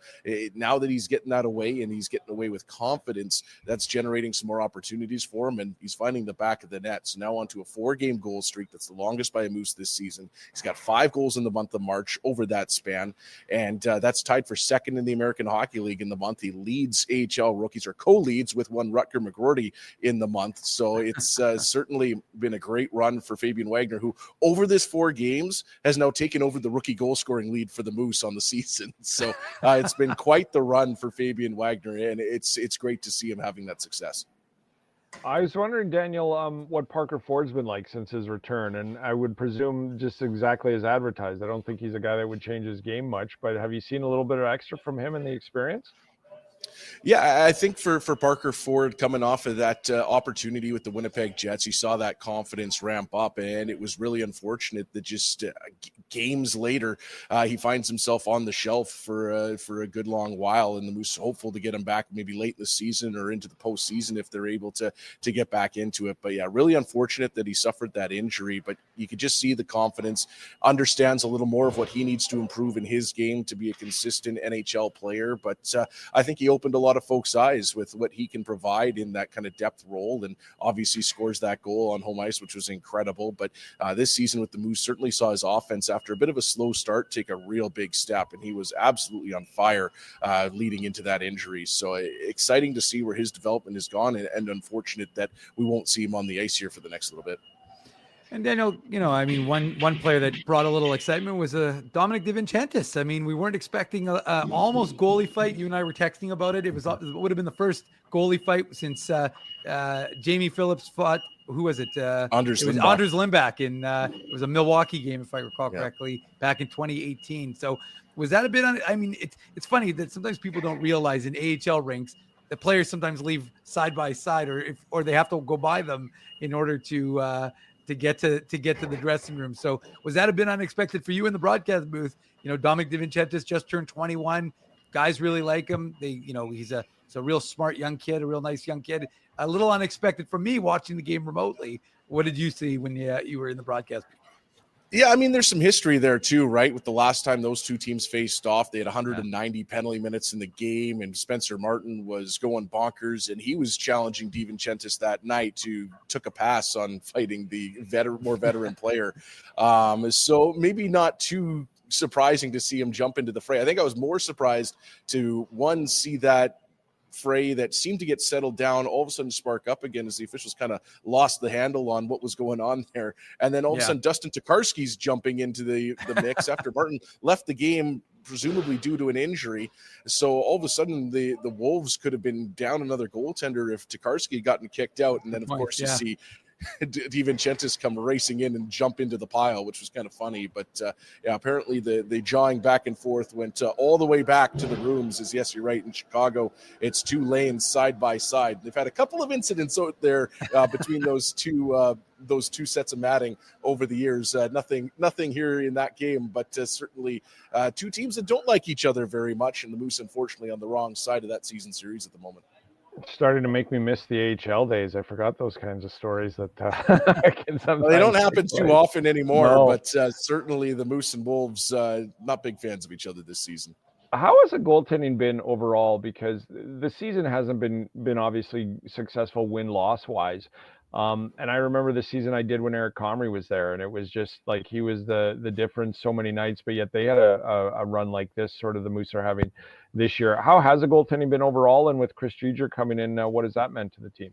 now that he's getting that away, and he's getting away with confidence, that's generating some more opportunities for him, and he's finding the back of the net. So now onto a 4-game goal streak. That's the longest by a Moose this season. He's got 5 goals in the month of March over that span, and that's tied for second in the American Hockey League in the month. He leads AHL rookies, or co-leads, with one Rutger McGroarty in the month. So it's certainly been a great run for Fabian Wagner, who over this 4 games has now taken over the rookie goal scoring lead for the Moose on the season. So it's been quite the run for Fabian Wagner, and it's great to see him having that success. I was wondering, Daniel, what Parker Ford's been like since his return, and I would presume just exactly as advertised. I don't think he's a guy that would change his game much, but have you seen a little bit of extra from him in the experience? Yeah, I think for Parker Ford coming off of that opportunity with the Winnipeg Jets, he saw that confidence ramp up, and it was really unfortunate that just games later he finds himself on the shelf for a good long while, and the Moose hopeful to get him back maybe late in the season or into the postseason if they're able to get back into it. But yeah, really unfortunate that he suffered that injury, but you could just see the confidence, understands a little more of what he needs to improve in his game to be a consistent NHL player. But I think he opened a lot of folks' eyes with what he can provide in that kind of depth role, and obviously scores that goal on home ice, which was incredible. But this season with the Moose certainly saw his offense, after a bit of a slow start, take a real big step, and he was absolutely on fire leading into that injury. So exciting to see where his development has gone, and unfortunate that we won't see him on the ice here for the next little bit. And Daniel, I mean, one player that brought a little excitement was Dominic DiVincentis. I mean, we weren't expecting a almost goalie fight. You and I were texting about it. It would have been the first goalie fight since Jamie Phillips fought. Who was it? Anders Lindback. Anders Lindback it was a Milwaukee game, if I recall correctly, back in 2018. So was that a bit on? I mean, it's funny that sometimes people don't realize in AHL rinks the players sometimes leave side by side, or they have to go by them in order to get to the dressing room. So was that a bit unexpected for you in the broadcast booth? Dominic DiVincentis just turned 21. Guys really like him. He's a real smart young kid, a real nice young kid. A little unexpected for me watching the game remotely. What did you see when you were in the broadcast booth? Yeah, I mean, there's some history there too, right? With the last time those two teams faced off, they had 190 penalty minutes in the game, and Spencer Martin was going bonkers, and he was challenging DiVincentis that night took a pass on fighting the more veteran player. So maybe not too surprising to see him jump into the fray. I think I was more surprised to see that fray that seemed to get settled down all of a sudden spark up again as the officials kind of lost the handle on what was going on there. And then all of a sudden Dustin Tokarski's jumping into the mix after Martin left the game, presumably due to an injury. So all of a sudden the Wolves could have been down another goaltender if Tokarski had gotten kicked out. And then of course you see DiVincentis come racing in and jump into the pile, which was kind of funny. But apparently the jawing back and forth went all the way back to the rooms. As yes, you're right, in Chicago it's two lanes side by side. They've had a couple of incidents out there between those two sets of matting over the years. Nothing here in that game, but certainly two teams that don't like each other very much, and the Moose unfortunately on the wrong side of that season series at the moment. It's starting to make me miss the AHL days. I forgot those kinds of stories that can sometimes they don't happen too often anymore, but certainly the Moose and Wolves not big fans of each other this season. How has the goaltending been overall? Because the season hasn't been obviously successful win-loss wise. And I remember the season I did when Eric Comrie was there, and it was just like he was the difference so many nights, but yet they had a run like this, sort of the Moose are having this year. How has the goaltending been overall? And with Chris Driedger coming in, what has that meant to the team?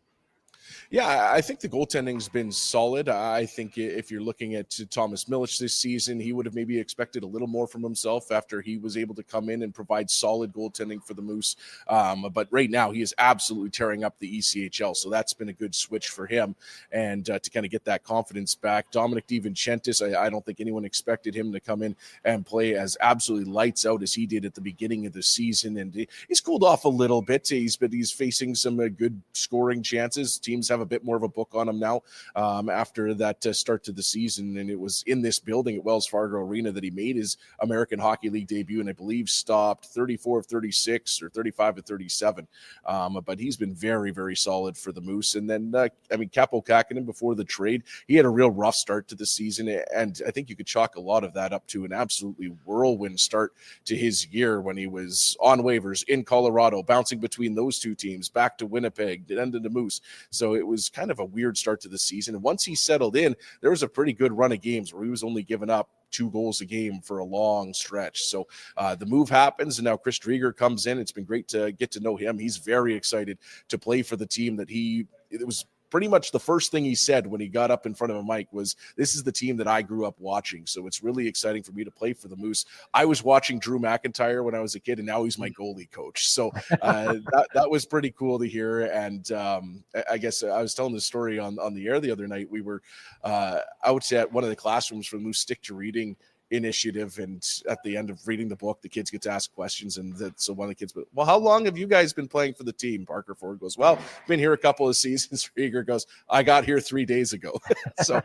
Yeah, I think the goaltending's been solid. I think if you're looking at Thomas Milic this season, he would have maybe expected a little more from himself after he was able to come in and provide solid goaltending for the Moose. But right now, he is absolutely tearing up the ECHL, so that's been a good switch for him. And to kind of get that confidence back, Dominic DiVincentis, I don't think anyone expected him to come in and play as absolutely lights out as he did at the beginning of the season. And he's cooled off a little bit. He's facing some good scoring chances. Teams have a bit more of a book on him now after that start to the season, and it was in this building at Wells Fargo Arena that he made his American Hockey League debut, and I believe stopped 34 of 36 or 35 of 37. But he's been very, very solid for the Moose. And then Kaapo Kähkönen before the trade, he had a real rough start to the season, and I think you could chalk a lot of that up to an absolutely whirlwind start to his year when he was on waivers in Colorado, bouncing between those two teams, back to Winnipeg, then to the Moose. So it was kind of a weird start to the season. And once he settled in, there was a pretty good run of games where he was only giving up 2 goals a game for a long stretch. So the move happens, and now Chris Driedger comes in. It's been great to get to know him. He's very excited to play for the team that it was pretty much the first thing he said when he got up in front of a mic was, "This is the team that I grew up watching." So it's really exciting for me to play for the Moose. I was watching Drew McIntyre when I was a kid, and now he's my goalie coach. So that was pretty cool to hear. And I guess I was telling the story on the air the other night. We were out at one of the classrooms for the Moose Stick to Reading, initiative. And at the end of reading the book, the kids get to ask questions. And so one of the kids, well, how long have you guys been playing for the team? Parker Ford goes, well, been here a couple of seasons. Rieger goes, I got here 3 days ago. So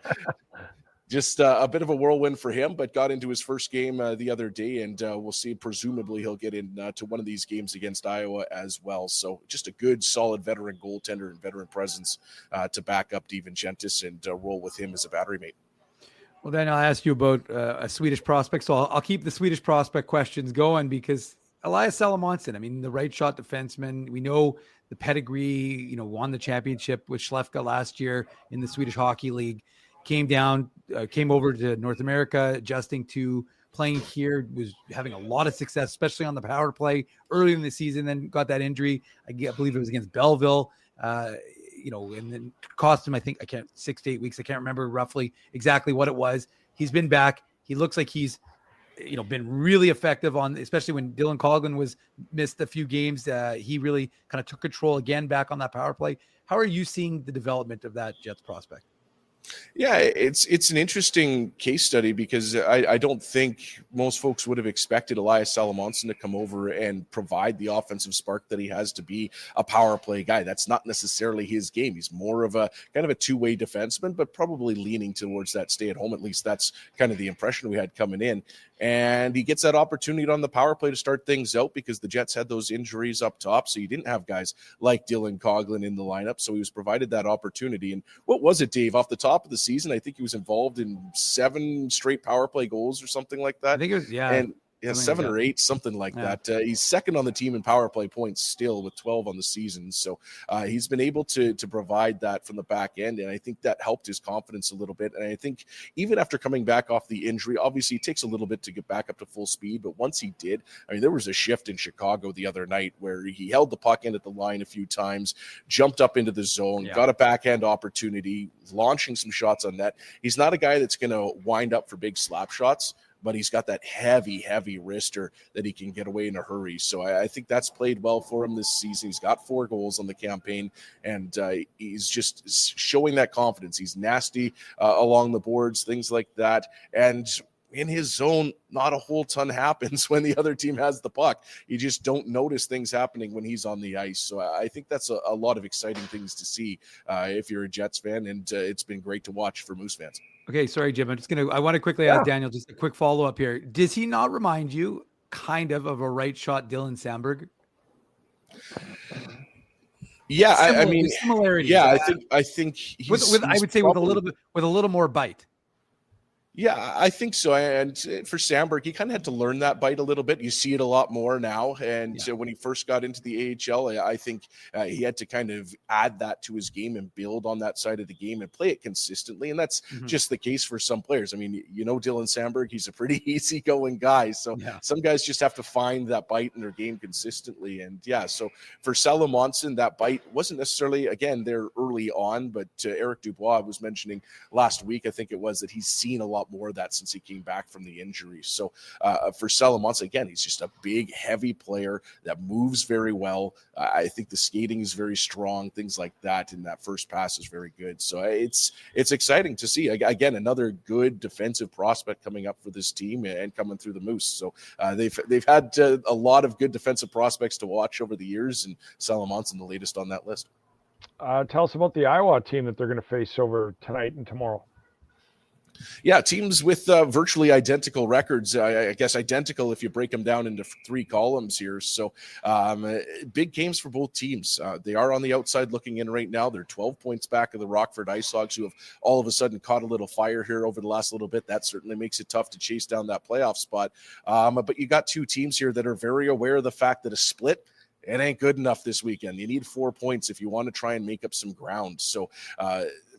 just a bit of a whirlwind for him, but got into his first game the other day, and we'll see. Presumably he'll get in to one of these games against Iowa as well. So just a good, solid veteran goaltender and veteran presence to back up DiVincentis and roll with him as a battery mate. Well, then I'll ask you about a Swedish prospect. So I'll keep the Swedish prospect questions going, because Elias Salomonsson, I mean, the right shot defenseman, we know the pedigree, won the championship with Skellefteå last year in the Swedish Hockey League. Came over to North America, adjusting to playing here, was having a lot of success, especially on the power play early in the season, then got that injury. I believe it was against Belleville, and then cost him, 6 to 8 weeks. I can't remember roughly exactly what it was. He's been back. He looks like he's, been really effective especially when Dylan Coghlan missed a few games. He really kind of took control again back on that power play. How are you seeing the development of that Jets prospect? Yeah, it's an interesting case study, because I don't think most folks would have expected Elias Salomonsson to come over and provide the offensive spark that he has to be a power play guy. That's not necessarily his game. He's more of a kind of a two-way defenseman, but probably leaning towards that stay at home. At least that's kind of the impression we had coming in. And he gets that opportunity on the power play to start things out, because the Jets had those injuries up top. So you didn't have guys like Dylan Coghlan in the lineup. So he was provided that opportunity. And what was it, Dave? Off the top of the season, I think he was involved in 7 straight power play goals or something like that. I think it was, yeah. And yeah, 7 or 8, something like that. He's second on the team in power play points still, with 12 on the season. So he's been able to provide that from the back end, and I think that helped his confidence a little bit. And I think even after coming back off the injury, obviously it takes a little bit to get back up to full speed, but once he did, I mean, there was a shift in Chicago the other night where he held the puck in at the line a few times, jumped up into the zone, got a backhand opportunity, launching some shots on net. He's not a guy that's going to wind up for big slap shots, but he's got that heavy wrister that he can get away in a hurry. So I think that's played well for him this season. He's got 4 goals on the campaign, and he's just showing that confidence. He's nasty along the boards, things like that. And in his zone, not a whole ton happens when the other team has the puck. You just don't notice things happening when he's on the ice. So I think that's a lot of exciting things to see if you're a Jets fan, and it's been great to watch for Moose fans. Okay, sorry, Jim. I want to quickly ask Daniel just a quick follow-up here. Does he not remind you kind of a right shot Dylan Samberg? Yeah, I mean, similarities. Yeah, I think he's, I would say probably, with a little more bite. Yeah, I think so. And for Samberg, he kind of had to learn that bite a little bit. You see it a lot more now. And when he first got into the AHL, I think he had to kind of add that to his game and build on that side of the game and play it consistently. And that's just the case for some players. I mean, Dylan Samberg, he's a pretty easygoing guy. So some guys just have to find that bite in their game consistently. And so for Salomonsson, that bite wasn't necessarily, again, there early on, but Eric Dubois was mentioning last week, I think it was, that he's seen a lot more of that since he came back from the injury. So for Salomonsson, again, he's just a big, heavy player that moves very well. I think the skating is very strong, things like that, and that first pass is very good. So it's exciting to see. Again, another good defensive prospect coming up for this team and coming through the Moose. So they've had a lot of good defensive prospects to watch over the years, and Salomonsson the latest on that list. Tell us about the Iowa team that they're going to face over tonight and tomorrow. Yeah, teams with virtually identical records. I guess identical if you break them down into 3 columns here. So big games for both teams. They are on the outside looking in right now. They're 12 points back of the Rockford Ice Hogs, who have all of a sudden caught a little fire here over the last little bit. That certainly makes it tough to chase down that playoff spot. But you got 2 teams here that are very aware of the fact that a split, it ain't good enough this weekend. You need 4 points if you want to try and make up some ground. So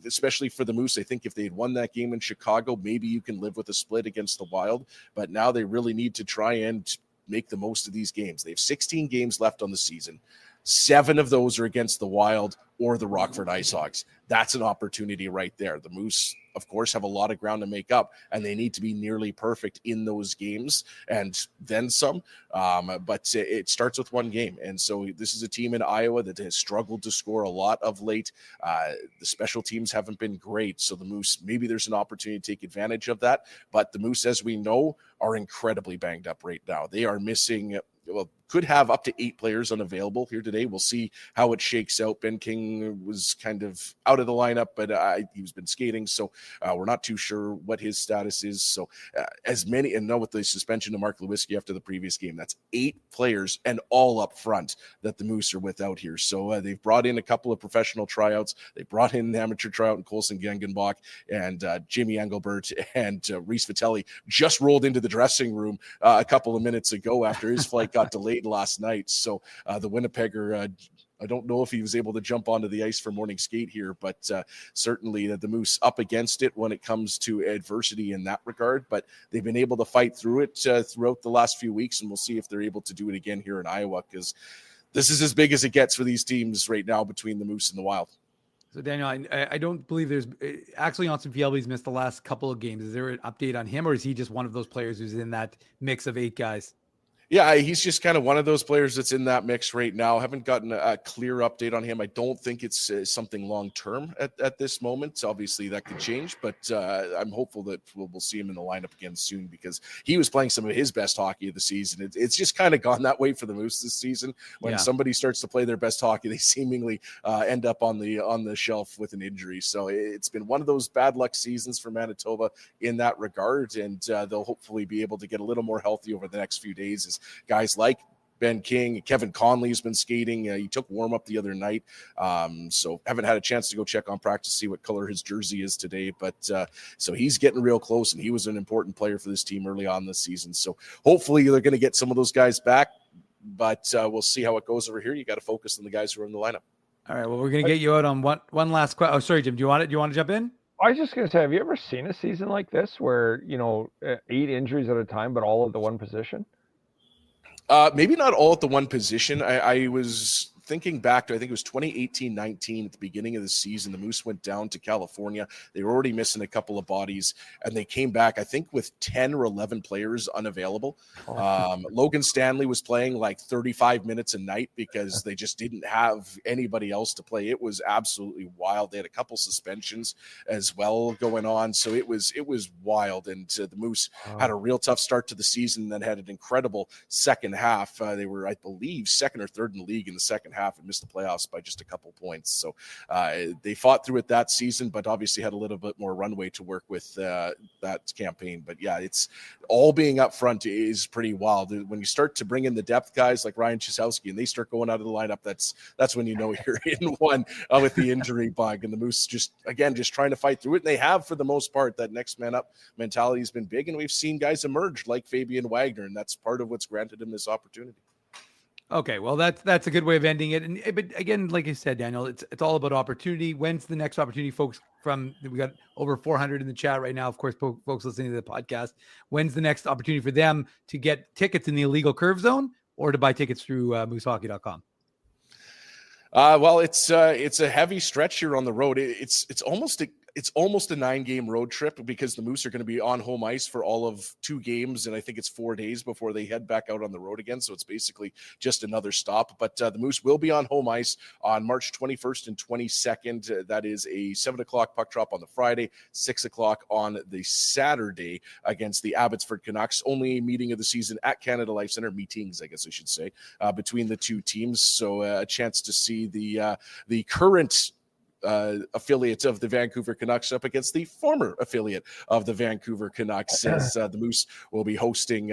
especially for the Moose, I think if they had won that game in Chicago, maybe you can live with a split against the Wild. But now they really need to try and make the most of these games. They have 16 games left on the season. 7 of those are against the Wild. or the Rockford Ice Hogs. That's an opportunity right there. The Moose, of course, have a lot of ground to make up, and they need to be nearly perfect in those games and then some. But it starts with one game. And so this is a team in Iowa that has struggled to score a lot of late. The special teams haven't been great. So the Moose, maybe there's an opportunity to take advantage of that. But the Moose, as we know, are incredibly banged up right now. They are missing, could have up to 8 players unavailable here today. We'll see how it shakes out. Ben King was kind of out of the lineup, but he's been skating, so we're not too sure what his status is. So as many, and now with the suspension of Mark Lewinsky after the previous game, that's 8 players and all up front that the Moose are without here. So they've brought in a couple of professional tryouts. They brought in an amateur tryout in Colson Gengenbach, and Jimmy Engelbert and Reese Vitelli just rolled into the dressing room a couple of minutes ago after his flight got delayed last night. So the Winnipegger, I don't know if he was able to jump onto the ice for morning skate here, but certainly the Moose up against it when it comes to adversity in that regard. But they've been able to fight through it throughout the last few weeks, and we'll see if they're able to do it again here in Iowa, because this is as big as it gets for these teams right now between the Moose and the Wild. So Daniel, I don't believe there's actually Anson Fielby's missed the last couple of games. Is there an update on him, or is he just one of those players who's in that mix of 8 guys? Yeah, he's just kind of one of those players that's in that mix right now. Haven't gotten a clear update on him. I don't think it's something long-term at this moment. Obviously, that could change, but I'm hopeful that we'll see him in the lineup again soon, because he was playing some of his best hockey of the season. It's just kind of gone that way for the Moose this season. When somebody starts to play their best hockey, they seemingly end up on the shelf with an injury. So it's been one of those bad luck seasons for Manitoba in that regard, and they'll hopefully be able to get a little more healthy over the next few days as guys like Ben King, Kevin Conley has been skating. He took warm up the other night. So haven't had a chance to go check on practice, see what color his jersey is today. But so he's getting real close, and he was an important player for this team early on this season. So hopefully they're going to get some of those guys back, but we'll see how it goes over here. You got to focus on the guys who are in the lineup. All right. Well, we're going to get you out on one last question. Oh, sorry, Jim. Do you want to jump in? I was just going to say, have you ever seen a season like this where, 8 injuries at a time, but all at the one position? Maybe not all at the one position. I was thinking back to, I think it was 2018-19 at the beginning of the season. The Moose went down to California. They were already missing a couple of bodies, and they came back, I think, with 10 or 11 players unavailable. Logan Stanley was playing like 35 minutes a night because they just didn't have anybody else to play. It was absolutely wild. They had a couple suspensions as well going on, so it was wild. And the Moose had a real tough start to the season, and then had an incredible second half. They were, I believe, second or third in the league in the second half and missed the playoffs by just a couple points. So they fought through it that season, but obviously had a little bit more runway to work with that campaign. But yeah, it's all being up front is pretty wild. When you start to bring in the depth guys like Ryan Chisowski and they start going out of the lineup, that's when you know you're in one with the injury bug. And the Moose just trying to fight through it. And they have, for the most part. That next man up mentality has been big, and we've seen guys emerge like Fabian Wagner, and that's part of what's granted him this opportunity. Okay, well, that's a good way of ending it. And but again, like I said, Daniel, it's all about opportunity. When's the next opportunity, folks? We got over 400 in the chat right now. Of course, folks listening to the podcast. When's the next opportunity for them to get tickets in the illegal curve zone, or to buy tickets through moosehockey.com? Well, it's a heavy stretch here on the road. It's almost a 9-game road trip, because the Moose are going to be on home ice for all of 2 games, and I think it's 4 days before they head back out on the road again. So it's basically just another stop. But the Moose will be on home ice on March 21st and 22nd. That is a 7:00 puck drop on the Friday, 6:00 on the Saturday against the Abbotsford Canucks. Only meeting of the season at Canada Life Center, meetings, I guess I should say, between the two teams. So a chance to see the current affiliate of the Vancouver Canucks up against the former affiliate of the Vancouver Canucks, as the Moose will be hosting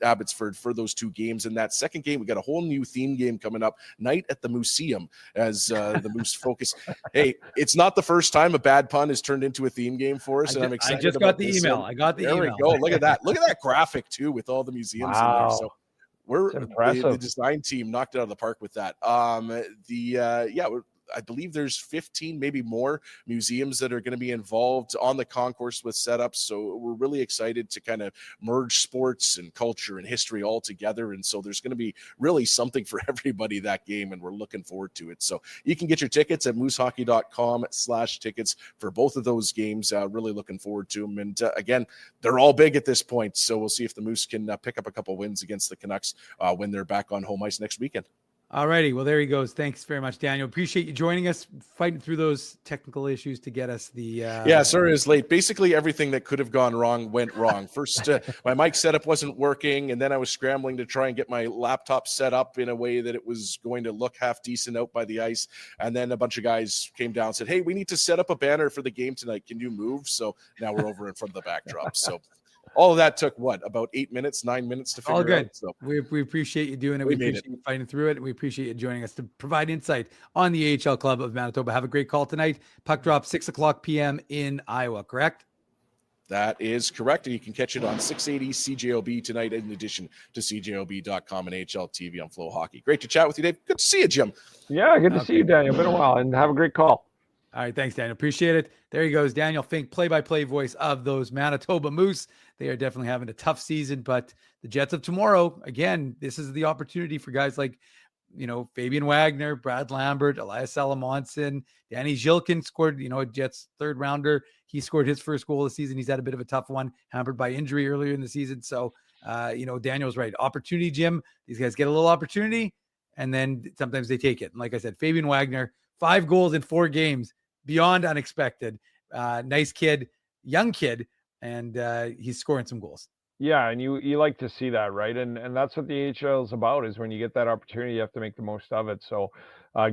Abbotsford for those 2 games. In that second game, we got a whole new theme game coming up, Night at the Museum, as the Moose focus. Hey, it's not the first time a bad pun has turned into a theme game for us, and I'm excited. I just got the email. I got the email. There we go. Look at that. Look at that graphic too, with all the museums in there. So the design team knocked it out of the park with that. I believe there's 15, maybe more museums that are going to be involved on the concourse with setups. So we're really excited to kind of merge sports and culture and history all together. And so there's going to be really something for everybody that game, and we're looking forward to it. So you can get your tickets at moosehockey.com/tickets for both of those games. Really looking forward to them. And again, they're all big at this point. So we'll see if the Moose can pick up a couple wins against the Canucks when they're back on home ice next weekend. All righty. Well, there he goes. Thanks very much, Daniel. Appreciate you joining us, fighting through those technical issues to get us the... Yeah, sorry it was late. Basically, everything that could have gone wrong went wrong. First, my mic setup wasn't working, and then I was scrambling to try and get my laptop set up in a way that it was going to look half decent out by the ice. And then a bunch of guys came down and said, hey, we need to set up a banner for the game tonight. Can you move? So now we're over in front of the backdrop. So... all of that took about 9 minutes to figure all good. out. So we appreciate you doing it. We appreciate you fighting through it. And we appreciate you joining us to provide insight on the AHL Club of Manitoba. Have a great call tonight. Puck drop 6:00 p.m. in Iowa, correct? That is correct. And you can catch it on 680 CJOB tonight, in addition to CJOB.com and AHL TV on Flow Hockey. Great to chat with you, Dave. Good to see you, Jim. Yeah, good to see you, Daniel. Been a while, and have a great call. All right, thanks, Daniel. Appreciate it. There he goes, Daniel Fink, play-by-play voice of those Manitoba Moose. They are definitely having a tough season, but the Jets of tomorrow, again, this is the opportunity for guys like, Fabian Wagner, Brad Lambert, Elias Salamonson, Danny Zhilkin scored, a Jets third rounder. He scored his first goal of the season. He's had a bit of a tough one, hampered by injury earlier in the season. So, Daniel's right. Opportunity, Jim. These guys get a little opportunity, and then sometimes they take it. And like I said, Fabian Wagner, 5 goals in 4 games. Beyond unexpected. Nice kid, young kid, and he's scoring some goals. Yeah, and you like to see that, right? And that's what the AHL is about, is when you get that opportunity, you have to make the most of it. So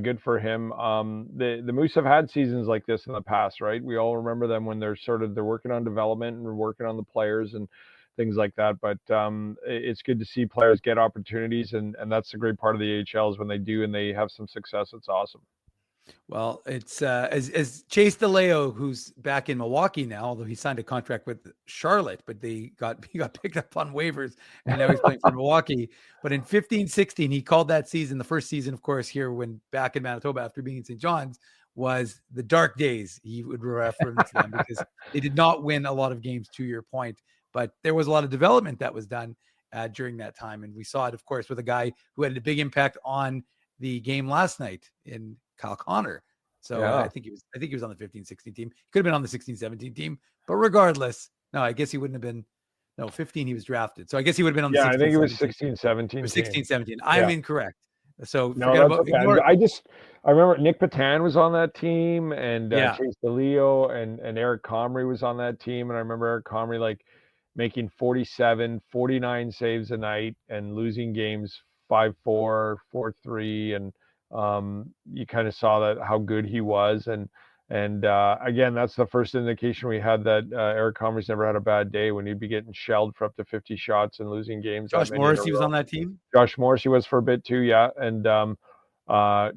good for him. The Moose have had seasons like this in the past, right? We all remember them when they're working on development and working on the players and things like that. But it's good to see players get opportunities, and that's a great part of the AHL is when they do and they have some success. It's awesome. Well, it's as Chase DeLeo, who's back in Milwaukee now, although he signed a contract with Charlotte, but he got picked up on waivers, and now he's playing for Milwaukee. But in 15-16, he called that season, the first season, of course, here when back in Manitoba after being in St. John's, was the dark days. He would reference them because they did not win a lot of games, to your point, but there was a lot of development that was done during that time, and we saw it, of course, with a guy who had a big impact on the game last night in Kyle Connor. So yeah. I think he was on the 15-16 team. He could have been on the 16-17 team, but regardless, no, I guess he wouldn't have been. No, 15 he was drafted. So I guess he would have been on the 16-17. I think it was 16-17. 16-17. I'm incorrect. So no, that's okay. I remember Nick Patan was on that team, and Chase DeLeo and Eric Comrie was on that team. And I remember Eric Comrie making 47, 49 saves a night and losing games 5-4, 4-3, and you kind of saw that how good he was, and again, that's the first indication we had that Eric Comrie's never had a bad day, when he'd be getting shelled for up to 50 shots and losing games. Josh Morrissey was on that team. Josh Morrissey was for a bit too, yeah, and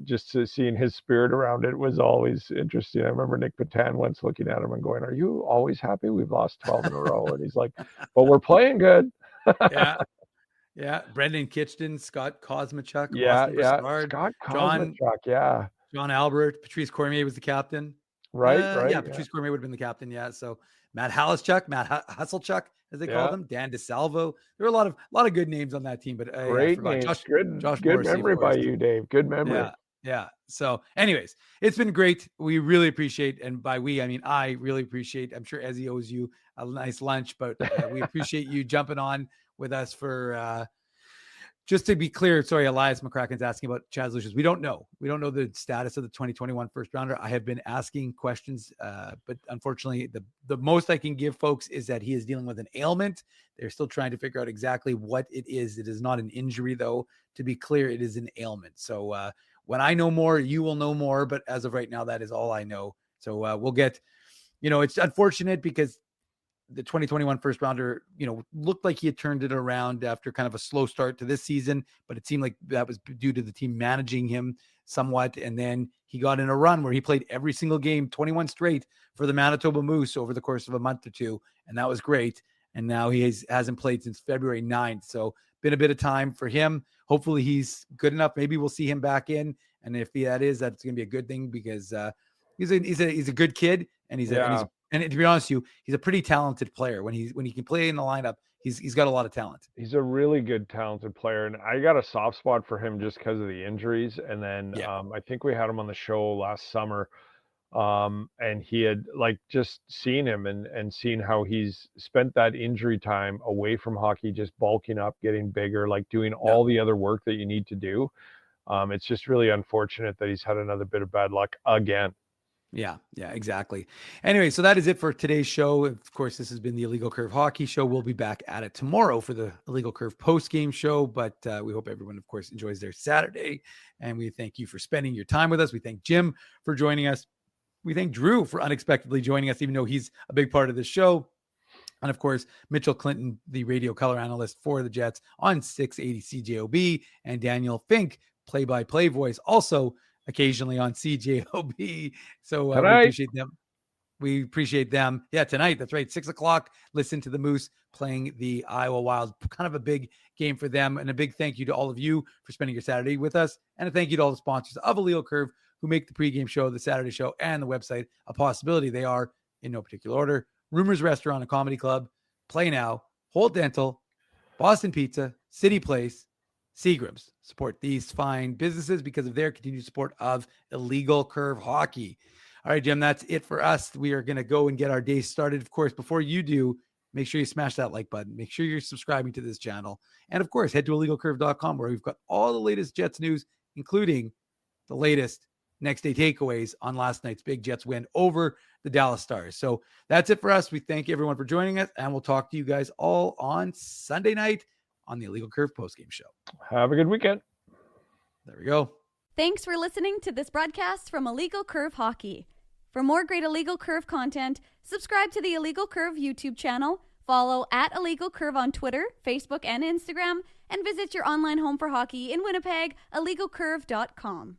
just seeing his spirit around it was always interesting. I remember Nick Patan once looking at him and going, "Are you always happy? We've lost 12 in a row," and he's like, "But we're playing good." Yeah. Yeah, Brendan Kitchen, Scott Kosmachuk, Scott Kosmachuk, John Albert, Patrice Cormier was the captain. Right. Yeah, Patrice Cormier would have been the captain. Yeah, so Matt Hasselchuk, as they called him, Dan DeSalvo. There were a lot of good names on that team, but great names. Josh good Morrissey, memory by you, Dave. Good memory. Yeah. So, anyways, it's been great. We really appreciate, and by we, I mean I really appreciate. I'm sure Ezzy owes you a nice lunch, but we appreciate you jumping on with us for just to be clear. Sorry, Elias McCracken's asking about Chaz Lucius. We don't know the status of the 2021 first rounder. I have been asking questions, but unfortunately the most I can give folks is that he is dealing with an ailment. They're still trying to figure out exactly what it is. It is not an injury, though. To be clear, it is an ailment. So when I know more, you will know more, but as of right now, that is all I know. So we'll get, it's unfortunate because the 2021 first rounder, looked like he had turned it around after kind of a slow start to this season, but it seemed like that was due to the team managing him somewhat. And then he got in a run where he played every single game, 21 straight for the Manitoba Moose over the course of a month or two. And that was great. And now he hasn't played since February 9th. So been a bit of time for him. Hopefully he's good enough. Maybe we'll see him back in And if that is, that's going to be a good thing because he's a good kid, and and to be honest with you, he's a pretty talented player. When he can play in the lineup, he's got a lot of talent. He's a really good, talented player, and I got a soft spot for him just because of the injuries. And then I think we had him on the show last summer, and he had just seen him and seen how he's spent that injury time away from hockey, just bulking up, getting bigger, doing all the other work that you need to do. It's just really unfortunate that he's had another bit of bad luck again. Yeah, exactly. Anyway, so that is it for today's show. Of course, this has been the Illegal Curve Hockey Show. We'll be back at it tomorrow for the Illegal Curve post-game show, but we hope everyone, of course, enjoys their Saturday, and we thank you for spending your time with us. We thank Jim for joining us. We thank Drew for unexpectedly joining us, even though he's a big part of the show. And of course, Mitchell Clinton, the radio color analyst for the Jets on 680 CJOB, and Daniel Fink, play-by-play voice, also occasionally on CJOB. So we appreciate them. We appreciate them. Yeah, tonight. That's right. 6:00. Listen to the Moose playing the Iowa Wild. Kind of a big game for them. And a big thank you to all of you for spending your Saturday with us. And a thank you to all the sponsors of Illegal Curve who make the pregame show, the Saturday show, and the website a possibility. They are, in no particular order, Rumors Restaurant and Comedy Club, Play Now, Holt Dental, Boston Pizza, City Place, Seagram's. Support these fine businesses because of their continued support of Illegal Curve Hockey. All right, Jim, that's it for us. We are going to go and get our day started. Of course, before you do, make sure you smash that like button. Make sure you're subscribing to this channel. And of course, head to illegalcurve.com where we've got all the latest Jets news, including the latest next day takeaways on last night's big Jets win over the Dallas Stars. So that's it for us. We thank everyone for joining us, and we'll talk to you guys all on Sunday night on the Illegal Curve postgame show. Have a good weekend. There we go. Thanks for listening to this broadcast from Illegal Curve Hockey. For more great Illegal Curve content, subscribe to the Illegal Curve YouTube channel, follow @Illegal Curve on Twitter, Facebook, and Instagram, and visit your online home for hockey in Winnipeg, illegalcurve.com.